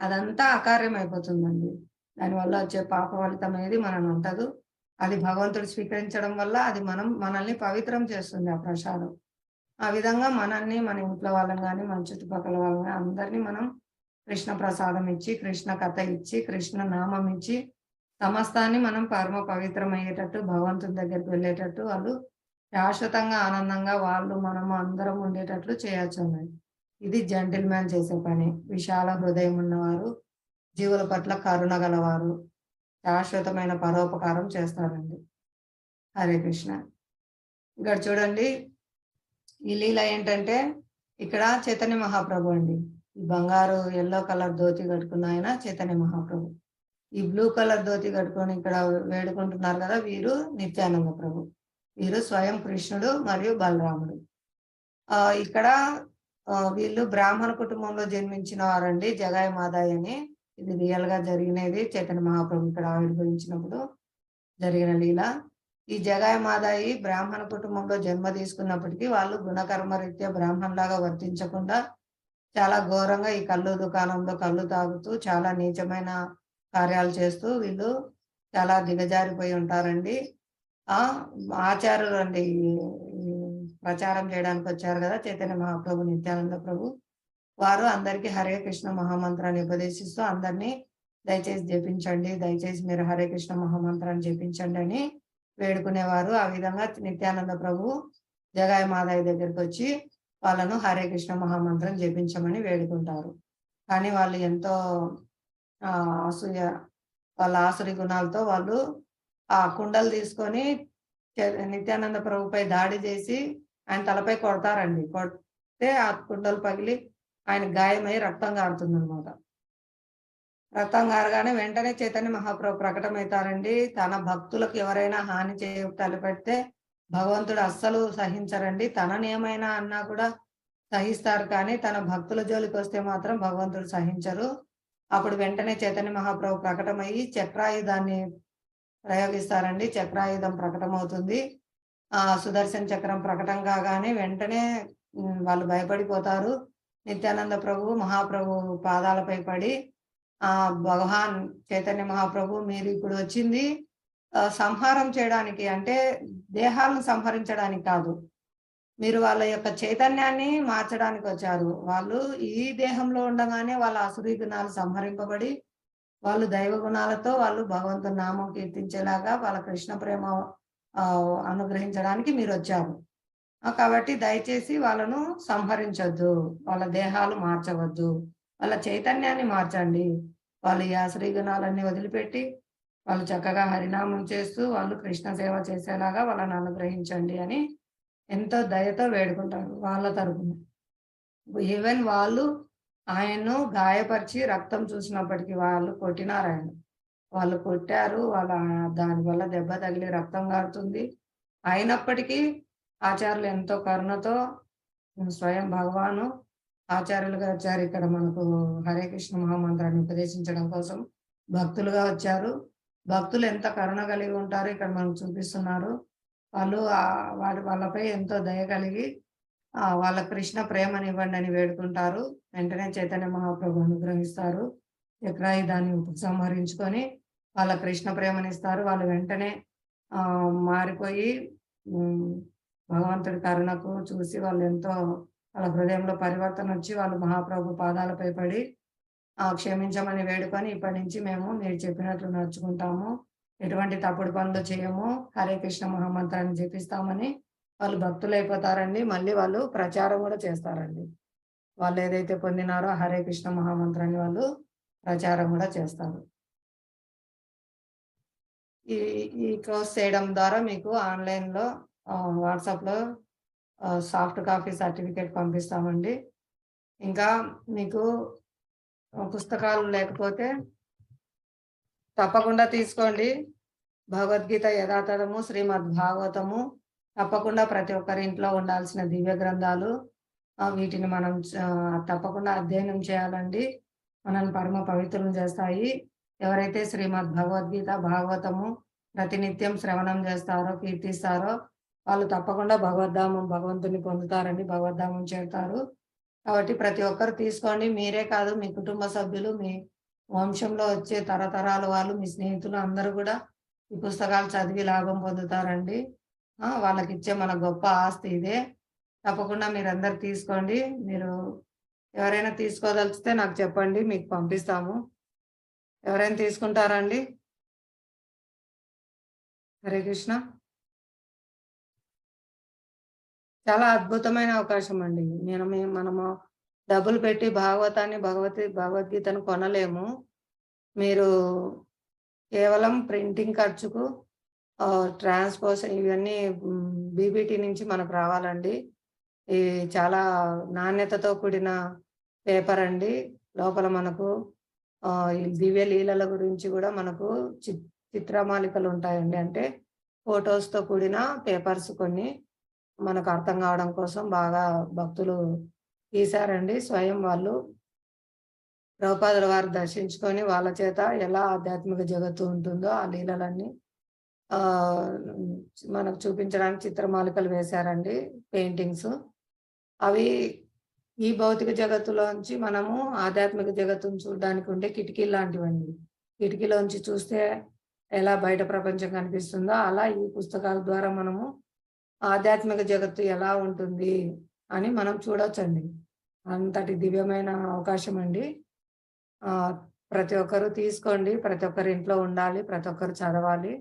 S1: అదంతా అకార్యం అయిపోతుందండి. దానివల్ల వచ్చే పాప ఫలితం ఏది మనం అంటదు. అది భగవంతుడు స్వీకరించడం వల్ల అది మనల్ని పవిత్రం చేస్తుంది ఆ ప్రసాదం. ఆ విధంగా మనల్ని, మన ఇంట్లో వాళ్ళని కానీ, మన చుట్టుపక్కల వాళ్ళని అందరినీ మనం కృష్ణ ప్రసాదం ఇచ్చి, కృష్ణ కథ ఇచ్చి, కృష్ణ నామం ఇచ్చి సమస్తాన్ని మనం పరమ పవిత్రం అయ్యేటట్టు, భగవంతుని దగ్గరికి వెళ్ళేటట్టు, వాళ్ళు శాశ్వతంగా ఆనందంగా వాళ్ళు మనము అందరం ఉండేటట్లు చేయొచ్చు అన్నది. ఇది జెంటిల్ మ్యాన్ చేసే పని. విశాల హృదయం ఉన్నవారు, జీవుల పట్ల కరుణ గలవారు శాశ్వతమైన పరోపకారం చేస్తారండి. హరే కృష్ణ. ఇక్కడ చూడండి, ఈ లీల ఏంటంటే ఇక్కడ చైతన్య మహాప్రభు అండి. ఈ బంగారు ఎల్లో కలర్ ధోతి కట్టుకున్న ఆయన చైతన్య మహాప్రభు. ఈ బ్లూ కలర్ ధోతి కట్టుకొని ఇక్కడ వేడుకుంటున్నారు కదా, వీరు నిత్యానంద ప్రభు. వీరు స్వయం కృష్ణుడు మరియు బలరాముడు. ఇక్కడ వీళ్ళు బ్రాహ్మణ కుటుంబంలో జన్మించిన వారండి, జగాయ మాదాయి అని. ఇది రియల్ గా జరిగినది. చైతన్య మహాప్రభు ఇక్కడ ఆవిర్భవించినప్పుడు జరిగిన లీల. ఈ జగాయ మాదాయి బ్రాహ్మణ కుటుంబంలో జన్మ తీసుకున్నప్పటికీ వాళ్ళు గుణకర్మ రీత్యా బ్రాహ్మణులాగా వర్తించకుండా చాలా ఘోరంగా ఈ కళ్ళు దుకాణంలో కళ్ళు తాగుతూ చాలా నీచమైన కార్యాలు చేస్తూ వీళ్ళు చాలా దిగజారిపోయి ఉంటారండి. ఆచార్యులు అండి ప్రచారం చేయడానికి వచ్చారు కదా చైతన్య మహాప్రభు, నిత్యానంద ప్రభు. వారు అందరికీ హరే కృష్ణ మహామంత్రాన్ని ఉపదేశిస్తూ అందరినీ దయచేసి జపించండి, దయచేసి మీరు హరే కృష్ణ మహామంత్రాన్ని జపించండి అని వేడుకునేవారు. ఆ విధంగా నిత్యానంద ప్రభు జగాయ మాదాయి దగ్గరికి వచ్చి వాళ్ళను హరే కృష్ణ మహామంత్రం జపించమని వేడుకుంటారు. కానీ వాళ్ళు ఎంతో అసూయ, వాళ్ళ ఆసురి గుణాలతో వాళ్ళు ఆ కుండలు తీసుకొని నిత్యానంద ప్రభుపై దాడి చేసి ఆయన తలపై కొడతారండి. కొడితే ఆ కుండలు పగిలి ఆయన గాయమై రక్తం కారుతుంది అనమాట. రక్తం కారగానే వెంటనే చైతన్య మహాప్రభు ప్రకటమవుతారండి. తన భక్తులకు ఎవరైనా హాని తలపెడితే భగవంతుడు అస్సలు సహించరండి. తనని ఏమైనా అన్నా కూడా సహిస్తారు, కానీ తన భక్తుల జోలికి వస్తే మాత్రం భగవంతుడు సహించరు. అప్పుడు వెంటనే చైతన్య మహాప్రభు ప్రకటమయ్యి చక్రాయుధాన్ని ప్రయోగిస్తారండి. చక్రాయుధం ప్రకటమవుతుంది. సుదర్శన చక్రం ప్రకటన కాగానే వెంటనే వాళ్ళు భయపడిపోతారు. నిత్యానంద ప్రభు మహాప్రభు పాదాలపై పడి భగవాన్ చైతన్య మహాప్రభు, మీరు ఇప్పుడు వచ్చింది సంహారం చేయడానికి, అంటే దేహాలను సంహరించడానికి కాదు, మీరు వాళ్ళ యొక్క చైతన్యాన్ని మార్చడానికి వచ్చారు. వాళ్ళు ఈ దేహంలో ఉండగానే వాళ్ళ అసురీ గుణాలు సంహరింపబడి వాళ్ళు దైవ గుణాలతో వాళ్ళు భగవంతుని నామం కీర్తించేలాగా వాళ్ళ కృష్ణ ప్రేమ అనుగ్రహించడానికి మీరు వచ్చారు. కాబట్టి దయచేసి వాళ్ళను సంహరించొద్దు, వాళ్ళ దేహాలు మార్చవద్దు, వాళ్ళ చైతన్యాన్ని మార్చండి. వాళ్ళు ఈ అసురీ గుణాలన్నీ వదిలిపెట్టి వాళ్ళు చక్కగా హరినామం చేస్తూ వాళ్ళు కృష్ణ సేవ చేసేలాగా వాళ్ళని అనుగ్రహించండి అని ఎంతో దయతో వేడుకుంటారు వాళ్ళ తరపున. ఈవెన్ వాళ్ళు ఆయన్ను గాయపరిచి రక్తం చూసినప్పటికీ వాళ్ళు కొట్టినారు, వాళ్ళు కొట్టారు, దానివల్ల దెబ్బ తగిలి రక్తం కారుతుంది. అయినప్పటికీ ఆచార్యులు ఎంతో కరుణతో స్వయం భగవాను ఆచార్యులుగా వచ్చారు. ఇక్కడ మనకు హరే కృష్ణ మహామంత్రాన్ని ఉపదేశించడం కోసం భక్తులుగా వచ్చారు. భక్తులు ఎంత కరుణ కలిగి ఉంటారో ఇక్కడ మనకు చూపిస్తున్నారు. వాళ్ళు వాళ్ళపై ఎంతో దయ కలిగి వాళ్ళ కృష్ణ ప్రేమని ఇవ్వండి అని వేడుకుంటారు. వెంటనే చైతన్య మహాప్రభు అనుగ్రహిస్తారు. చక్రాయుధాన్ని ఉపసంహరించుకొని వాళ్ళ కృష్ణ ప్రేమనిస్తారు. వాళ్ళు వెంటనే మారిపోయి భగవంతుడి కరుణకు చూసి వాళ్ళు ఎంతో వాళ్ళ హృదయంలో పరివర్తన వచ్చి వాళ్ళు మహాప్రభు పాదాలపై పడి క్షమించమని వేడుకొని, ఇప్పటి నుంచి మేము మీరు చెప్పినట్లు నడుచుకుంటాము, ఎటువంటి తప్పుడు పనులు చేయము, హరే కృష్ణ మహామంత్రాన్ని జపిస్తామని వాళ్ళు భక్తులు అయిపోతారండి. మళ్ళీ వాళ్ళు ప్రచారం కూడా చేస్తారండి. వాళ్ళు ఏదైతే పొందినారో హరే కృష్ణ మహామంత్రాన్ని వాళ్ళు ప్రచారం కూడా చేస్తారు. ఈ కోర్స్ చేయడం ద్వారా మీకు ఆన్లైన్లో వాట్సాప్లో సాఫ్ట్ కాపీ సర్టిఫికేట్ పంపిస్తామండి. ఇంకా మీకు పుస్తకాలు లేకపోతే తప్పకుండా తీసుకోండి. భగవద్గీత యథాతథము, శ్రీమద్ భాగవతము తప్పకుండా ప్రతి ఒక్కరి ఇంట్లో ఉండాల్సిన దివ్య గ్రంథాలు. వీటిని మనం తప్పకుండా అధ్యయనం చేయాలండి. మనల్ని పరమ పవిత్రం చేస్తాయి. ఎవరైతే శ్రీమద్ భగవద్గీత భాగవతము ప్రతినిత్యం శ్రవణం చేస్తారో, కీర్తిస్తారో వాళ్ళు తప్పకుండా భగవంతుని పొందుతారండి, భగవద్ధామం చేరుతారు. కాబట్టి ప్రతి ఒక్కరు తీసుకోండి. మీరే కాదు, మీ కుటుంబ సభ్యులు, మీ వంశంలో వచ్చే తరతరాల వాళ్ళు, మీ స్నేహితులు అందరూ కూడా ఈ పుస్తకాలు చదివి లాభం పొందుతారండి. వాళ్ళకి ఇచ్చే మన గొప్ప ఆస్తి ఇదే. తప్పకుండా మీరందరు తీసుకోండి. మీరు ఎవరైనా తీసుకోదలిచితే నాకు చెప్పండి, మీకు పంపిస్తాము. ఎవరైనా తీసుకుంటారండి? హరే కృష్ణ. చాలా అద్భుతమైన అవకాశం అండి. మనము డబ్బులు పెట్టి భగవద్గీతను కొనలేము. మీరు కేవలం ప్రింటింగ్ ఖర్చుకు ట్రాన్స్పోర్షన్ ఇవన్నీ బీబీటీ నుంచి మనకు రావాలండి. ఇది చాలా నాణ్యతతో కూడిన పేపర్ అండి. లోపల మనకు దివ్య లీలల గురించి కూడా మనకు చిత్రమాలికలు ఉంటాయండి. అంటే ఫొటోస్తో కూడిన పేపర్స్ కొన్ని మనకు అర్థం కావడం కోసం బాగా భక్తులు తీశారండి. స్వయం వాళ్ళు ప్రభుపాదుల వారు దర్శించుకొని వాళ్ళ చేత ఎలా ఆధ్యాత్మిక జగత్తు ఉంటుందో ఆ లీలలన్నీ ఆ మనకు చూపించడానికి చిత్రమాలికలు వేశారండి, పెయింటింగ్స్. అవి ఈ భౌతిక జగత్తులోంచి మనము ఆధ్యాత్మిక జగత్తును చూడడానికి ఉండే కిటికీలు లాంటివండి. కిటికీలోంచి చూస్తే ఎలా బయట ప్రపంచం కనిపిస్తుందో అలా ఈ పుస్తకాల ద్వారా మనము ఆధ్యాత్మిక జగత్తు ఎలా ఉంటుంది అని మనం చూడొచ్చండి. అంతటి దివ్యమైన అవకాశం అండి. ప్రతి ఒక్కరు తీసుకోండి, ప్రతి ఒక్కరి ఇంట్లో ఉండాలి, ప్రతి ఒక్కరు చదవాలి.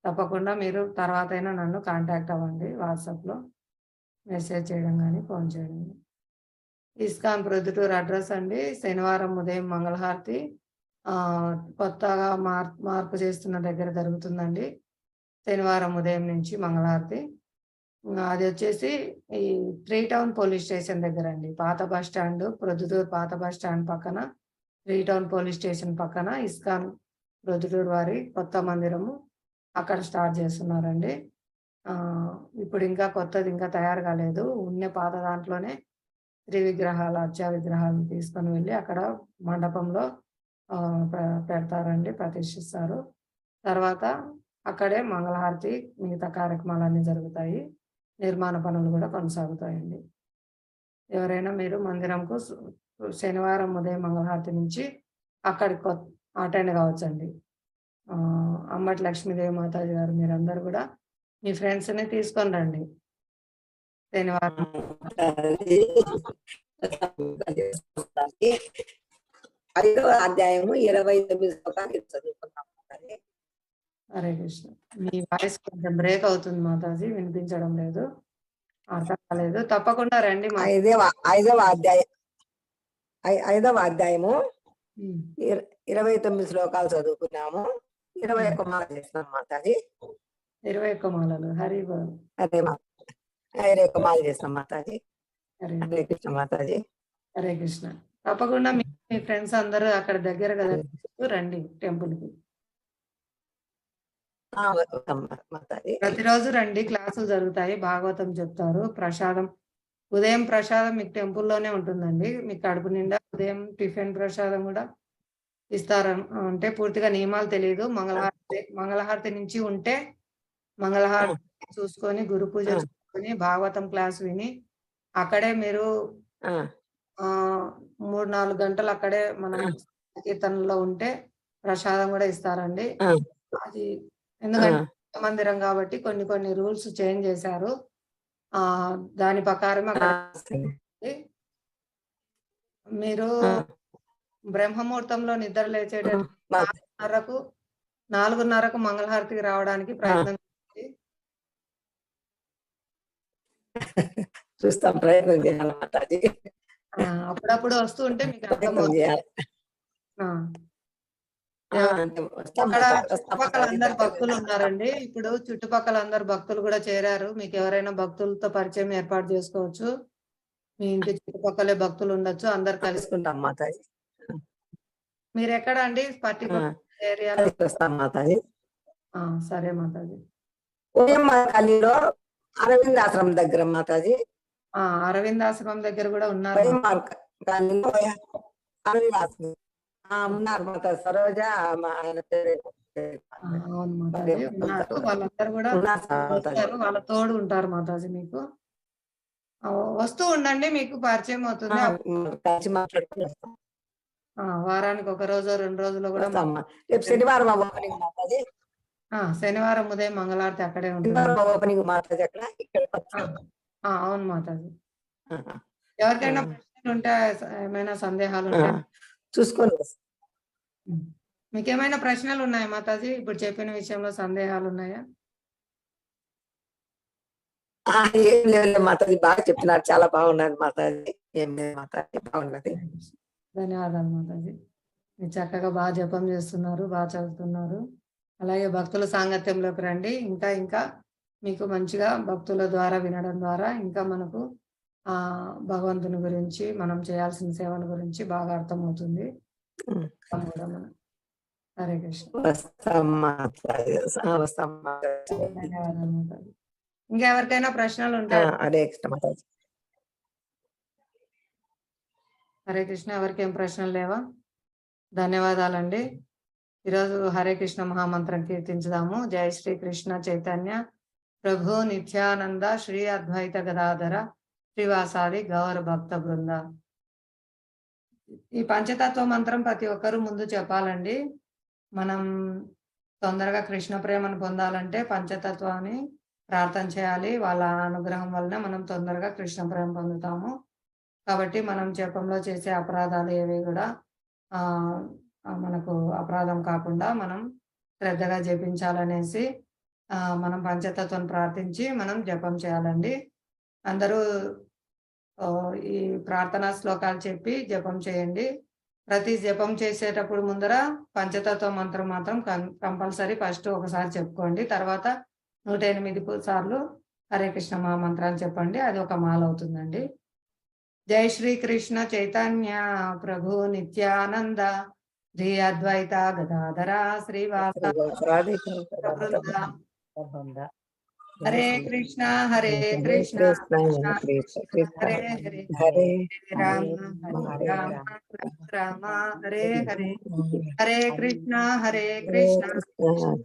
S1: తప్పకుండా మీరు తర్వాత అయినా నన్ను కాంటాక్ట్ అవ్వండి, వాట్సాప్లో మెసేజ్ చేయడం కానీ ఫోన్ చేయడం. ఇస్కాన్ ప్రొద్దుటూరు అడ్రస్ అండి. శనివారం ఉదయం మంగళహారతి కొత్తగా మార్పు చేస్తున్న దగ్గర జరుగుతుందండి. శనివారం ఉదయం నుంచి మంగళహారతి. అది వచ్చేసి ఈ 3 టౌన్ పోలీస్ స్టేషన్ దగ్గర అండి. పాత బస్ స్టాండ్, ప్రొద్దుటూరు పాత బస్ స్టాండ్ పక్కన 3 టౌన్ పోలీస్ స్టేషన్ పక్కన ఇస్కాన్ ప్రొద్దుటూరు వారి కొత్త మందిరము అక్కడ స్టార్ట్ చేస్తున్నారండి. ఇప్పుడు ఇంకా కొత్తది ఇంకా తయారు కాలేదు. ఉన్న పాత దాంట్లోనే త్రివిగ్రహాలు, అర్చా విగ్రహాలను తీసుకొని వెళ్ళి అక్కడ మండపంలో పెడతారండి, ప్రతిష్ఠిస్తారు. తర్వాత అక్కడే మంగళహారతి, మిగతా కార్యక్రమాలన్నీ జరుగుతాయి. నిర్మాణ పనులు కూడా కొనసాగుతాయండి. ఎవరైనా మీరు మందిరంకు శనివారం ఉదయం మంగళహారతి నుంచి అక్కడికి అటెండ్ కావచ్చండి. అమ్మటి లక్ష్మీదేవి మాతాజీ గారు మీరందరూ కూడా మీ ఫ్రెండ్స్ని తీసుకొని రండి శనివారం.
S8: 5వ అధ్యాయము 29 శ్లోకాలు చదువుకున్నాం.
S1: హరే కృష్ణ. మీ వాయిస్ కొంచెం బ్రేక్ అవుతుంది మాతాజీ, వినిపించడం లేదు, అర్థం కాలేదు. తప్పకుండా రండి.
S8: 5వ అధ్యాయము 29 శ్లోకాలు చదువుకున్నాము. 21 మాల చేస్తున్నాం మాతాజీ.
S1: 21 మాలలు. హరి బోల్.
S8: అదే 21 మాల చేస్తున్నాం మాతాజీ. హరే కృష్ణ మాతాజీ.
S1: హరే కృష్ణ. తప్పకుండా మీ ఫ్రెండ్స్ అందరూ అక్కడ దగ్గర కదా రండి టెంపుల్ కి. ప్రతిరోజు రండి, క్లాసులు జరుగుతాయి, భాగవతం చెప్తారు, ప్రసాదం ఉదయం ప్రసాదం మీకు టెంపుల్లోనే ఉంటుందండి. మీకు కడుపు నిండా ఉదయం టిఫిన్ ప్రసాదం కూడా ఇస్తారు. అంటే పూర్తిగా నియమాలు తెలియదు. మంగళహారతి నుంచి ఉంటే మంగళహారతి చూసుకొని, గురు పూజ చూసుకొని, భాగవతం క్లాస్ విని అక్కడే మీరు 3-4 గంటలు అక్కడే మనం కీర్తనలో ఉంటే ప్రసాదం కూడా ఇస్తారండి. అది ఎందుకంటే మందిరం కాబట్టి కొన్ని రూల్స్ చేంజ్ చేశారు. దాని ప్రకారం అక్కడ మీరు బ్రహ్మముహూర్తంలో నిద్ర లేచేటట్టు 4:30కు మంగళహారతికి రావడానికి ప్రయత్నం చేయండి.
S8: చూస్తాం, ప్రయత్నం చేయాలి మాతాజీ.
S1: అప్పుడప్పుడు వస్తూ ఉంటే మీకు అర్థమవుతుంది. అక్కడ చుట్టుపక్కల అందరు భక్తులు ఉన్నారండి. ఇప్పుడు చుట్టుపక్కల అందరు భక్తులు కూడా చేరారు. మీకు ఎవరైనా భక్తులతో పరిచయం ఏర్పాటు చేసుకోవచ్చు. మీ ఇంటి చుట్టుపక్కలే భక్తులు ఉండొచ్చు, అందరు కలుసుకుంటాం
S8: మాతాజీ.
S1: మీరు ఎక్కడ అండి పర్టికులర్ ఏరియాలో?
S8: మాతాజీ.
S1: సరే మాతాజీ.
S8: ఖాళీలో అరవింద్ ఆశ్రమం దగ్గర మాతాజీ.
S1: అరవింద్ ఆశ్రమం దగ్గర కూడా ఉన్నారు.
S8: ఉన్నారు మాతాజీ. సరోజ ఆయన పేరు.
S1: అవును మాతాజీ ఉన్నారు. వాళ్ళందరూ కూడా వాళ్ళ తోడు ఉంటారు మాతాజీ. మీకు వస్తూ ఉండండి, మీకు పరిచయం అవుతుంది. వారానికి 1 రోజు 2 రోజులు కూడా.
S8: శనివారం
S1: శనివారం ఉదయం మంగళారతి అక్కడే ఉంటుంది. అవును మాతాజీ. ఎవరికైనా ప్రశ్నలు ఉంటే, ఏమైనా సందేహాలు ఉంటే
S8: చూసుకొని.
S1: మీకేమైనా ప్రశ్నలు ఉన్నాయా మాతాజీ? ఇప్పుడు చెప్పిన విషయంలో సందేహాలు ఉన్నాయా?
S8: ఏం లేదు మాతాజీ, బాగా చెప్తున్నారు, చాలా బాగున్నారు మాతాజీ. ఏం లేదు మాతాజీ, బాగున్నది.
S1: ధన్యవాదాలు మాతాజీ. మీరు చక్కగా బాగా జపం చేస్తున్నారు, బాగా చదువుతున్నారు. అలాగే భక్తుల సాంగత్యంలోకి రండి. ఇంకా మీకు మంచిగా భక్తుల ద్వారా వినడం ద్వారా ఇంకా మనకు భగవంతుని గురించి, మనం చేయాల్సిన సేవల గురించి బాగా అర్థమవుతుంది. హరే కృష్ణ. ధన్యవాదాలు మాతాజీ. ఇంకెవరికైనా ప్రశ్నలు ఉంటాయి?
S8: హరే కృష్ణ మాతాజీ.
S1: హరే కృష్ణ. ఎవరికి ఏం ప్రశ్నలు లేవా? ధన్యవాదాలండి. ఈరోజు హరే కృష్ణ మహామంత్రం కీర్తించుదాము. జై శ్రీ కృష్ణ చైతన్య ప్రభు నిత్యానంద శ్రీ అద్వైత గదాధర శ్రీవాసాది గౌర భక్త బృంద. ఈ పంచతత్వ మంత్రం ప్రతి ఒక్కరూ ముందు చెప్పాలండి. మనం తొందరగా కృష్ణ ప్రేమను పొందాలంటే పంచతత్వాన్ని ప్రార్థన చేయాలి. వాళ్ళ అనుగ్రహం వలన మనం తొందరగా కృష్ణ ప్రేమ పొందుతాము. కాబట్టి మనం జపంలో చేసే అపరాధాలు ఏవి కూడా మనకు అపరాధం కాకుండా మనం శ్రద్ధగా జపించాలనేసి మనం పంచతత్వం ప్రార్థించి మనం జపం చేయాలండి. అందరూ ఈ ప్రార్థనా శ్లోకాలు చెప్పి జపం చేయండి. ప్రతి జపం చేసేటప్పుడు ముందర పంచతత్వ మంత్రం మాత్రం కంపల్సరీ ఫస్ట్ ఒకసారి చెప్పుకోండి. తర్వాత 108 సార్లు హరే కృష్ణ మహామంత్రాన్ని చెప్పండి. అది ఒక మాల అవుతుందండి. జై శ్రీ కృష్ణ చైతన్య ప్రభు నిత్యానంద శ్రీ అద్వైత గదాధర శ్రీవాస హరే కృష్ణ హరే కృష్ణ కృష్ణ హరే హరే
S8: హరే
S1: రామ హరే రామ రామ హరే హరే హరే కృష్ణ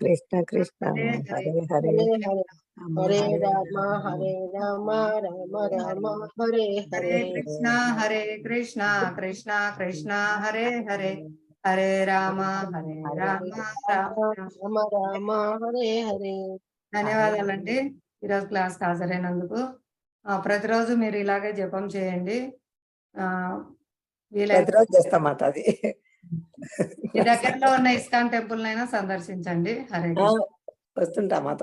S1: కృష్ణ
S8: కృష్ణ
S1: హరే
S8: హరే
S1: హరే
S8: హరే
S2: హరే రామ హరే రామ రామ రామ హరే
S1: హరే
S2: హరే
S1: కృష్ణ కృష్ణ కృష్ణ హరే హరే హరే రామ రామ రామ
S2: రామ రామ హరే హరే.
S1: ధన్యవాదాలండి. ఈరోజు క్లాస్ హాజరైనందుకు. ప్రతిరోజు మీరు ఇలాగే జపం చేయండి. వీలైతే
S8: ప్రతిరోజు చేస్తాం మాతాజీ.
S1: మీ దగ్గరలో ఉన్న ఇస్కాన్ టెంపుల్ నైనా సందర్శించండి. హరే కృష్ణ.
S8: వస్తుంటా మాత.